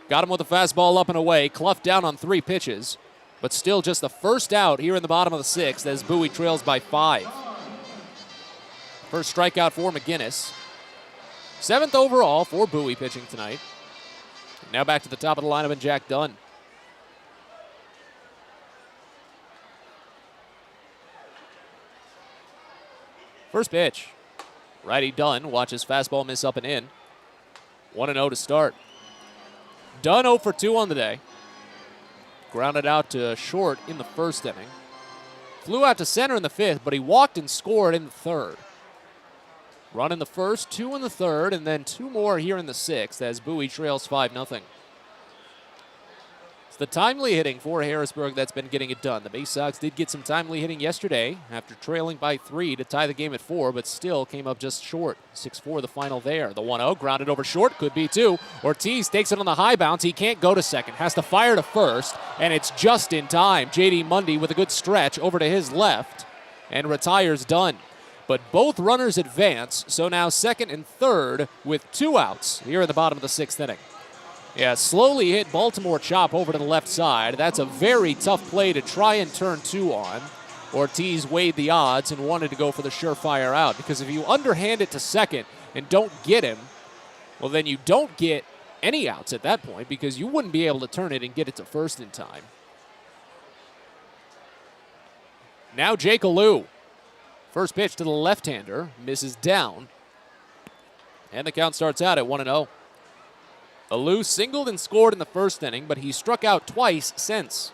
Got him with a fastball up and away. Clough down on 3 pitches, but still just the first out here in the bottom of the 6th as Bowie trails by 5. First strikeout for McGinnis. 7th overall for Bowie pitching tonight. Now back to the top of the lineup and Jack Dunn. First pitch. Righty Dunn watches fastball miss up and in. 1-0 to start. Dunn 0 for 2 on the day. Grounded out to short in the first inning. Flew out to center in the 5th, but he walked and scored in the 3rd. Run in the 1st, 2 in the 3rd, and then 2 more here in the 6th as Bowie trails 5-0. It's the timely hitting for Harrisburg that's been getting it done. The Baysox did get some timely hitting yesterday after trailing by 3 to tie the game at 4, but still came up just short. 6-4 the final there. The 1-0 grounded over short, could be 2. Ortiz takes it on the high bounce. He can't go to second, has to fire to first, and it's just in time. J.D. Mundy with a good stretch over to his left and retires Dunn. But both runners advance, so now 2nd and 3rd with 2 outs here in the bottom of the 6th inning. Yeah, slowly hit Baltimore chop over to the left side. That's a very tough play to try and turn 2 on. Ortiz weighed the odds and wanted to go for the surefire out, because if you underhand it to second and don't get him, well, then you don't get any outs at that point because you wouldn't be able to turn it and get it to first in time. Now Jake Alou. First pitch to the left-hander, misses down. And the count starts out at 1-0. Alou singled and scored in the first inning, but he struck out twice since.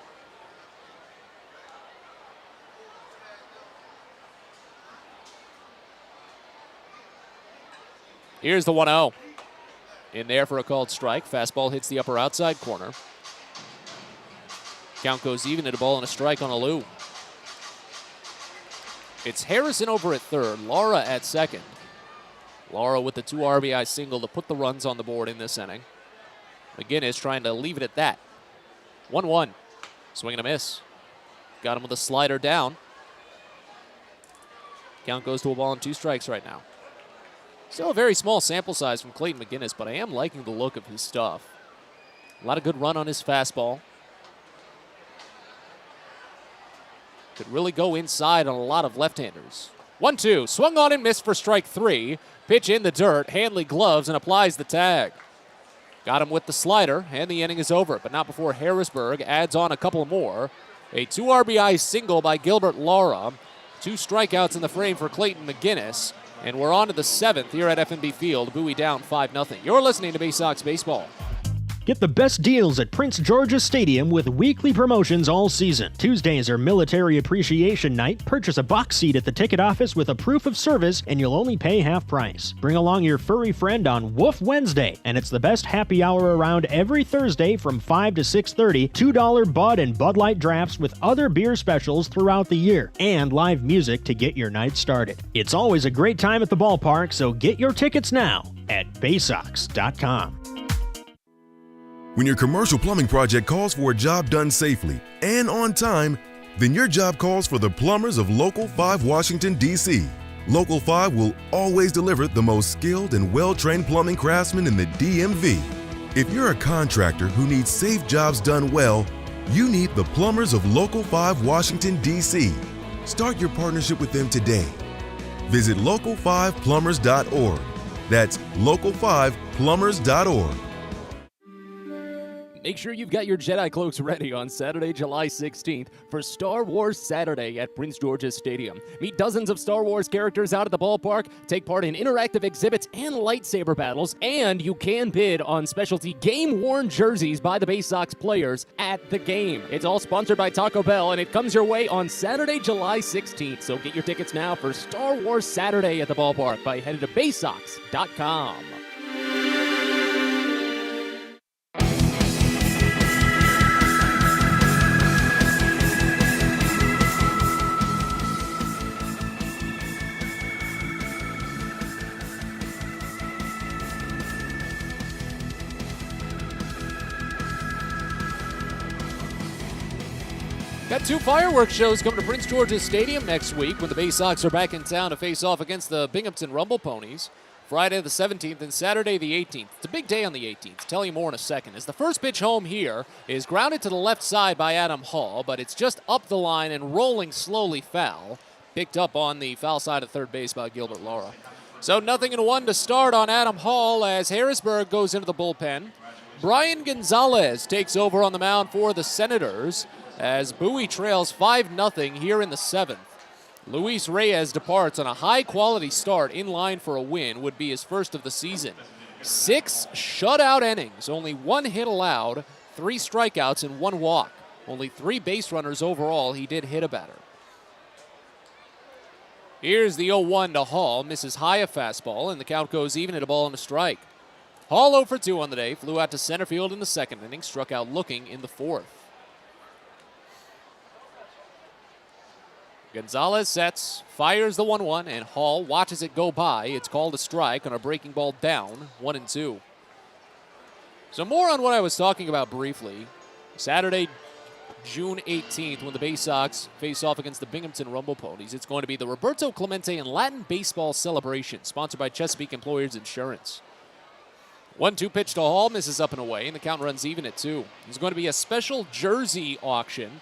Here's the 1-0. In there for a called strike. Fastball hits the upper outside corner. Count goes even at a ball and a strike on Alou. It's Harrison over at 3rd, Lara at 2nd. Lara with the 2 RBI single to put the runs on the board in this inning. McGinnis trying to leave it at that. 1-1. Swing and a miss. Got him with a slider down. Count goes to a ball and 2 strikes right now. Still a very small sample size from Clayton McGinnis, but I am liking the look of his stuff. A lot of good run on his fastball. Could really go inside on a lot of left-handers. 1-2. Swung on and missed for strike 3. Pitch in the dirt. Hanley gloves and applies the tag. Got him with the slider, and the inning is over, but not before Harrisburg adds on a couple more. A 2 RBI single by Gilbert Lara. 2 strikeouts in the frame for Clayton McGinnis. And we're on to the 7th here at FNB Field. Bowie down 5-0. You're listening to Baysox Baseball. Get the best deals at Prince George's Stadium with weekly promotions all season. Tuesdays are Military Appreciation Night. Purchase a box seat at the ticket office with a proof of service and you'll only pay half price. Bring along your furry friend on Woof Wednesday, and it's the best happy hour around every Thursday from 5 to 6:30. $2 Bud and Bud Light drafts with other beer specials throughout the year, and live music to get your night started. It's always a great time at the ballpark, so get your tickets now at Baysox.com. When your commercial plumbing project calls for a job done safely and on time, then your job calls for the plumbers of Local 5 Washington, D.C. Local 5 will always deliver the most skilled and well-trained plumbing craftsmen in the DMV. If you're a contractor who needs safe jobs done well, you need the plumbers of Local 5 Washington, D.C. Start your partnership with them today. Visit local5plumbers.org. That's local5plumbers.org. Make sure you've got your Jedi cloaks ready on Saturday, July 16th for Star Wars Saturday at Prince George's Stadium. Meet dozens of Star Wars characters out at the ballpark, take part in interactive exhibits and lightsaber battles, and you can bid on specialty game-worn jerseys by the Baysox players at the game. It's all sponsored by Taco Bell, and it comes your way on Saturday, July 16th. So get your tickets now for Star Wars Saturday at the ballpark by heading to Baysox.com. Got 2 fireworks shows coming to Prince George's Stadium next week when the Baysox are back in town to face off against the Binghamton Rumble Ponies. Friday the 17th and Saturday the 18th. It's a big day on the 18th. Tell you more in a second. As the first pitch home here is grounded to the left side by Adam Hall, but it's just up the line and rolling slowly foul. Picked up on the foul side of third base by Gilbert Lara. So 0-1 to start on Adam Hall as Harrisburg goes into the bullpen. Brian Gonzalez takes over on the mound for the Senators as Bowie trails 5-0 here in the 7th. Luis Reyes departs on a high-quality start in line for a win, would be his first of the season. 6 shutout innings, only 1 hit allowed, 3 strikeouts, and 1 walk. Only 3 base runners overall. He did hit a batter. Here's the 0-1 to Hall, misses high a fastball, and the count goes even at a ball and a strike. Hall 0 for 2 on the day, flew out to center field in the 2nd inning, struck out looking in the 4th. Gonzalez sets, fires the 1-1, and Hall watches it go by. It's called a strike on a breaking ball down, 1-2. So more on what I was talking about briefly. Saturday, June 18th, when the Baysox face off against the Binghamton Rumble Ponies. It's going to be the Roberto Clemente and Latin Baseball Celebration, sponsored by Chesapeake Employers Insurance. 1-2 pitch to Hall, misses up and away, and the count runs even at 2. There's going to be a special jersey auction.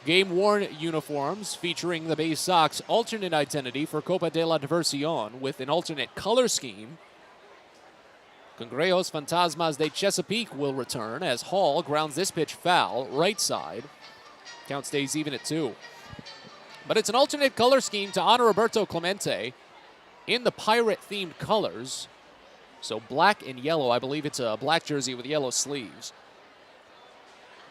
Game-worn uniforms featuring the Baysox alternate identity for Copa de la Diversión with an alternate color scheme. Cangrejos Fantasmas de Chesapeake will return as Hall grounds this pitch foul, right side. Count stays even at 2. But it's an alternate color scheme to honor Roberto Clemente in the pirate-themed colors. So black and yellow. I believe it's a black jersey with yellow sleeves,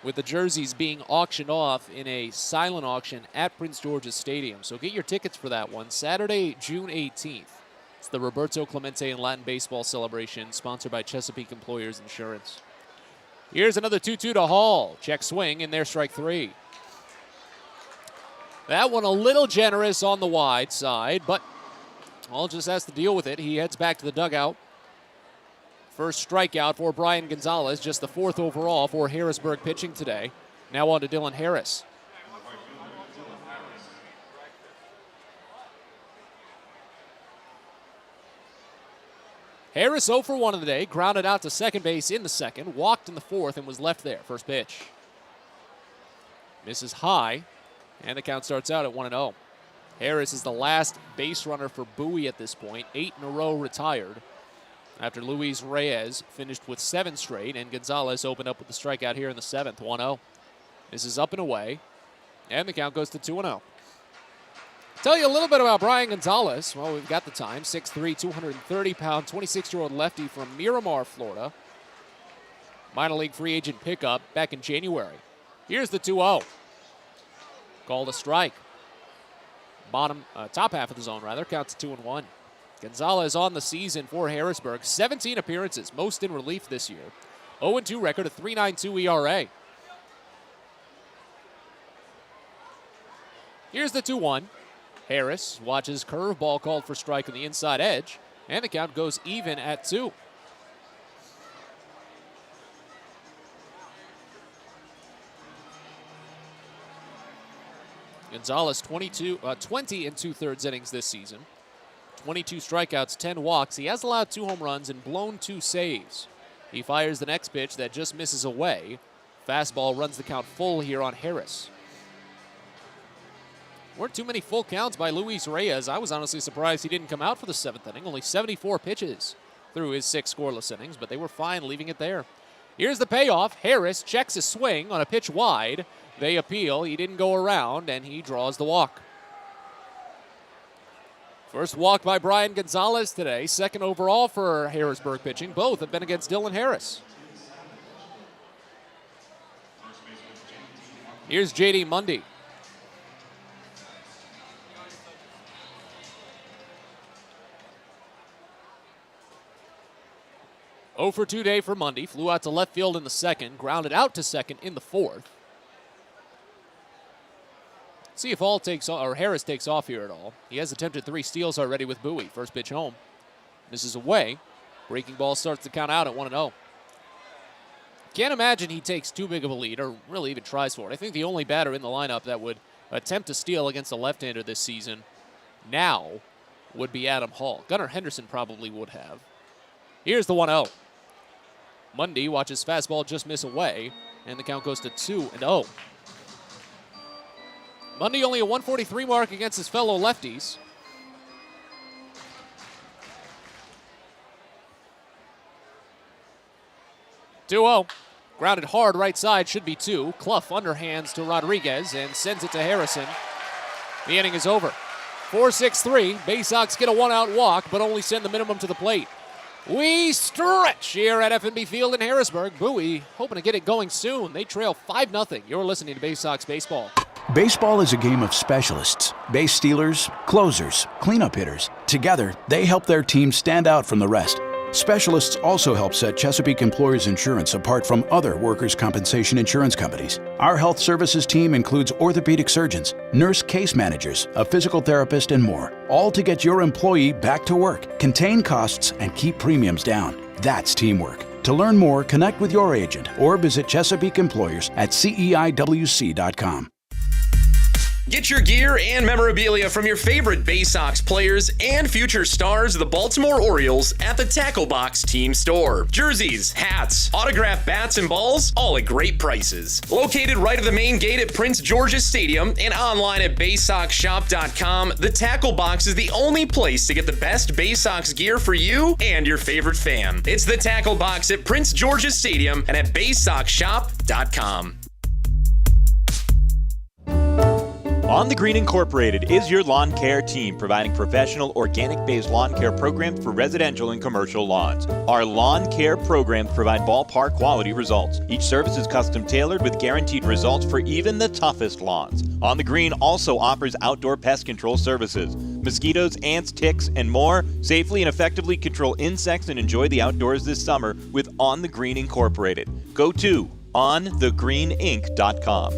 with the jerseys being auctioned off in a silent auction at Prince George's Stadium. So get your tickets for that one. Saturday, June 18th. It's the Roberto Clemente and Latin Baseball Celebration, sponsored by Chesapeake Employers Insurance. Here's another 2-2 to Hall. Check swing, and there's strike 3. That one a little generous on the wide side, but Hall just has to deal with it. He heads back to the dugout. First strikeout for Brian Gonzalez, just the 4th overall for Harrisburg pitching today. Now on to Dylan Harris. Harris 0 for 1 of the day, grounded out to second base in the 2nd, walked in the 4th, and was left there. First pitch. Misses high, and the count starts out at 1-0. Harris is the last base runner for Bowie at this point, 8 in a row retired, after Luis Reyes finished with 7 straight, and Gonzalez opened up with the strikeout here in the 7th, 1-0. This is up and away, and the count goes to 2-0. Tell you a little bit about Brian Gonzalez. Well, we've got the time. 6'3", 230-pound, 26-year-old lefty from Miramar, Florida. Minor league free agent pickup back in January. Here's the 2-0. Called a strike. Top half of the zone, rather. Counts 2-1. Gonzalez on the season for Harrisburg. 17 appearances, most in relief this year. 0-2 record, a 3.92 ERA. Here's the 2-1. Harris watches curveball called for strike on the inside edge, and the count goes even at 2. Gonzalez 20 and 2/3 innings this season. 22 strikeouts, 10 walks. He has allowed 2 home runs and blown 2 saves. He fires the next pitch that just misses away. Fastball runs the count full here on Harris. Weren't too many full counts by Luis Reyes. I was honestly surprised he didn't come out for the 7th inning. Only 74 pitches through his 6 scoreless innings, but they were fine leaving it there. Here's the payoff. Harris checks his swing on a pitch wide. They appeal. He didn't go around, and he draws the walk. First walk by Brian Gonzalez today. 2nd overall for Harrisburg pitching. Both have been against Dylan Harris. Here's J.D. Mundy. Oh for 2 day for Mundy. Flew out to left field in the 2nd. Grounded out to 2nd in the 4th. See if Harris takes off here at all. He has attempted 3 steals already with Bowie. First pitch home. Misses away. Breaking ball starts to count out at 1-0. Can't imagine he takes too big of a lead or really even tries for it. I think the only batter in the lineup that would attempt to steal against a left-hander this season now would be Adam Hall. Gunnar Henderson probably would have. Here's the 1-0. Mundy watches fastball just miss away, and the count goes to 2-0. Mundy only a 143 mark against his fellow lefties. Two-0. Grounded hard right side, should be 2. Clough underhands to Rodriguez and sends it to Harrison. The inning is over. 4-6-3. Baysox get a 1-out walk, but only send the minimum to the plate. We stretch here at FNB Field in Harrisburg. Bowie hoping to get it going soon. They trail 5-0. You're listening to Baysox Baseball. Baseball is a game of specialists. Base stealers, closers, cleanup hitters. Together, they help their team stand out from the rest. Specialists also help set Chesapeake Employers Insurance apart from other workers' compensation insurance companies. Our health services team includes orthopedic surgeons, nurse case managers, a physical therapist, and more, all to get your employee back to work, contain costs, and keep premiums down. That's teamwork. To learn more, connect with your agent or visit Chesapeake Employers at CEIWC.com. Get your gear and memorabilia from your favorite Baysox players and future stars of the Baltimore Orioles at the Tackle Box Team Store. Jerseys, hats, autographed bats and balls, all at great prices. Located right at the main gate at Prince George's Stadium and online at BaysoxShop.com, the Tackle Box is the only place to get the best Baysox gear for you and your favorite fan. It's the Tackle Box at Prince George's Stadium and at BaysoxShop.com. On the Green Incorporated is your lawn care team, providing professional organic-based lawn care programs for residential and commercial lawns. Our lawn care programs provide ballpark quality results. Each service is custom tailored with guaranteed results for even the toughest lawns. On the Green also offers outdoor pest control services. Mosquitoes, ants, ticks, and more. Safely and effectively control insects and enjoy the outdoors this summer with On the Green Incorporated. Go to onthegreeninc.com.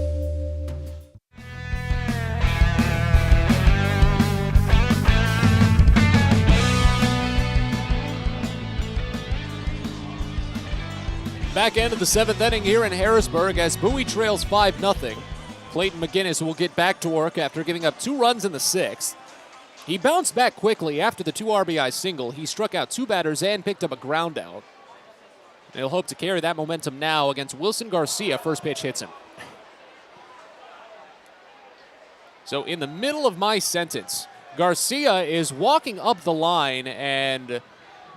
Back end of the 7th inning here in Harrisburg as Bowie trails 5-0. Clayton McGinnis will get back to work after giving up 2 runs in the 6th. He bounced back quickly after the 2 RBI single. He struck out 2 batters and picked up a ground out. They'll hope to carry that momentum now against Wilson Garcia. First pitch hits him. So in the middle of my sentence, Garcia is walking up the line and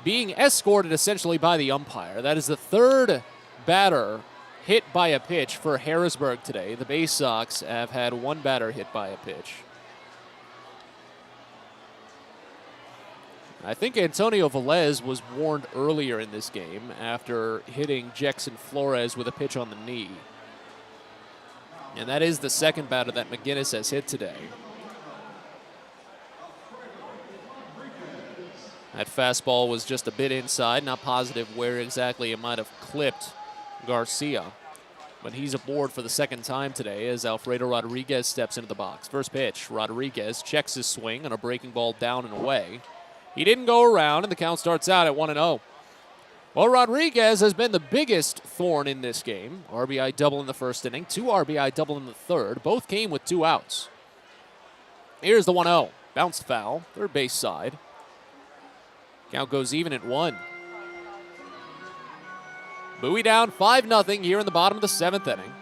being escorted essentially by the umpire. That is the 3rd batter hit by a pitch for Harrisburg today. The Baysox have had 1 batter hit by a pitch. I think Antonio Velez was warned earlier in this game after hitting Jackson Flores with a pitch on the knee. And that is the 2nd batter that McGinnis has hit today. That fastball was just a bit inside, not positive where exactly it might have clipped Garcia. But he's aboard for the 2nd time today as Alfredo Rodriguez steps into the box. First pitch, Rodriguez checks his swing on a breaking ball down and away. He didn't go around, and the count starts out at 1-0. Well, Rodriguez has been the biggest thorn in this game. RBI double in the 1st inning, 2 RBI double in the 3rd. Both came with 2 outs. Here's the 1-0. Bounced foul, third base side. Count goes even at 1. Bowie down 5-0 here in the bottom of the 7th inning.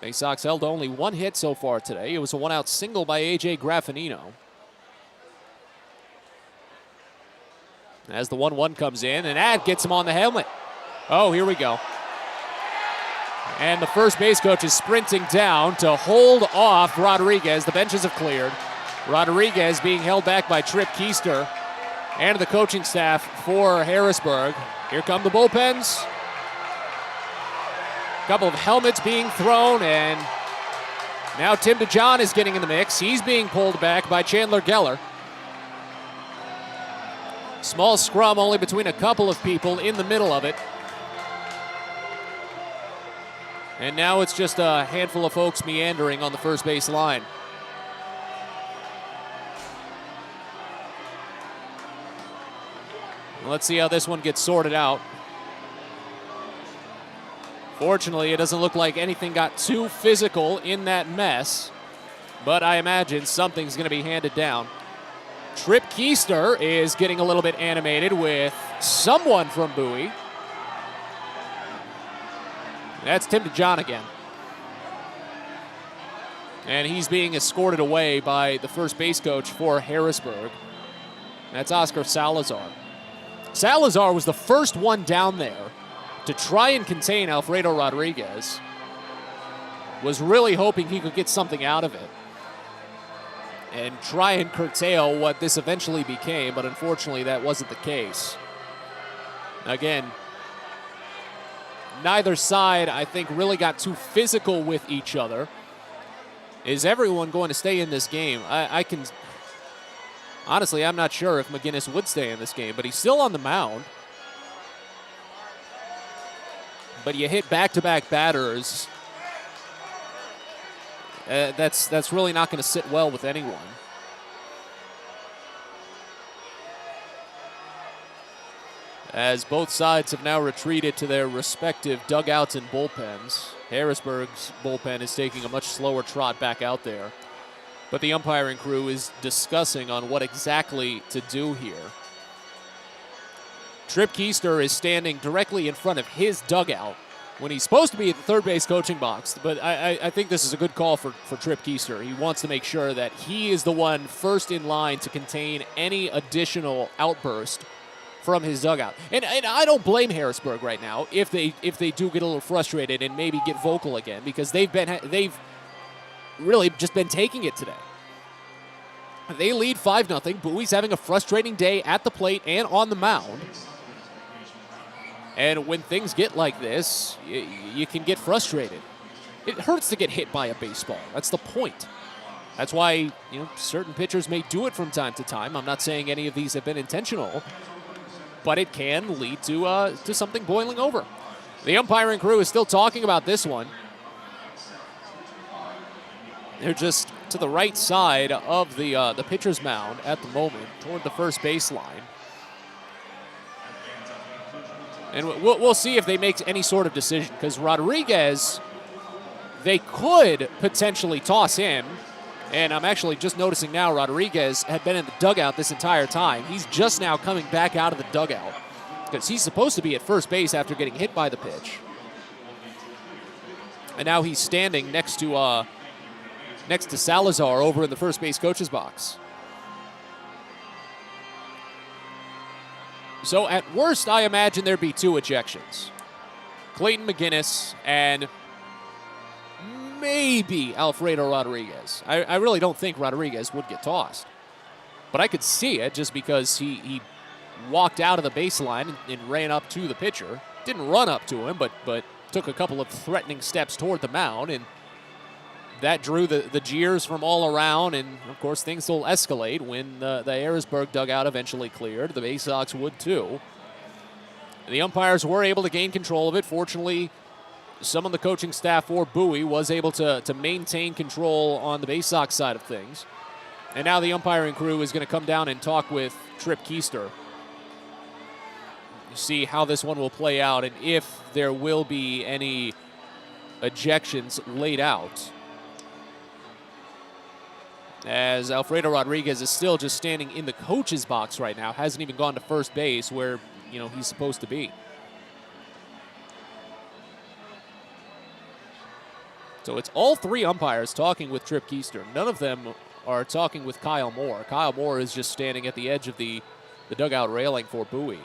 Baysox held only 1 hit so far today. It was a 1-out single by A.J. Graffinino. As the 1-1 comes in, and that gets him on the helmet. Oh, here we go. And the first base coach is sprinting down to hold off Rodriguez. The benches have cleared. Rodriguez being held back by Trip Keister and the coaching staff for Harrisburg. Here come the bullpens. A couple of helmets being thrown, and now Tim DeJohn is getting in the mix. He's being pulled back by Chandler Geller. Small scrum only between a couple of people in the middle of it. And now it's just a handful of folks meandering on the first base line. Let's see how this one gets sorted out. Fortunately, it doesn't look like anything got too physical in that mess, but I imagine something's going to be handed down. Trip Keister is getting a little bit animated with someone from Bowie. That's Tim DeJohn again. And he's being escorted away by the first base coach for Harrisburg. That's Oscar Salazar. Salazar was the first one down there to try and contain Alfredo Rodriguez. Was really hoping he could get something out of it and try and curtail what this eventually became, but unfortunately that wasn't the case. Again, neither side, I think, really got too physical with each other. Is everyone going to stay in this game? Honestly, I'm not sure if McGinnis would stay in this game, but he's still on the mound. But you hit back-to-back batters. That's really not going to sit well with anyone. As both sides have now retreated to their respective dugouts and bullpens. Harrisburg's bullpen is taking a much slower trot back out there. But the umpiring crew is discussing on what exactly to do here. Trip Keister is standing directly in front of his dugout when he's supposed to be at the third base coaching box. But I think this is a good call for Trip Keister. He wants to make sure that he is the one first in line to contain any additional outburst from his dugout. And I don't blame Harrisburg right now if they do get a little frustrated and maybe get vocal again, because they've really just been taking it today. They lead 5-0. Bowie's having a frustrating day at the plate and on the mound. And when things get like this, you can get frustrated. It hurts to get hit by a baseball. That's the point. That's why, certain pitchers may do it from time to time. I'm not saying any of these have been intentional, but it can lead to something boiling over. The umpiring crew is still talking about this one. They're just to the right side of the pitcher's mound at the moment, toward the first baseline. And we'll see if they make any sort of decision, because Rodriguez, they could potentially toss him. And I'm actually just noticing now Rodriguez had been in the dugout this entire time. He's just now coming back out of the dugout because he's supposed to be at first base after getting hit by the pitch. And now he's standing next to Salazar over in the first base coach's box. So at worst, I imagine there'd be 2 ejections. Clayton McGinnis and maybe Alfredo Rodriguez. I really don't think Rodriguez would get tossed. But I could see it just because he walked out of the baseline and ran up to the pitcher. Didn't run up to him, but took a couple of threatening steps toward the mound, and that drew the jeers from all around, and of course things will escalate when the Harrisburg dugout eventually cleared. The Baysox would too. The umpires were able to gain control of it. Fortunately, some of the coaching staff for Bowie was able to maintain control on the Baysox side of things. And now the umpiring crew is going to come down and talk with Trip Keister. See how this one will play out and if there will be any ejections laid out. As Alfredo Rodriguez is still just standing in the coach's box right now. Hasn't even gone to first base where, he's supposed to be. So it's all 3 umpires talking with Trip Keister. None of them are talking with Kyle Moore. Kyle Moore is just standing at the edge of the dugout railing for Bowie.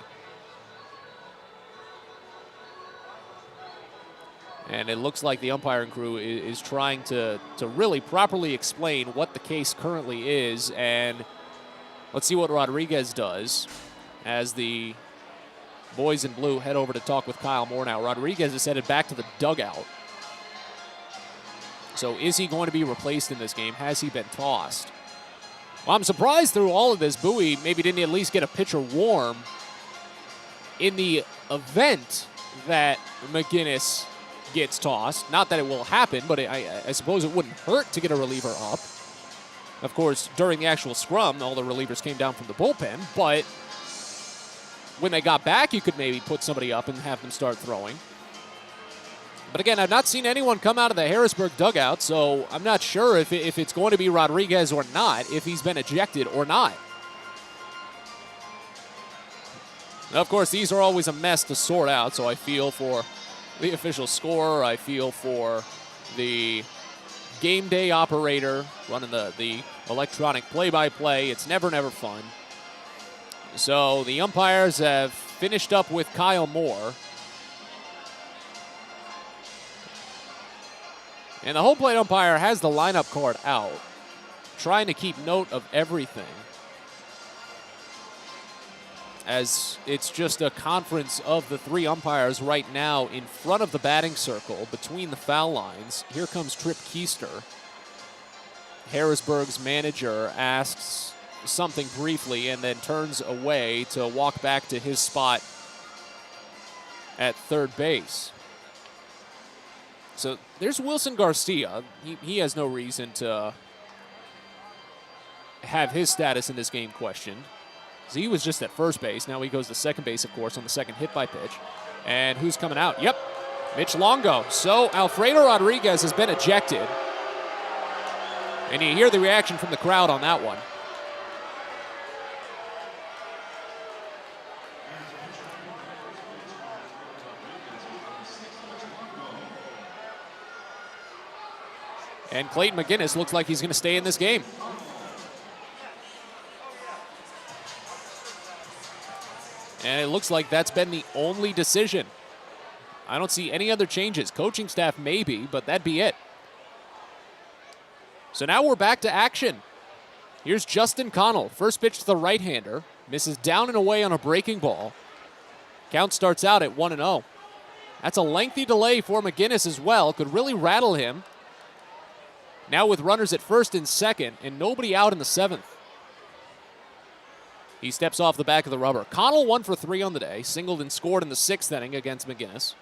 And it looks like the umpiring crew is trying to really properly explain what the case currently is. And let's see what Rodriguez does as the boys in blue head over to talk with Kyle Moore now. Rodriguez is headed back to the dugout. So is he going to be replaced in this game? Has he been tossed? Well, I'm surprised through all of this, Bowie maybe didn't at least get a pitcher warm in the event that McGinnis gets tossed. Not that it will happen, but I suppose it wouldn't hurt to get a reliever up. Of course, during the actual scrum, all the relievers came down from the bullpen, but when they got back, you could maybe put somebody up and have them start throwing. But again, I've not seen anyone come out of the Harrisburg dugout, so I'm not sure if it's going to be Rodriguez or not, if he's been ejected or not. Now, of course, these are always a mess to sort out, so I feel for the official scorer. I feel for the game day operator running the electronic play-by-play. It's never fun. So the umpires have finished up with Kyle Moore. And the home plate umpire has the lineup card out, trying to keep note of everything, as it's just a conference of the three umpires right now in front of the batting circle between the foul lines. Here comes Trip Keister. Harrisburg's manager asks something briefly and then turns away to walk back to his spot at third base. So there's Wilson Garcia. He has no reason to have his status in this game questioned. So he was just at first base. Now he goes to second base, of course, on the second hit by pitch. And who's coming out? Yep, Mitch Longo. So Alfredo Rodriguez has been ejected. And you hear the reaction from the crowd on that one. And Clayton McGinnis looks like he's going to stay in this game. And it looks like that's been the only decision. I don't see any other changes. Coaching staff maybe, but that'd be it. So now we're back to action. Here's Justin Connell. First pitch to the right-hander. Misses down and away on a breaking ball. Count starts out at 1-0. That's a lengthy delay for McGinnis as well. Could really rattle him. Now with runners at first and second and nobody out in the seventh. He steps off the back of the rubber. Connell 1 for 3 on the day. Singled and scored in the 6th inning against McGinnis.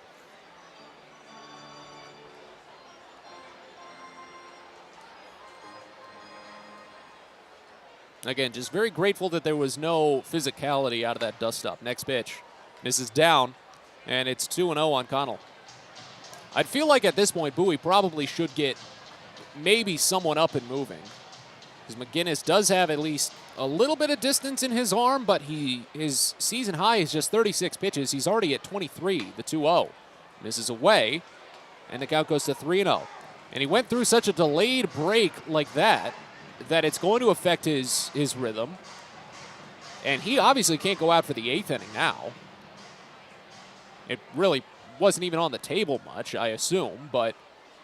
Again, just very grateful that there was no physicality out of that dust-up. Next pitch. Misses down, and it's 2-0 on Connell. I'd feel like at this point, Bowie probably should get maybe someone up and moving, because McGinnis does have at least a little bit of distance in his arm, but his season high is just 36 pitches. He's already at 23, the 2-0. Misses away, and the count goes to 3-0. And he went through such a delayed break like that it's going to affect his rhythm. And he obviously can't go out for the 8th inning now. It really wasn't even on the table much, I assume, but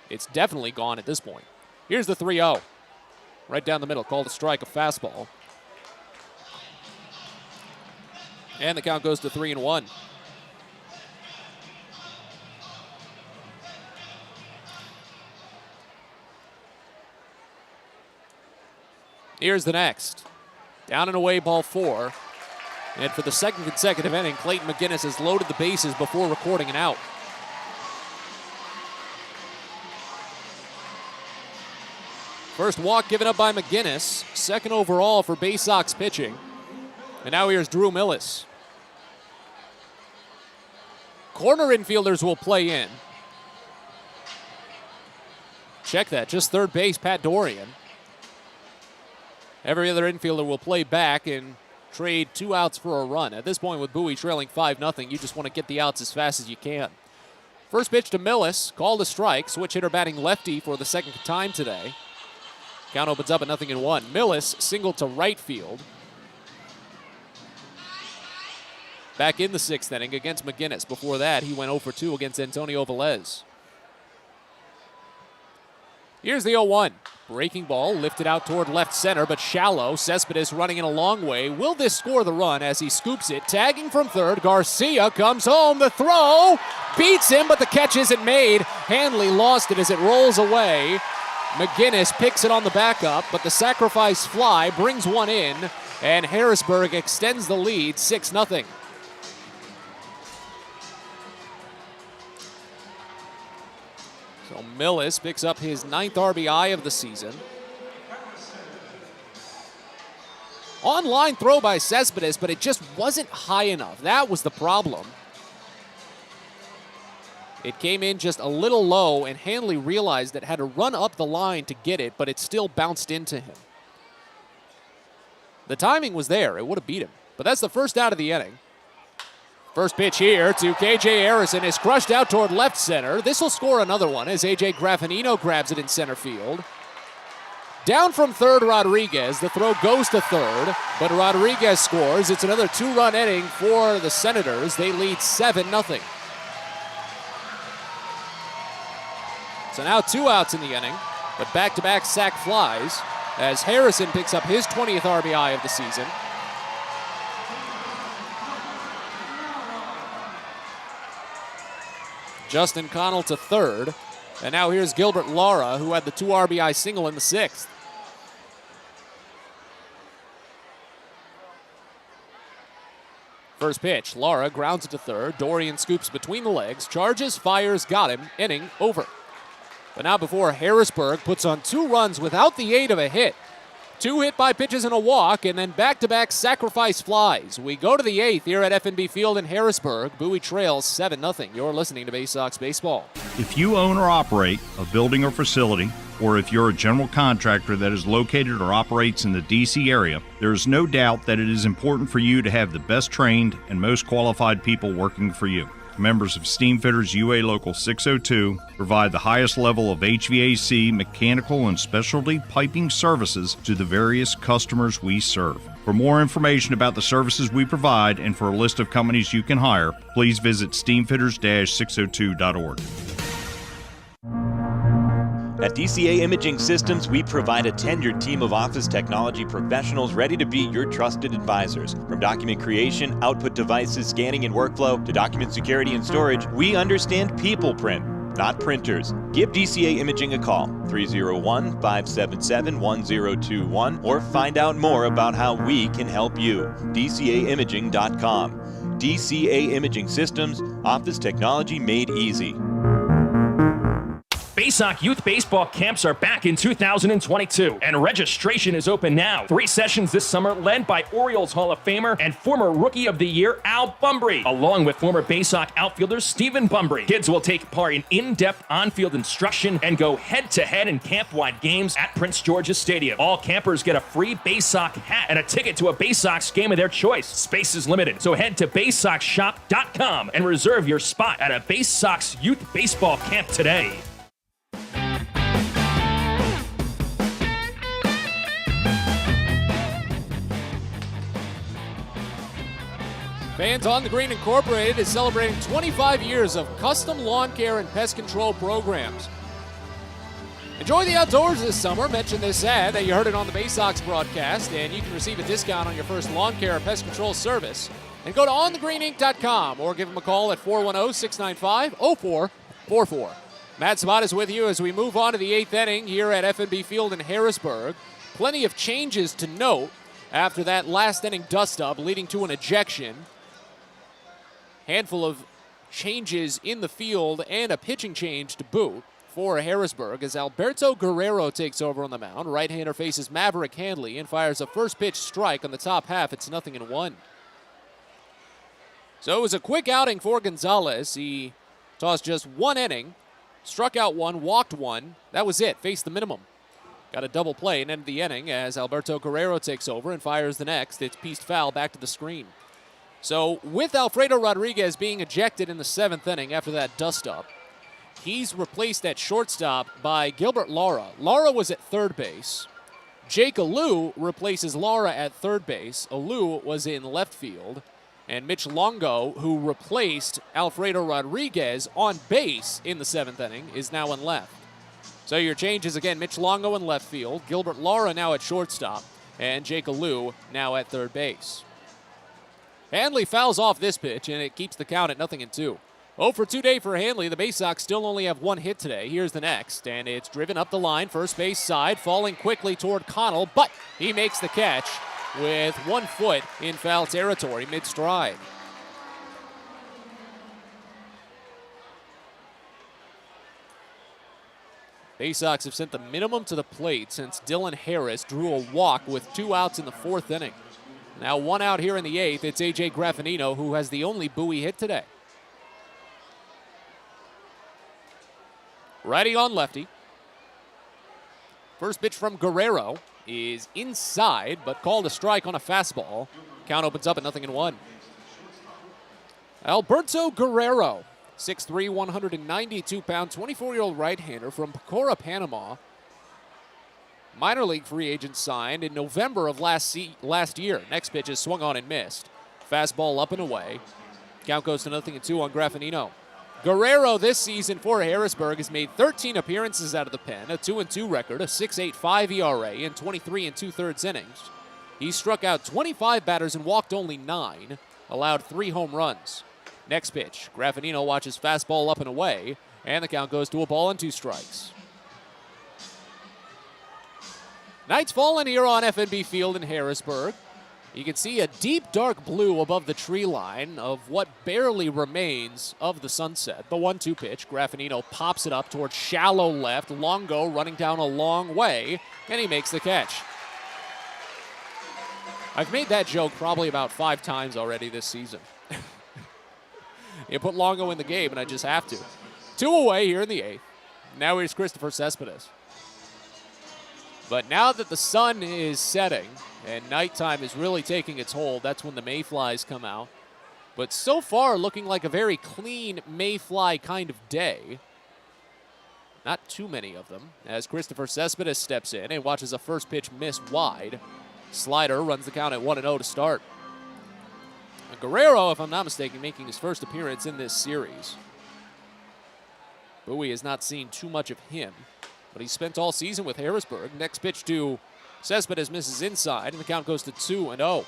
it's definitely gone at this point. Here's the 3-0. Right down the middle, called a strike, a fastball. And the count goes to 3-1. Here's the next. Down and away, ball 4. And for the second consecutive inning, Clayton McGinnis has loaded the bases before recording an out. First walk given up by McGinnis. Second overall for Baysox pitching. And now here's Drew Millis. Corner infielders will play in. Check that, just third base, Pat Dorian. Every other infielder will play back and trade 2 outs for a run. At this point with Bowie trailing 5-0, you just want to get the outs as fast as you can. First pitch to Millis, called a strike. Switch hitter batting lefty for the second time today. Count opens up at 0-1. Millis singled to right field. Back in the 6th inning against McGinnis. Before that, he went 0 for 2 against Antonio Velez. Here's the 0-1. Breaking ball lifted out toward left center, but shallow. Cespedes running in a long way. Will this score the run as he scoops it? Tagging from third. Garcia comes home. The throw beats him, but the catch isn't made. Hanley lost it as it rolls away. McGinnis picks it on the backup, but the sacrifice fly brings one in, and Harrisburg extends the lead 6-0. So Millis picks up his 9th RBI of the season. On-line throw by Cespedes, but it just wasn't high enough. That was the problem. It came in just a little low, and Hanley realized it had to run up the line to get it, but it still bounced into him. The timing was there. It would have beat him. But that's the first out of the inning. First pitch here to KJ Harrison is crushed out toward left center. This will score another one as A.J. Graffinino grabs it in center field. Down from third, Rodriguez. The throw goes to third, but Rodriguez scores. It's another two-run inning for the Senators. They lead 7-0. So now 2 outs in the inning, but back-to-back sac flies as Harrison picks up his 20th RBI of the season. Justin Connell to third, and now here's Gilbert Lara, who had the 2 RBI single in the 6th. First pitch, Lara grounds it to third. Dorian scoops between the legs, charges, fires, got him, inning over. But now before Harrisburg puts on 2 runs without the aid of a hit. 2 hit by pitches and a walk, and then back-to-back sacrifice flies. We go to the 8th here at FNB Field in Harrisburg. Bowie trails 7-0. You're listening to Baysox Baseball. If you own or operate a building or facility, or if you're a general contractor that is located or operates in the D.C. area, there is no doubt that it is important for you to have the best trained and most qualified people working for you. Members of Steamfitters UA Local 602 provide the highest level of HVAC, mechanical, and specialty piping services to the various customers we serve. For more information about the services we provide and for a list of companies you can hire, please visit steamfitters-602.org. At DCA Imaging Systems, we provide a tenured team of office technology professionals ready to be your trusted advisors. From document creation, output devices, scanning and workflow, to document security and storage, we understand people print, not printers. Give DCA Imaging a call, 301-577-1021, or find out more about how we can help you. DCAimaging.com. DCA Imaging Systems, office technology made easy. Baysox Youth Baseball Camps are back in 2022, and registration is open now. 3 sessions this summer led by Orioles Hall of Famer and former Rookie of the Year Al Bumbry, along with former Baysox outfielder Stephen Bumbry. Kids will take part in in-depth on-field instruction and go head-to-head in camp-wide games at Prince George's Stadium. All campers get a free Baysox hat and a ticket to a Baysox game of their choice. Space is limited, so head to BaysoxShop.com and reserve your spot at a Baysox Youth Baseball Camp today. Fans on the Green Incorporated is celebrating 25 years of custom lawn care and pest control programs. Enjoy the outdoors this summer. Mention this ad that you heard it on the Baysox broadcast, and you can receive a discount on your first lawn care or pest control service. And go to onthegreenink.com or give them a call at 410-695-0444. Matt Sabat is with you as we move on to the 8th inning here at FNB Field in Harrisburg. Plenty of changes to note after that last inning dust-up leading to an ejection. Handful of changes in the field and a pitching change to boot for Harrisburg as Alberto Guerrero takes over on the mound. Right-hander faces Maverick Handley and fires a first pitch strike on the top half. It's 0-1. So it was a quick outing for Gonzalez. He tossed just 1 inning, struck out 1, walked 1. That was it. Faced the minimum. Got a double play and ended the inning as Alberto Guerrero takes over and fires the next. It's pieced foul back to the screen. So with Alfredo Rodriguez being ejected in the 7th inning after that dust-up, he's replaced at shortstop by Gilbert Lara. Lara was at third base. Jake Alou replaces Lara at third base. Alou was in left field. And Mitch Longo, who replaced Alfredo Rodriguez on base in the 7th inning, is now in left. So your changes again, Mitch Longo in left field, Gilbert Lara now at shortstop, and Jake Alou now at third base. Handley fouls off this pitch, and it keeps the count at 0-2. 0 for 2 day for Handley. The Baysox still only have 1 hit today. Here's the next, and it's driven up the line, first base side, falling quickly toward Connell, but he makes the catch with 1 foot in foul territory mid-stride. Baysox have sent the minimum to the plate since Dylan Harris drew a walk with 2 outs in the 4th inning. Now 1 out here in the 8th. It's A.J. Graffinino, who has the only Bowie hit today. Righty on lefty. First pitch from Guerrero is inside, but called a strike on a fastball. Count opens up at 0-1. Alberto Guerrero, 6'3", 192-pound, 24-year-old right-hander from Pecora, Panama. Minor league free agent signed in November of last year. Next pitch is swung on and missed. Fastball up and away. Count goes to 0-2 on Graffinino. Guerrero this season for Harrisburg has made 13 appearances out of the pen, a 2-2 record, a 6.85 ERA in 23 2/3 innings. He struck out 25 batters and walked only 9, allowed 3 home runs. Next pitch, Graffinino watches fastball up and away, and the count goes to 1-2 strikes. Night's falling here on FNB Field in Harrisburg. You can see a deep dark blue above the tree line of what barely remains of the sunset. The 1-2 pitch, Graffinino pops it up towards shallow left. Longo running down a long way, and he makes the catch. I've made that joke probably about 5 times already this season. You put Longo in the game, and I just have to. 2 away here in the 8th. Now here's Christopher Cespedes. But now that the sun is setting and nighttime is really taking its hold, that's when the mayflies come out. But so far, looking like a very clean mayfly kind of day. Not too many of them, as Christopher Cespedes steps in and watches a first pitch miss wide. Slider runs the count at 1-0 to start. And Guerrero, if I'm not mistaken, making his first appearance in this series. Bowie has not seen too much of him, but he spent all season with Harrisburg. Next pitch to Cespedes misses inside, and the count goes to 2-0.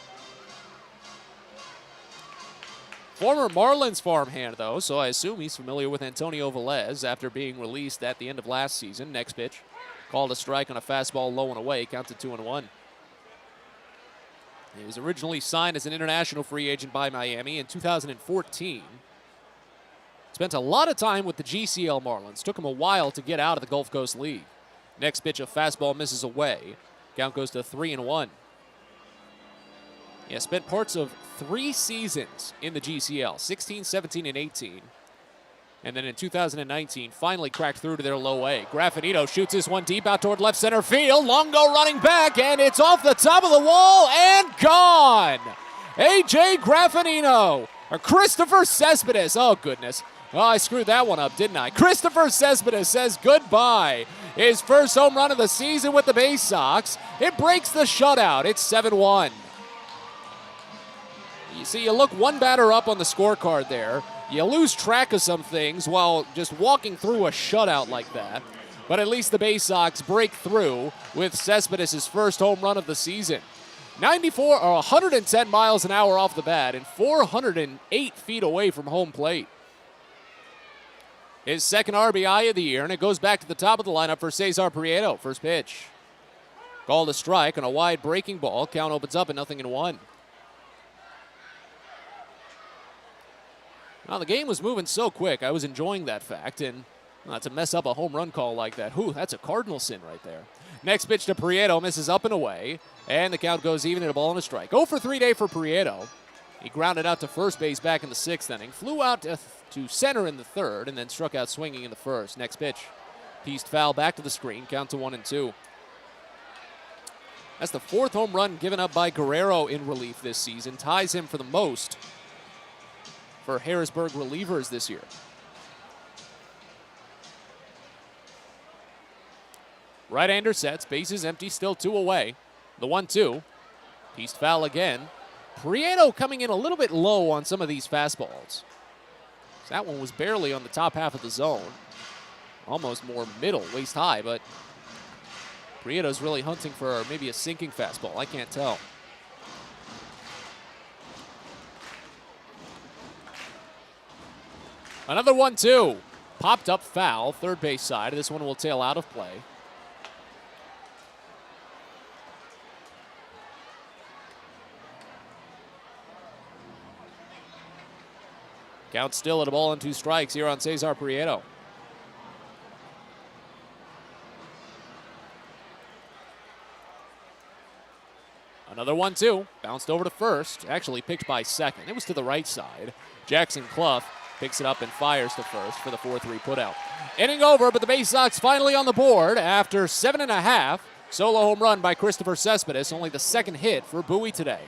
Former Marlins farmhand, though, so I assume he's familiar with Antonio Velez after being released at the end of last season. Next pitch, called a strike on a fastball low and away, count to 2-1. He was originally signed as an international free agent by Miami in 2014. Spent a lot of time with the GCL Marlins. Took him a while to get out of the Gulf Coast League. Next pitch, a fastball misses away. Count goes to 3-1. Yeah, spent parts of 3 seasons in the GCL, 16, 17, and 18. And then in 2019, finally cracked through to their low A. Graffinino shoots this one deep out toward left center field. Longo running back, and it's off the top of the wall and gone. A.J. Graffinino, or Christopher Cespedes. Oh, goodness. Oh, I screwed that one up, didn't I? Christopher Cespedes says goodbye. His first home run of the season with the Baysox. It breaks the shutout. It's 7-1. You see, you look one batter up on the scorecard there. You lose track of some things while just walking through a shutout like that. But at least the Baysox break through with Cespedes' first home run of the season. 110 miles an hour off the bat and 408 feet away from home plate. His second RBI of the year, and it goes back to the top of the lineup for Cesar Prieto. First pitch. Called a strike on a wide breaking ball. Count opens up at 0-1. Now, the game was moving so quick. I was enjoying that fact, and not to mess up a home run call like that. Whew, that's a Cardinal sin right there. Next pitch to Prieto, misses up and away, and the count goes even at a ball and a strike. 0 for 3 day for Prieto. He grounded out to first base back in the 6th inning, flew out to center in the 3rd, and then struck out swinging in the 1st. Next pitch, pieced foul back to the screen, count to 1-2. That's the 4th home run given up by Guerrero in relief this season, ties him for the most for Harrisburg relievers this year. Right-hander sets, bases empty, still 2 away. The 1-2, pieced foul again. Prieto coming in a little bit low on some of these fastballs. That one was barely on the top half of the zone. Almost more middle, waist high, but Prieto's really hunting for maybe a sinking fastball. I can't tell. Another 1-2. Popped up foul, third base side. This one will tail out of play. Count still at a ball and 2 strikes here on Cesar Prieto. Another 1-2. Bounced over to first. Actually picked by second. It was to the right side. Jackson Clough Picks it up and fires to first for the 4-3 putout. Inning over, but the Baysox finally on the board after 7.5. Solo home run by Christopher Cespedes, only the second hit for Bowie today.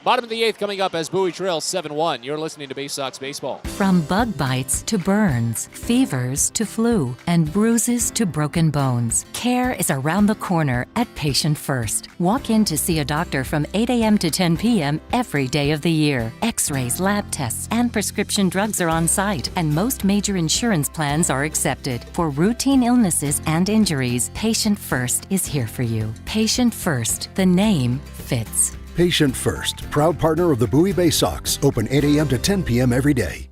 Bottom of the 8th coming up as Bowie trails 7-1. You're listening to Baysox Baseball. From bug bites to burns, fevers to flu, and bruises to broken bones, care is around the corner at Patient First. Walk in to see a doctor from 8 a.m. to 10 p.m. every day of the year. X-rays, lab tests, and prescription drugs are on site, and most major insurance plans are accepted. For routine illnesses and injuries, Patient First is here for you. Patient First, the name fits. Patient First, proud partner of the Bowie Baysox, open 8 a.m. to 10 p.m. every day.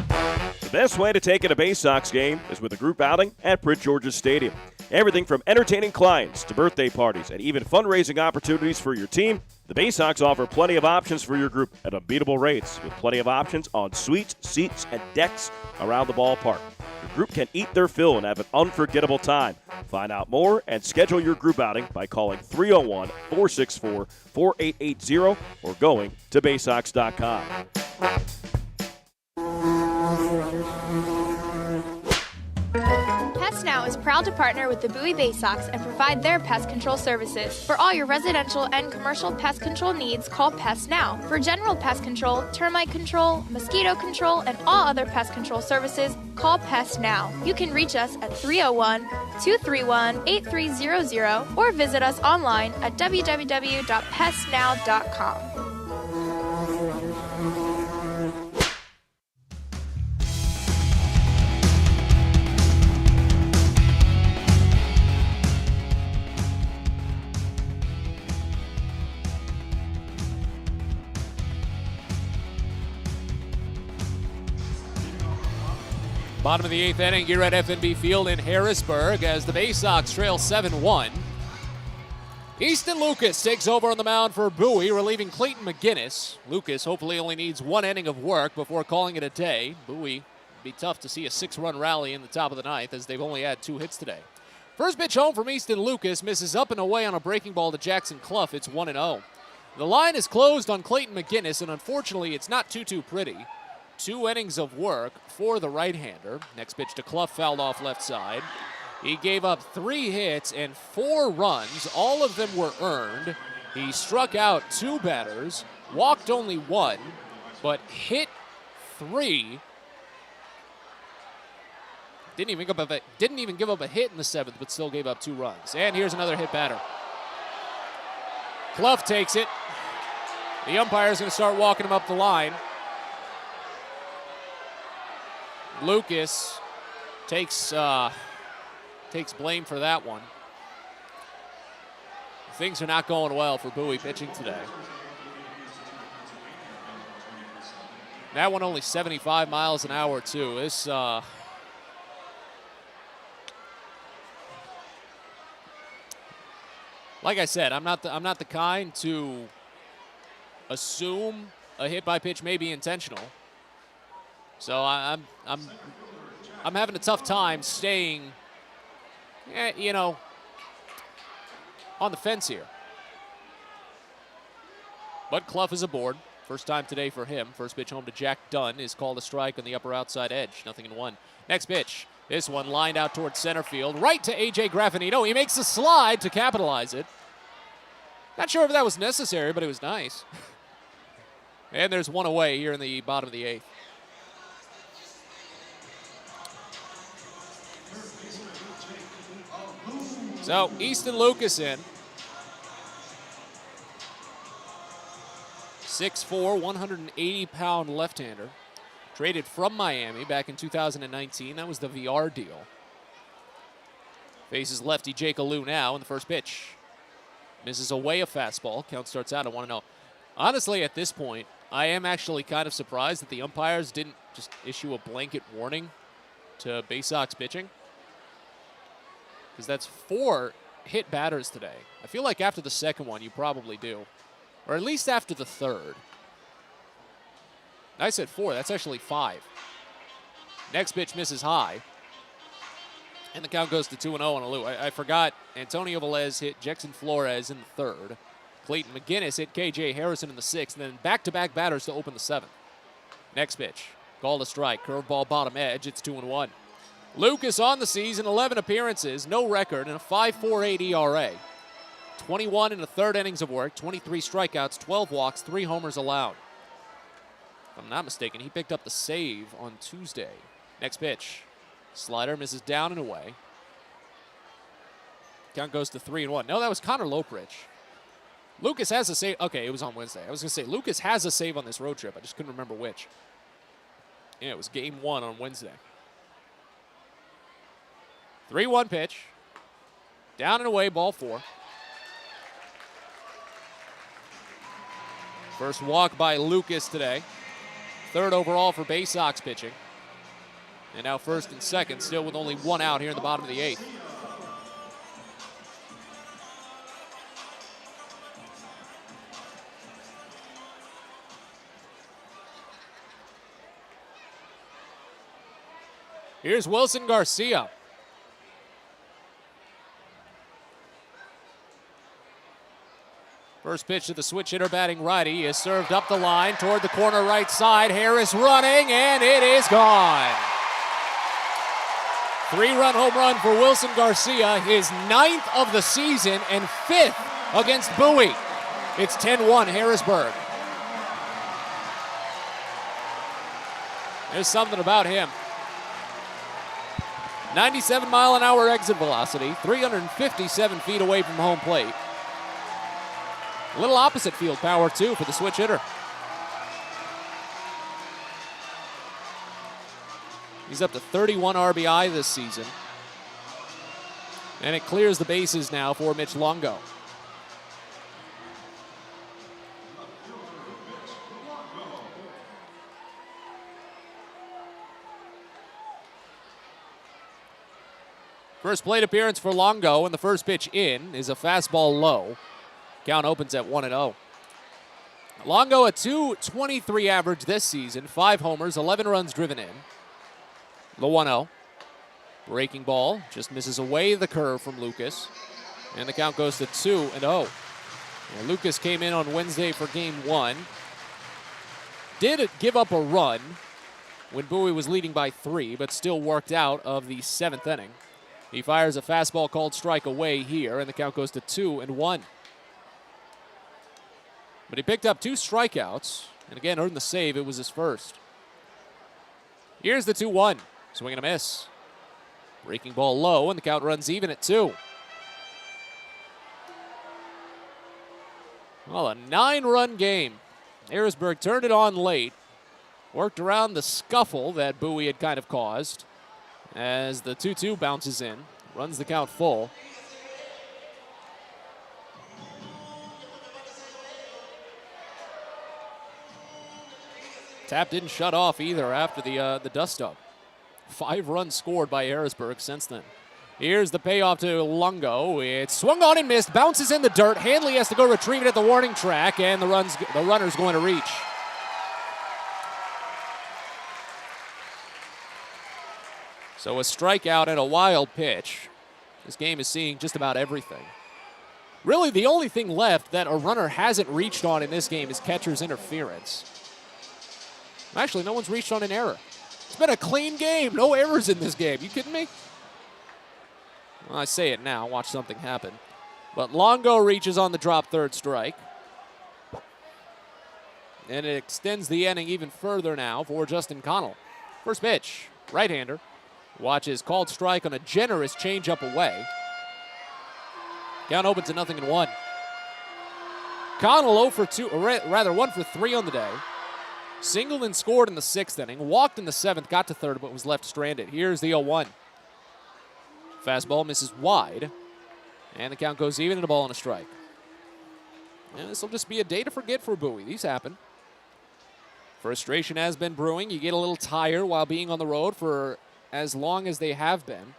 The best way to take in a Baysox game is with a group outing at Prince George's Stadium. Everything from entertaining clients to birthday parties and even fundraising opportunities for your team, the Baysox offer plenty of options for your group at unbeatable rates with plenty of options on suites, seats, and decks around the ballpark. Your group can eat their fill and have an unforgettable time. Find out more and schedule your group outing by calling 301-464-4880 or going to Baysox.com. Pest Now is proud to partner with the Bowie Baysox and provide their pest control services. For all your residential and commercial pest control needs, call Pest Now. For general pest control, termite control, mosquito control, and all other pest control services, call Pest Now. You can reach us at 301-231-8300 or visit us online at www.pestnow.com. Bottom of the 8th inning, you're at FNB Field in Harrisburg as the Baysox trail 7-1. Easton Lucas takes over on the mound for Bowie, relieving Clayton McGinnis. Lucas hopefully only needs one inning of work before calling it a day. Bowie, be tough to see a 6-run rally in the top of the 9th as they've only had 2 hits today. First pitch home from Easton Lucas, misses up and away on a breaking ball to Jackson Clough. It's 1-0. The line is closed on Clayton McGinnis, and unfortunately it's not too pretty. 2 innings of work for the right-hander. Next pitch to Clough, fouled off left side. He gave up 3 hits and 4 runs. All of them were earned. He struck out 2 batters, walked only 1, but hit 3. Didn't even give up a hit in the 7th, but still gave up 2 runs. And here's another hit batter. Clough takes it. The umpire is going to start walking him up the line. Lucas takes blame for that one. Things are not going well for Bowie pitching today. That one only 75 miles an hour too. This like I said, I'm not the kind to assume a hit by pitch may be intentional. So I'm having a tough time staying, on the fence here. But Clough is aboard. First time today for him. First pitch home to Jack Dunn is called a strike on the upper outside edge. 0-1. Next pitch. This one lined out towards center field. Right to A.J. Graffinito. He makes a slide to capitalize it. Not sure if that was necessary, but it was nice. And there's one away here in the bottom of the 8th. So, Easton Lucas in. 6'4", 180-pound left-hander. Traded from Miami back in 2019. That was the VR deal. Faces lefty Jake Alou now in the first pitch. Misses away a fastball. Count starts out at 1-0. Honestly, at this point, I am actually kind of surprised that the umpires didn't just issue a blanket warning to Baysox pitching. Because that's 4 hit batters today. I feel like after the second one, you probably do. Or at least after the third. I said 4. That's actually 5. Next pitch misses high. And the count goes to 2-0 on Alou. I forgot Antonio Velez hit Jackson Flores in the third. Clayton McGinnis hit K.J. Harrison in the 6th. And then back-to-back batters to open the 7th. Next pitch. Called a strike. Curveball bottom edge. It's 2-1. Lucas on the season, 11 appearances, no record, and a 5.48 ERA. 21 in the third innings of work, 23 strikeouts, 12 walks, 3 homers allowed. If I'm not mistaken, he picked up the save on Tuesday. Next pitch. Slider misses down and away. Count goes to 3-1. No, that was Connor Loprich. Lucas has a save. Okay, it was on Wednesday. I was going to say, Lucas has a save on this road trip. I just couldn't remember which. Yeah, it was game 1 on Wednesday. 3-1 pitch. Down and away, ball 4. First walk by Lucas today. Third overall for Baysox pitching. And now first and second, still with only 1 out here in the bottom of the 8th. Here's Wilson Garcia. First pitch to the switch hitter batting righty is served up the line toward the corner right side. Harris running, and it is gone. 3-run home run for Wilson Garcia, his 9th of the season and 5th against Bowie. It's 10-1 Harrisburg. There's something about him. 97-mile-an-hour exit velocity, 357 feet away from home plate. A little opposite field power, too, for the switch hitter. He's up to 31 RBI this season. And it clears the bases now for Mitch Longo. First plate appearance for Longo, and the first pitch in is a fastball low. Count opens at 1-0. Longo a .223 average this season, 5 homers, 11 runs driven in. The 1-0. Breaking ball, just misses away the curve from Lucas. And the count goes to 2-0. And Lucas came in on Wednesday for game 1. Did give up a run when Bowie was leading by 3, but still worked out of the 7th inning. He fires a fastball called strike away here, and the count goes to 2-1. But he picked up 2 strikeouts, and again earned the save. It was his first. Here's the 2-1. Swing and a miss. Breaking ball low, and the count runs even at 2. Well, a 9-run game. Harrisburg turned it on late. Worked around the scuffle that Bowie had kind of caused. As the 2-2 bounces in. Runs the count full. Tap didn't shut off either after the dust-up. 5 runs scored by Harrisburg since then. Here's the payoff to Lungo. It's swung on and missed, bounces in the dirt. Hanley has to go retrieve it at the warning track, and the runner's going to reach. So a strikeout and a wild pitch. This game is seeing just about everything. Really, the only thing left that a runner hasn't reached on in this game is catcher's interference. Actually, no one's reached on an error. It's been a clean game. No errors in this game. You kidding me? Well, I say it now. Watch something happen. But Longo reaches on the drop third strike. And it extends the inning even further now for Justin Connell. First pitch, right-hander. Watches called strike on a generous changeup away. Count opens at 0-1. Connell 0 for 2, or rather 1 for 3 on the day. Singled and scored in the 6th inning. Walked in the 7th, got to 3rd, but was left stranded. Here's the 0-1. Fastball misses wide. And the count goes even and a ball and a strike. And this will just be a day to forget for Bowie. These happen. Frustration has been brewing. You get a little tired while being on the road for as long as they have been.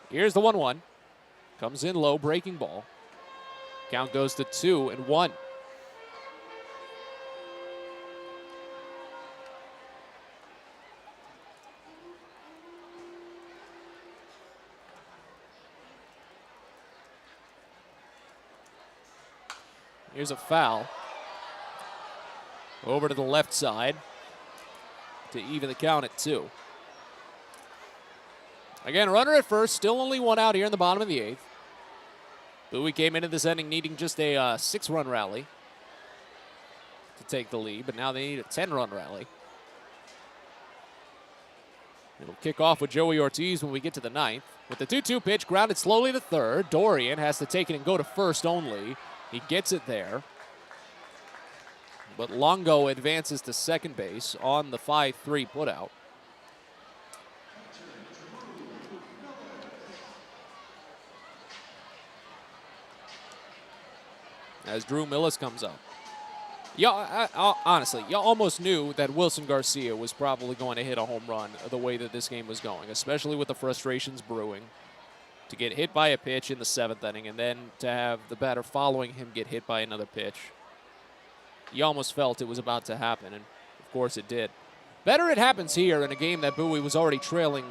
Here's the 1-1. Comes in low, breaking ball. Count goes to 2-1. Here's a foul. over to the left side to even the count at 2. Again, runner at first, still only one out here in the bottom of the 8th. Bowie came into this inning needing just a 6-run rally to take the lead, but now they need a 10-run rally. It'll kick off with Joey Ortiz when we get to the 9th. With the 2-2 pitch, grounded slowly to third. Dorian has to take it and go to first only. He gets it there. But Longo advances to second base on the 5-3 putout. As Drew Millis comes up. Honestly, you almost knew that Wilson Garcia was probably going to hit a home run the way that this game was going, especially with the frustrations brewing. To get hit by a pitch in the 7th inning and then to have the batter following him get hit by another pitch. You almost felt it was about to happen, and of course it did. Better it happens here in a game that Bowie was already trailing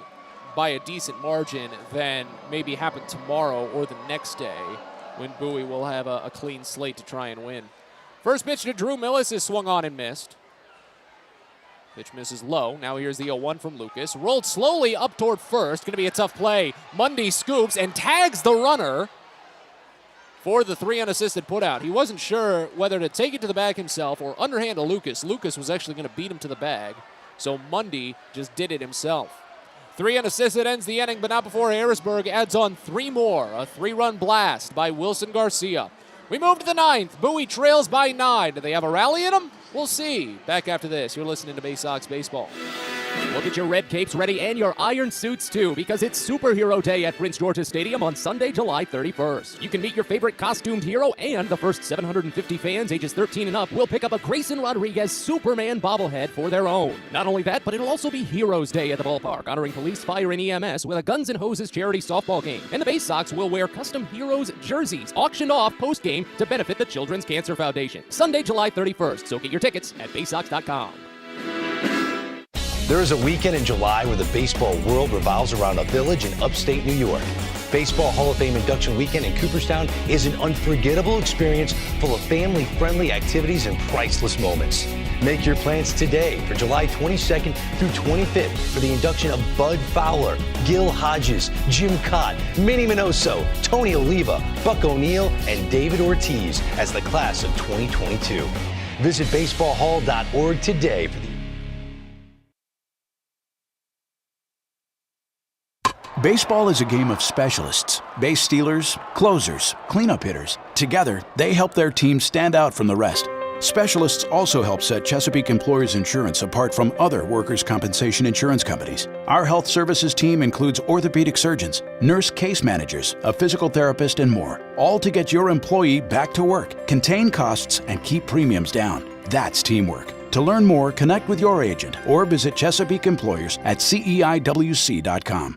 by a decent margin than maybe happen tomorrow or the next day when Bowie will have a clean slate to try and win. First pitch to Drew Millis is swung on and missed. Pitch misses low. Now here's the 0-1 from Lucas. Rolled slowly up toward first. Going to be a tough play. Mundy scoops and tags the runner for the 3 unassisted putout. He wasn't sure whether to take it to the bag himself or underhand to Lucas. Lucas was actually going to beat him to the bag, so Mundy just did it himself. 3 unassisted ends the inning, but not before Harrisburg adds on 3 more. A 3-run blast by Wilson Garcia. We move to the 9th. Bowie trails by 9. Do they have a rally in them? We'll see. Back after this. You're listening to Baysox Baseball. We'll get your red capes ready and your iron suits too, because it's Superhero Day at Prince George's Stadium on Sunday, July 31st. You can meet your favorite costumed hero, and the first 750 fans ages 13 and up will pick up a Grayson Rodriguez Superman bobblehead for their own. Not only that, but it'll also be Heroes Day at the ballpark, honoring police, fire, and EMS with a Guns N' Hoses charity softball game. And the Baysox will wear custom Heroes jerseys, auctioned off post-game to benefit the Children's Cancer Foundation. Sunday, July 31st, so get your tickets at Baysox.com. There is a weekend in July where the baseball world revolves around a village in upstate New York. Baseball Hall of Fame induction weekend in Cooperstown is an unforgettable experience full of family-friendly activities and priceless moments. Make your plans today for July 22nd through 25th for the induction of Bud Fowler, Gil Hodges, Jim Cott, Minnie Minoso, Tony Oliva, Buck O'Neill, and David Ortiz as the class of 2022. Visit baseballhall.org today for the Baseball is a game of specialists. Base stealers, closers, cleanup hitters. Together, they help their team stand out from the rest. Specialists also help set Chesapeake Employers Insurance apart from other workers' compensation insurance companies. Our health services team includes orthopedic surgeons, nurse case managers, a physical therapist, and more, all to get your employee back to work, contain costs, and keep premiums down. That's teamwork. To learn more, connect with your agent or visit Chesapeake Employers at CEIWC.com.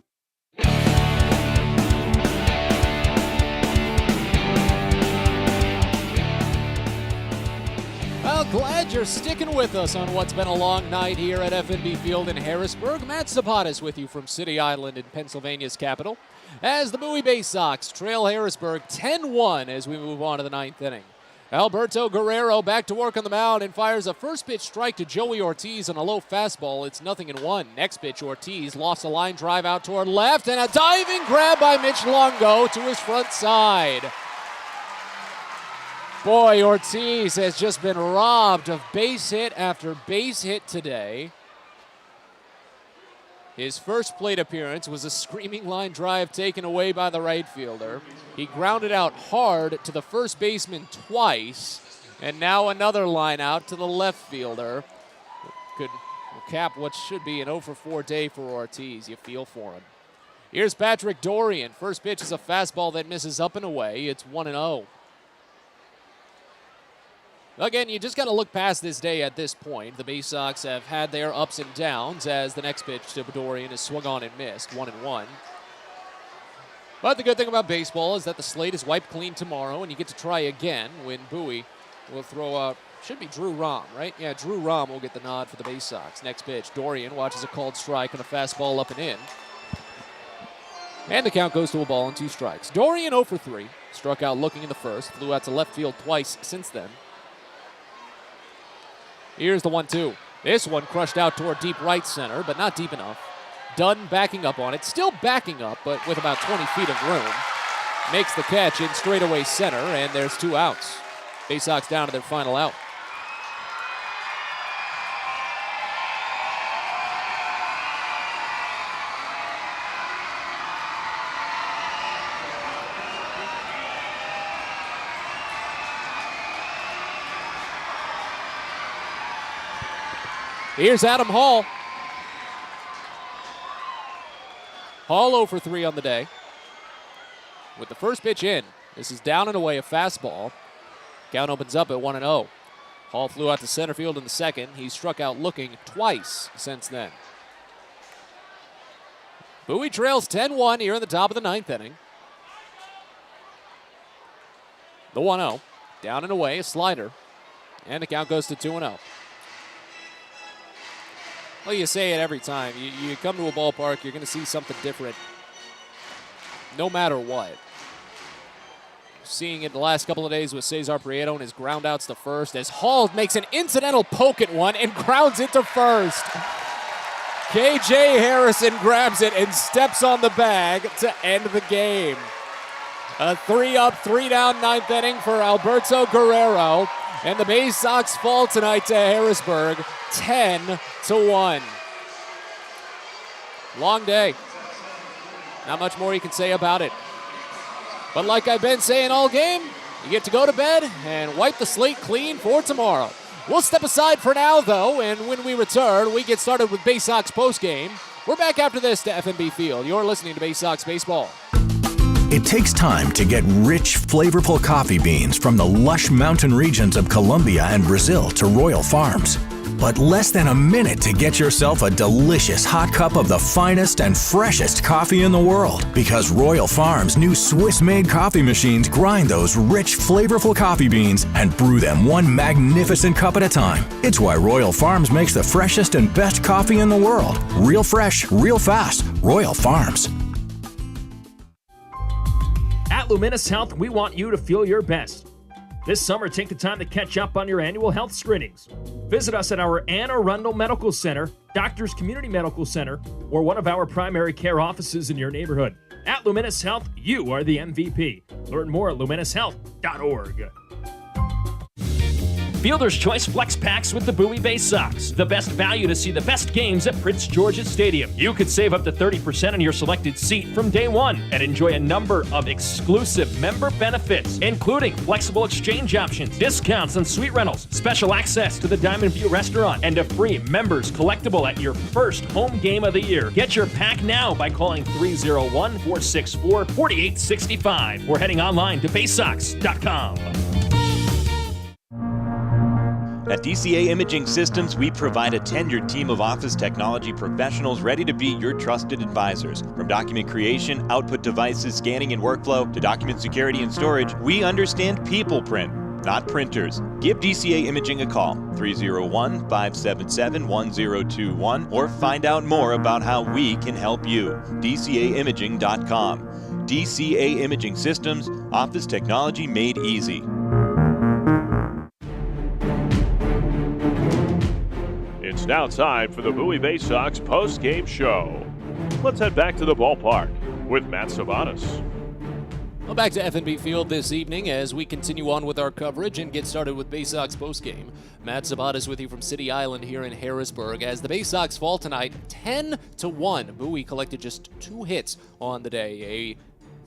Glad you're sticking with us on what's been a long night here at FNB Field in Harrisburg. Matt Zapatas with you from City Island in Pennsylvania's capital as the Bowie Baysox trail Harrisburg 10-1 as we move on to the 9th inning. Alberto Guerrero back to work on the mound and fires a first pitch strike to Joey Ortiz on a low fastball. It's 0-1. Next pitch, Ortiz lost a line drive out toward left and a diving grab by Mitch Longo to his front side. Boy, Ortiz has just been robbed of base hit after base hit today. His first plate appearance was a screaming line drive taken away by the right fielder. He grounded out hard to the first baseman twice, and now another line out to the left fielder. Could cap what should be an 0-for-4 day for Ortiz. You feel for him. Here's Patrick Dorian. First pitch is a fastball that misses up and away. It's 1-0. Again, you just got to look past this day at this point. The Baysox have had their ups and downs as the next pitch to Dorian is swung on and missed, 1-1. But the good thing about baseball is that the slate is wiped clean tomorrow, and you get to try again when Bowie will throw out, should be Drew Rahm, right? Yeah, Drew Rahm will get the nod for the Baysox. Next pitch, Dorian watches a called strike on a fastball up and in. And the count goes to a ball and 2 strikes. Dorian 0-for-3, struck out looking in the first, flew out to left field twice since then. Here's the 1-2. This one crushed out toward deep right center, but not deep enough. Dunn backing up on it, still backing up, but with about 20 feet of room. Makes the catch in straightaway center, and there's 2 outs. Baysox down to their final out. Here's Adam Hall. Hall 0 for 3 on the day. With the first pitch in, this is down and away, a fastball. Count opens up at 1-0. Hall flew out to center field in the second. He's struck out looking twice since then. Bowie trails 10-1 here in the top of the 9th inning. The 1-0. Down and away, a slider. And the count goes to 2-0. Well, you say it every time. You come to a ballpark, you're going to see something different no matter what. Seeing it the last couple of days with Cesar Prieto and his groundouts to first as Hall makes an incidental poke at one and grounds it to first. KJ Harrison grabs it and steps on the bag to end the game. A 3-up, 3-down 9th inning for Alberto Guerrero. And the Baysox fall tonight to Harrisburg, 10-1. Long day. Not much more you can say about it. But like I've been saying all game, you get to go to bed and wipe the slate clean for tomorrow. We'll step aside for now, though, and when we return, we get started with Baysox postgame. We're back after this to FNB Field. You're listening to Baysox Baseball. It takes time to get rich, flavorful coffee beans from the lush mountain regions of Colombia and Brazil to Royal Farms. But less than a minute to get yourself a delicious hot cup of the finest and freshest coffee in the world. Because Royal Farms' new Swiss-made coffee machines grind those rich, flavorful coffee beans and brew them one magnificent cup at a time. It's why Royal Farms makes the freshest and best coffee in the world. Real fresh, real fast. Royal Farms. At Luminous Health, we want you to feel your best. This summer, take the time to catch up on your annual health screenings. Visit us at our Anne Arundel Medical Center, Doctors Community Medical Center, or one of our primary care offices in your neighborhood. At Luminous Health, you are the MVP. Learn more at luminoushealth.org. Fielder's Choice Flex Packs with the Bowie Baysox. The best value to see the best games at Prince George's Stadium. You could save up to 30% on your selected seat from day one and enjoy a number of exclusive member benefits, including flexible exchange options, discounts on suite rentals, special access to the Diamond View restaurant, and a free members collectible at your first home game of the year. Get your pack now by calling 301-464-4865 or heading online to baysox.com. At DCA Imaging Systems, we provide a tenured team of office technology professionals ready to be your trusted advisors. From document creation, output devices, scanning and workflow, to document security and storage, we understand people print, not printers. Give DCA Imaging a call, 301-577-1021, or find out more about how we can help you. DCAimaging.com. DCA Imaging Systems, office technology made easy. It's now time for the Bowie Baysox post-game show. Let's head back to the ballpark with Matt Sabanas. Well, back to FNB Field this evening as we continue on with our coverage and get started with Baysox postgame. Matt Sabatas with you from City Island here in Harrisburg as the Baysox fall tonight 10-1. Bowie collected just 2 hits on the day. A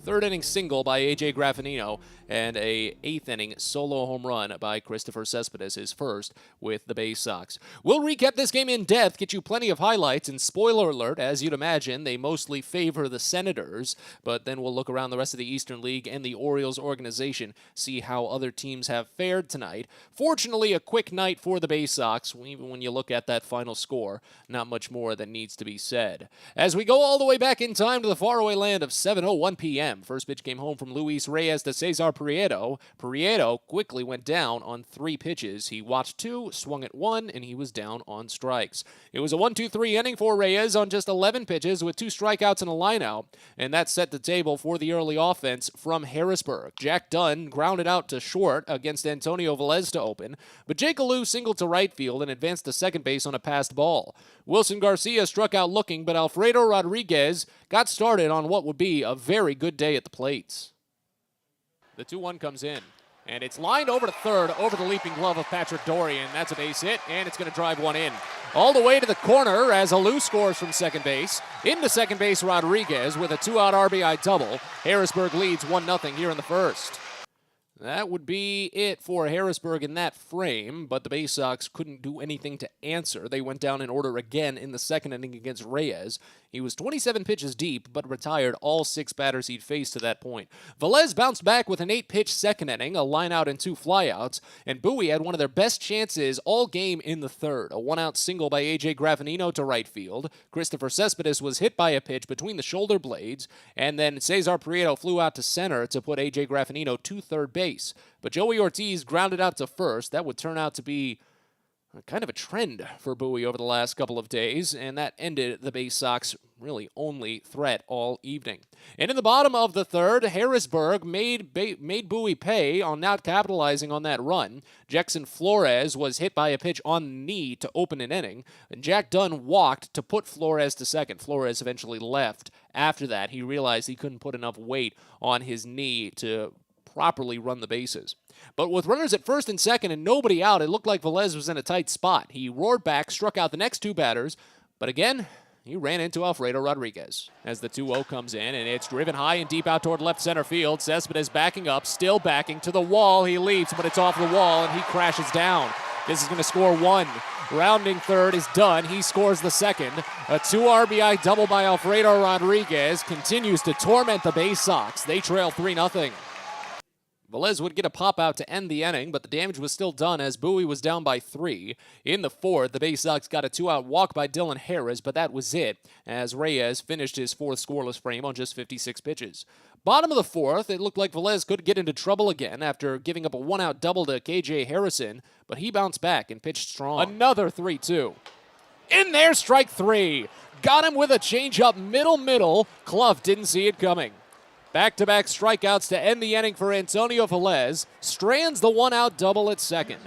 third-inning single by A.J. Graffinino and a 8th-inning solo home run by Christopher Cespedes, his first with the Baysox. We'll recap this game in depth, get you plenty of highlights, and spoiler alert, as you'd imagine, they mostly favor the Senators, but then we'll look around the rest of the Eastern League and the Orioles organization, see how other teams have fared tonight. Fortunately, a quick night for the Baysox, even when you look at that final score, not much more that needs to be said. As we go all the way back in time to the faraway land of 7:01 p.m., them. First pitch came home from Luis Reyes to Cesar Prieto. Prieto quickly went down on 3 pitches. He watched 2, swung at 1, and he was down on strikes. It was a 1-2-3 inning for Reyes on just 11 pitches with 2 strikeouts and a lineout, and that set the table for the early offense from Harrisburg. Jack Dunn grounded out to short against Antonio Velez to open, but Jake Alou singled to right field and advanced to second base on a passed ball. Wilson Garcia struck out looking, but Alfredo Rodriguez got started on what would be a very good day at the plates. The 2-1 comes in, and it's lined over to third, over the leaping glove of Patrick Dorian. That's a base hit, and it's going to drive one in. All the way to the corner as Alou scores from second base. Into second base, Rodriguez with a 2-out RBI double. Harrisburg leads 1-0 here in the first. That would be it for Harrisburg in that frame, but the Baysox couldn't do anything to answer. They went down in order again in the second inning against Reyes. He was 27 pitches deep, but retired all 6 batters he'd faced to that point. Velez bounced back with an 8-pitch second inning, a lineout and 2 flyouts, and Bowie had one of their best chances all game in the third. A 1-out single by A.J. Graffinino to right field. Christopher Cespedes was hit by a pitch between the shoulder blades, and then Cesar Prieto flew out to center to put A.J. Graffinino to third base. But Joey Ortiz grounded out to first. That would turn out to be kind of a trend for Bowie over the last couple of days, and that ended the Baysox really only threat all evening. And in the bottom of the third, Harrisburg made Bowie pay on not capitalizing on that run. Jackson Flores was hit by a pitch on the knee to open an inning, and Jack Dunn walked to put Flores to second. Flores eventually left. After that, he realized he couldn't put enough weight on his knee to properly run the bases. But with runners at first and second and nobody out, it looked like Velez was in a tight spot. He roared back, struck out the next 2 batters, but again, he ran into Alfredo Rodriguez. As the 2-0 comes in, and it's driven high and deep out toward left center field. Cespedes backing up, still backing to the wall. He leaps, but it's off the wall, and he crashes down. This is going to score 1. Rounding third is done. He scores the second. A 2 RBI double by Alfredo Rodriguez continues to torment the Baysox. They trail 3-0. Velez would get a pop-out to end the inning, but the damage was still done as Bowie was down by 3. In the fourth, the Baysox got a 2-out walk by Dylan Harris, but that was it, as Reyes finished his 4th scoreless frame on just 56 pitches. Bottom of the fourth, it looked like Velez could get into trouble again after giving up a 1-out double to KJ Harrison, but he bounced back and pitched strong. Another 3-2. In there, strike 3. Got him with a changeup middle. Clough didn't see it coming. Back-to-back strikeouts to end the inning for Antonio Velez. Strands the 1-out double at second.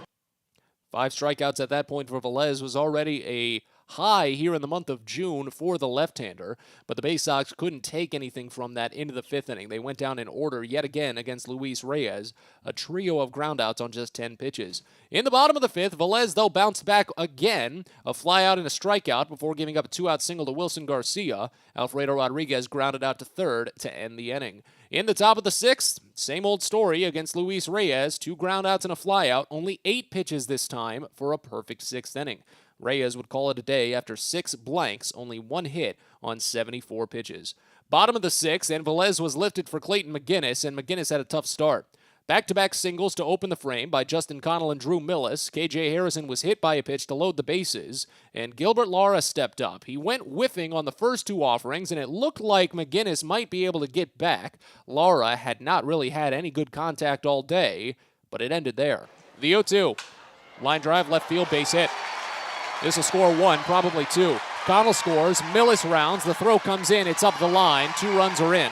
5 strikeouts at that point for Velez was already a high here in the month of June for the left-hander, but the Baysox couldn't take anything from that into the 5th inning. They went down in order yet again against Luis Reyes, a trio of groundouts on just 10 pitches. In the bottom of the 5th, Velez, though, bounced back again, a flyout and a strikeout before giving up a 2-out single to Wilson Garcia. Alfredo Rodriguez grounded out to third to end the inning. In the top of the 6th, same old story against Luis Reyes, 2 groundouts and a flyout, only 8 pitches this time for a perfect 6th inning. Reyes would call it a day after 6 blanks, only 1 hit on 74 pitches. Bottom of the 6th, and Velez was lifted for Clayton McGinnis, and McGinnis had a tough start. Back-to-back singles to open the frame by Justin Connell and Drew Millis. KJ Harrison was hit by a pitch to load the bases, and Gilbert Lara stepped up. He went whiffing on the first 2 offerings, and it looked like McGinnis might be able to get back. Lara had not really had any good contact all day, but it ended there. The 0-2. Line drive, left field, base hit. This will score 1, probably 2. Connell scores, Millis rounds, the throw comes in, it's up the line, 2 runs are in.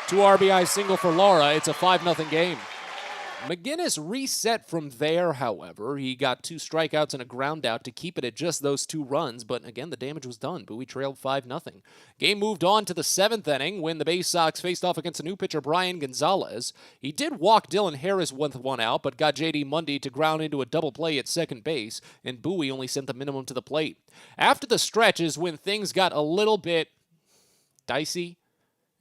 2 RBI single for Lara, it's a 5-0 game. McGinnis reset from there, however. He got 2 strikeouts and a groundout to keep it at just those 2 runs, but again, the damage was done. Bowie trailed 5-0. Game moved on to the 7th inning when the Baysox faced off against a new pitcher, Brian Gonzalez. He did walk Dylan Harris with 1 out, but got J.D. Mundy to ground into a double play at second base, and Bowie only sent the minimum to the plate. After the stretch is when things got a little bit dicey.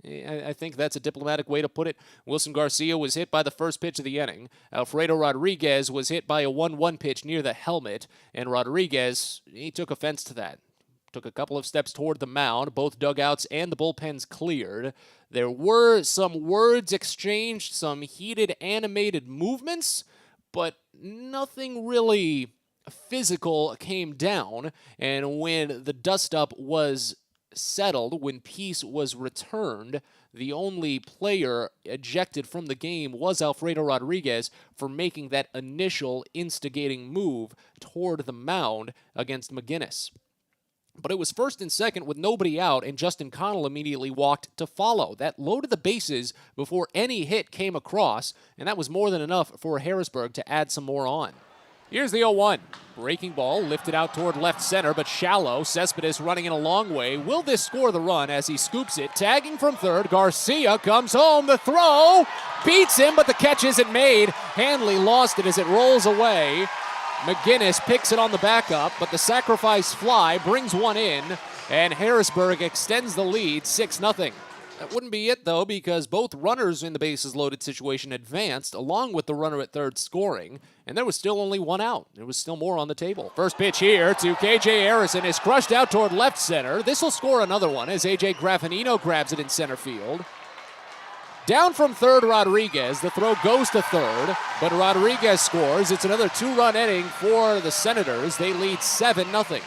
I think that's a diplomatic way to put it. Wilson Garcia was hit by the first pitch of the inning. Alfredo Rodriguez was hit by a 1-1 pitch near the helmet, and Rodriguez, he took offense to that. Took a couple of steps toward the mound. Both dugouts and the bullpens cleared. There were some words exchanged, some heated, animated movements, but nothing really physical came down. And when the dust-up was settled, when peace was returned, the only player ejected from the game was Alfredo Rodriguez for making that initial instigating move toward the mound against McGinnis. But it was first and second with nobody out, and Justin Connell immediately walked to follow. That loaded the bases before any hit came across, and that was more than enough for Harrisburg to add some more on. Here's the 0-1. Breaking ball lifted out toward left center, but shallow. Cespedes running in a long way. Will this score the run as he scoops it? Tagging from third. Garcia comes home. The throw beats him, but the catch isn't made. Hanley lost it as it rolls away. McGinnis picks it on the backup, but the sacrifice fly brings one in, and Harrisburg extends the lead 6-0. That wouldn't be it, though, because both runners in the bases loaded situation advanced, along with the runner at third scoring, and there was still only one out. There was still more on the table. First pitch here to KJ Harrison is crushed out toward left center. This will score another one as AJ Graffinino grabs it in center field. Down from third, Rodriguez. The throw goes to third, but Rodriguez scores. It's another two-run inning for the Senators. They lead 7-0.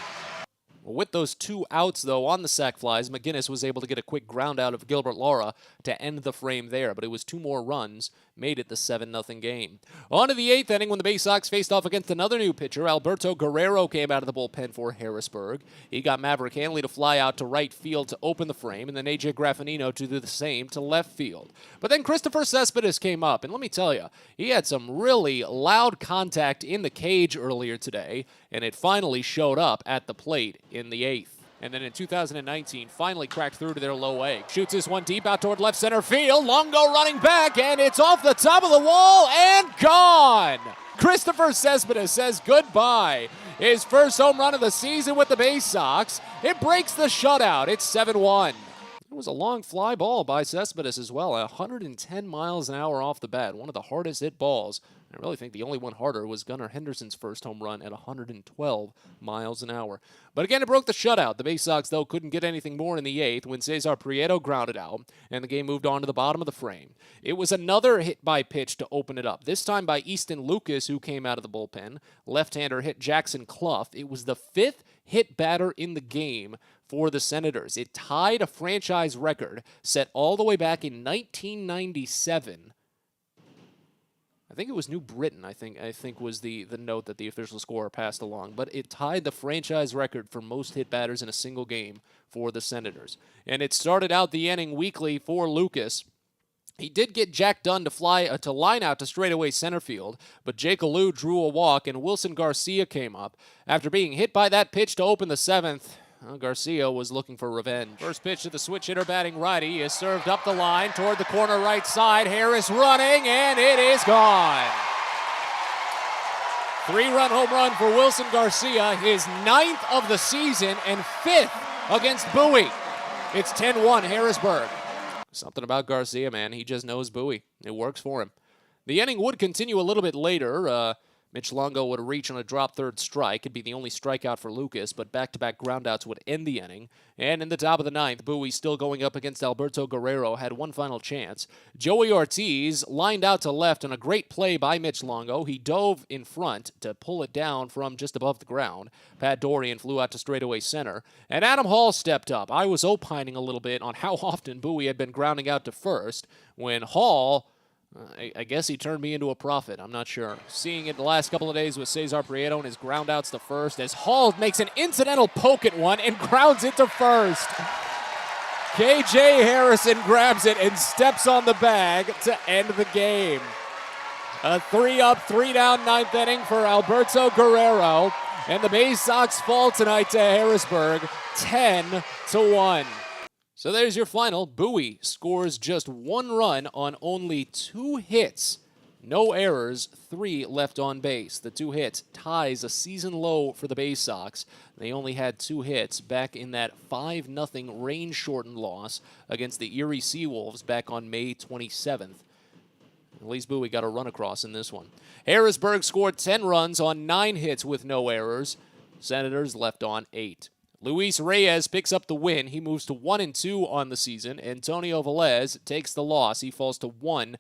With those two outs, though, on the sac flies, McGinnis was able to get a quick ground out of Gilbert Lara to end the frame there, but it was two more runs made it the 7-0 game. On to the 8th inning when the Baysox faced off against another new pitcher. Alberto Guerrero came out of the bullpen for Harrisburg. He got Maverick Hanley to fly out to right field to open the frame, and then AJ Graffinino to do the same to left field. But then Christopher Cespedes came up, and let me tell you, he had some really loud contact in the cage earlier today, and it finally showed up at the plate in the 8th. And then in 2019, finally cracked through to their low A. Shoots this one deep out toward left center field. Longo running back, and it's off the top of the wall and gone. Christopher Cespedes says goodbye. His first home run of the season with the Baysox. It breaks the shutout. It's 7-1. It was a long fly ball by Cespedes as well, 110 miles an hour off the bat, one of the hardest hit balls. I really think the only one harder was Gunnar Henderson's first home run at 112 miles an hour. But again, it broke the shutout. The Baysox, though, couldn't get anything more in the 8th when Cesar Prieto grounded out, and the game moved on to the bottom of the frame. It was another hit by pitch to open it up, this time by Easton Lucas, who came out of the bullpen. Left-hander hit Jackson Clough. It was the 5th hit batter in the game for the Senators. It tied a franchise record set all the way back in 1997. I think it was New Britain, I think was the note that the official scorer passed along. But it tied the franchise record for most hit batters in a single game for the Senators. And it started out the inning weakly for Lucas. He did get Jack Dunn to line out to straightaway center field, but Jake Alou drew a walk, and Wilson Garcia came up. After being hit by that pitch to open the 7th, Garcia was looking for revenge. First pitch to the switch hitter batting righty is served up the line toward the corner right side. Harris running, and it is gone. 3-run home run for Wilson Garcia, his 9th of the season and 5th against Bowie. It's 10-1 Harrisburg. Something about Garcia, man. He just knows Bowie. It works for him. The inning would continue a little bit later. Mitch Longo would reach on a drop third strike. It'd be the only strikeout for Lucas, but back-to-back groundouts would end the inning. And in the top of the 9th, Bowie, still going up against Alberto Guerrero, had one final chance. Joey Ortiz lined out to left on a great play by Mitch Longo. He dove in front to pull it down from just above the ground. Pat Dorian flew out to straightaway center. And Adam Hall stepped up. I was opining a little bit on how often Bowie had been grounding out to first when Hall... I guess he turned me into a prophet. I'm not sure. Seeing it the last couple of days with Cesar Prieto and his groundouts to first as Hall makes an incidental poke at one and grounds it to first. KJ Harrison grabs it and steps on the bag to end the game. A 3-up, 3-down 9th inning for Alberto Guerrero. And the Baysox fall tonight to Harrisburg, 10-1. So there's your final. Bowie scores just 1 run on only 2 hits. No errors, 3 left on base. The 2 hits ties a season low for the Baysox. They only had 2 hits back in that 5-0 rain-shortened loss against the Erie Seawolves back on May 27th. At least Bowie got a run across in this one. Harrisburg scored 10 runs on 9 hits with no errors. Senators left on 8. Luis Reyes picks up the win. He moves to 1-2 on the season. Antonio Velez takes the loss. He falls to 1-7.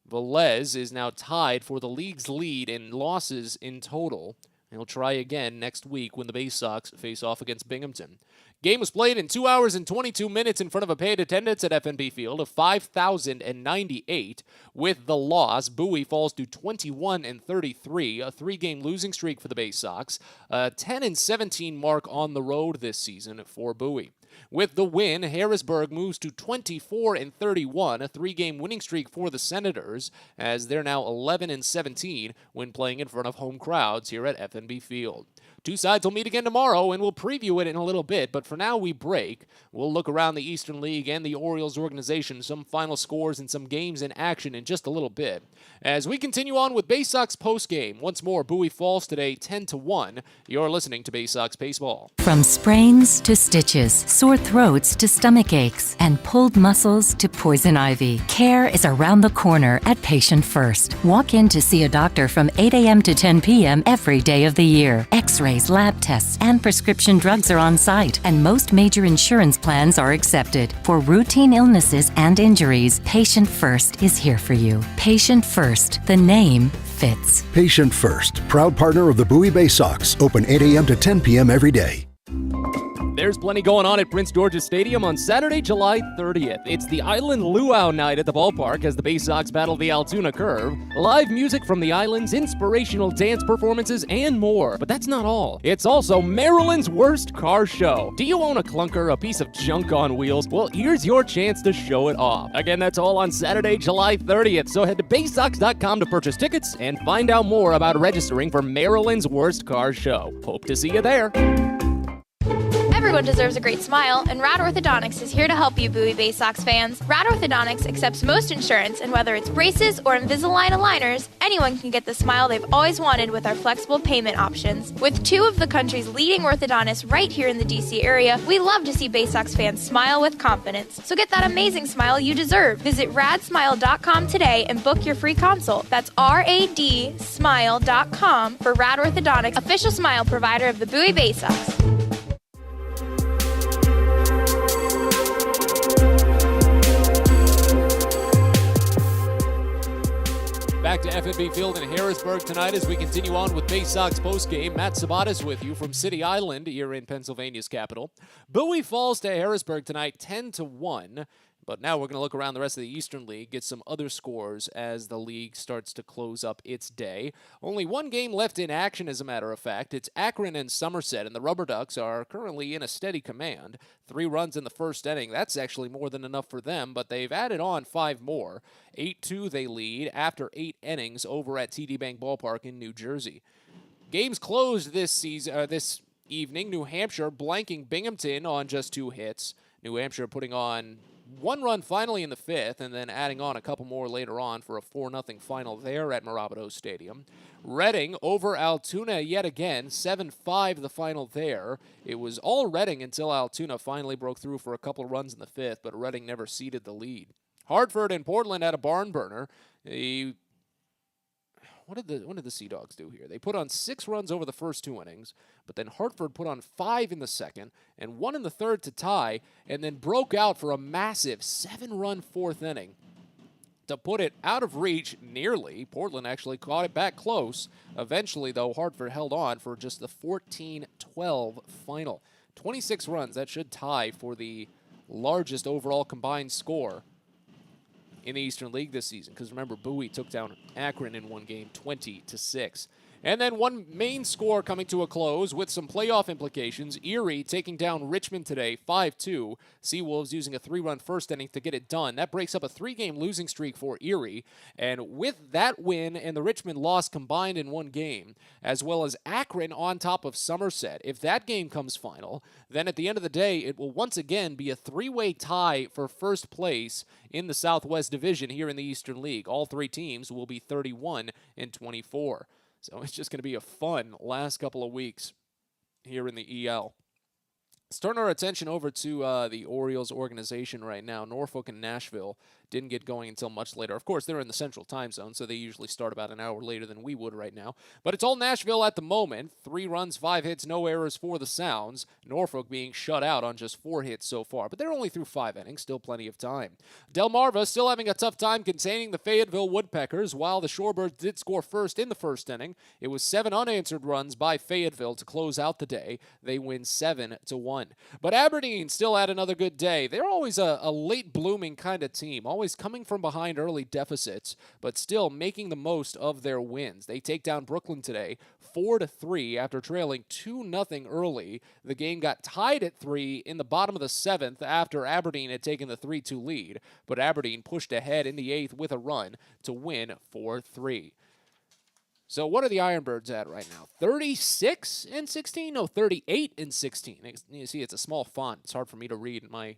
Velez is now tied for the league's lead in losses in total. He'll try again next week when the Baysox face off against Binghamton. Game was played in 2 hours and 22 minutes in front of a paid attendance at FNB Field of 5,098. With the loss, Bowie falls to 21-33, a 3-game losing streak for the Baysox, a 10-17 mark on the road this season for Bowie. With the win, Harrisburg moves to 24-31, a 3-game winning streak for the Senators, as they're now 11-17 when playing in front of home crowds here at FNB Field. Two sides will meet again tomorrow, and we'll preview it in a little bit, but for now we break. We'll look around the Eastern League and the Orioles organization, some final scores and some games in action in just a little bit. As we continue on with Baysox postgame, once more, Bowie falls today 10-1. You're listening to Baysox Baseball. From sprains to stitches, sore throats to stomach aches, and pulled muscles to poison ivy, care is around the corner at Patient First. Walk in to see a doctor from 8 a.m. to 10 p.m. every day of the year. X-rays, lab tests, and prescription drugs are on site, and most major insurance plans are accepted. For routine illnesses and injuries, Patient First is here for you. Patient First, the name fits. Patient First, proud partner of the Bowie Baysox, open 8 a.m. to 10 p.m. every day. There's plenty going on at Prince George's Stadium on Saturday, July 30th. It's the Island Luau night at the ballpark as the Baysox battle the Altoona Curve. Live music from the islands, inspirational dance performances, and more. But that's not all. It's also Maryland's worst car show. Do you own a clunker, a piece of junk on wheels? Well, here's your chance to show it off. Again, that's all on Saturday, July 30th. So head to Baysox.com to purchase tickets and find out more about registering for Maryland's worst car show. Hope to see you there. Everyone deserves a great smile, and Rad Orthodontics is here to help you, Bowie Baysox fans. Rad Orthodontics accepts most insurance, and whether it's braces or Invisalign aligners, anyone can get the smile they've always wanted with our flexible payment options. With 2 of the country's leading orthodontists right here in the DC area, we love to see Baysox fans smile with confidence. So get that amazing smile you deserve. Visit radsmile.com today and book your free consult. That's radsmile.com for Rad Orthodontics, official smile provider of the Bowie Baysox. Back to FNB Field in Harrisburg tonight as we continue on with Baysox postgame. Matt Sabatas with you from City Island here in Pennsylvania's capital. Bowie falls to Harrisburg tonight 10-1. But now we're going to look around the rest of the Eastern League, get some other scores as the league starts to close up its day. Only one game left in action, as a matter of fact. It's Akron and Somerset, and the Rubber Ducks are currently in a steady command. 3 runs in the first inning. That's actually more than enough for them, but they've added on 5 more. 8-2 they lead after 8 innings over at TD Bank Ballpark in New Jersey. Games closed this evening. New Hampshire blanking Binghamton on just 2 hits. New Hampshire putting on 1 run finally in the 5th, and then adding on a couple more later on for a 4-0 final there at Marabato Stadium. Reading over Altoona yet again, 7-5 the final there. It was all Reading until Altoona finally broke through for a couple runs in the 5th, but Reading never ceded the lead. Hartford and Portland had a barn burner. What did the Sea Dogs do here? They put on 6 runs over the first 2 innings, but then Hartford put on 5 in the second and 1 in the third to tie, and then broke out for a massive 7-run 4th inning to put it out of reach nearly. Portland actually caught it back close. Eventually, though, Hartford held on for just the 14-12 final. 26 runs, that should tie for the largest overall combined score in the Eastern League this season, because remember, Bowie took down Akron in one game 20-6. And then one main score coming to a close with some playoff implications. Erie taking down Richmond today 5-2. Seawolves using a 3-run first inning to get it done. That breaks up a 3-game losing streak for Erie. And with that win and the Richmond loss combined in one game, as well as Akron on top of Somerset, if that game comes final, then at the end of the day, it will once again be a 3-way tie for first place in the Southwest Division here in the Eastern League. All 3 teams will be 31-24. So it's just going to be a fun last couple of weeks here in the EL. Let's turn our attention over to the Orioles organization right now. Norfolk and Nashville didn't get going until much later. Of course, they're in the Central Time Zone, so they usually start about an hour later than we would right now. But it's all Nashville at the moment. 3 runs, 5 hits, no errors for the Sounds. Norfolk being shut out on just 4 hits so far, but they're only through 5 innings, still plenty of time. Delmarva still having a tough time containing the Fayetteville Woodpeckers, while the Shorebirds did score first in the first inning. It was 7 unanswered runs by Fayetteville to close out the day. They win 7-1. 1. But Aberdeen still had another good day. They're always a late blooming kind of team, always coming from behind early deficits, but still making the most of their wins. They take down Brooklyn today 4-3 after trailing 2-0 early. The game got tied at 3 in the bottom of the 7th after Aberdeen had taken the 3-2 lead, but Aberdeen pushed ahead in the 8th with a run to win 4-3. So what are the Ironbirds at right now? 36-16? No, 38-16. You see, it's a small font. It's hard for me to read in my,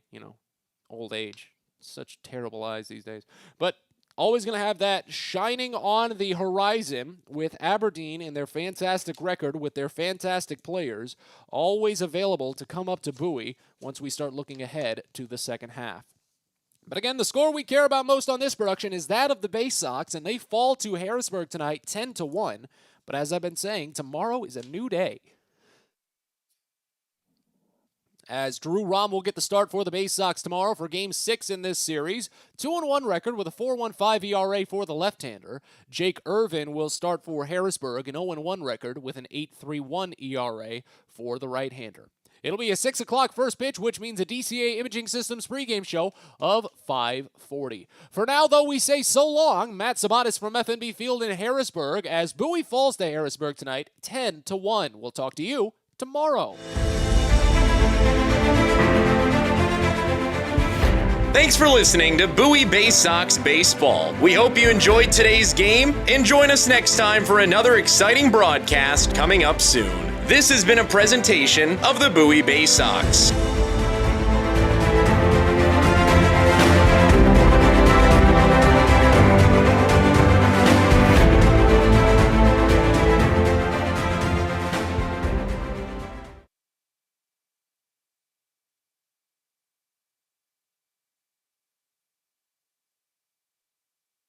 old age. Such terrible eyes these days. But always going to have that shining on the horizon with Aberdeen and their fantastic record with their fantastic players, always available to come up to Bowie once we start looking ahead to the second half. But again, the score we care about most on this production is that of the Baysox, and they fall to Harrisburg tonight 10-1. But as I've been saying, tomorrow is a new day. As Drew Rom will get the start for the Baysox tomorrow for Game 6 in this series. 2-1 record with a 4.15 ERA for the left-hander. Jake Irvin will start for Harrisburg, an 0-1 record with an 8.31 ERA for the right-hander. It'll be a 6 o'clock first pitch, which means a DCA Imaging Systems pregame show of 5:40. For now, though, we say so long. Matt Sabatis from FNB Field in Harrisburg as Bowie falls to Harrisburg tonight 10-1. We'll talk to you tomorrow. Thanks for listening to Bowie Baysox Baseball. We hope you enjoyed today's game and join us next time for another exciting broadcast coming up soon. This has been a presentation of the Bowie Baysox.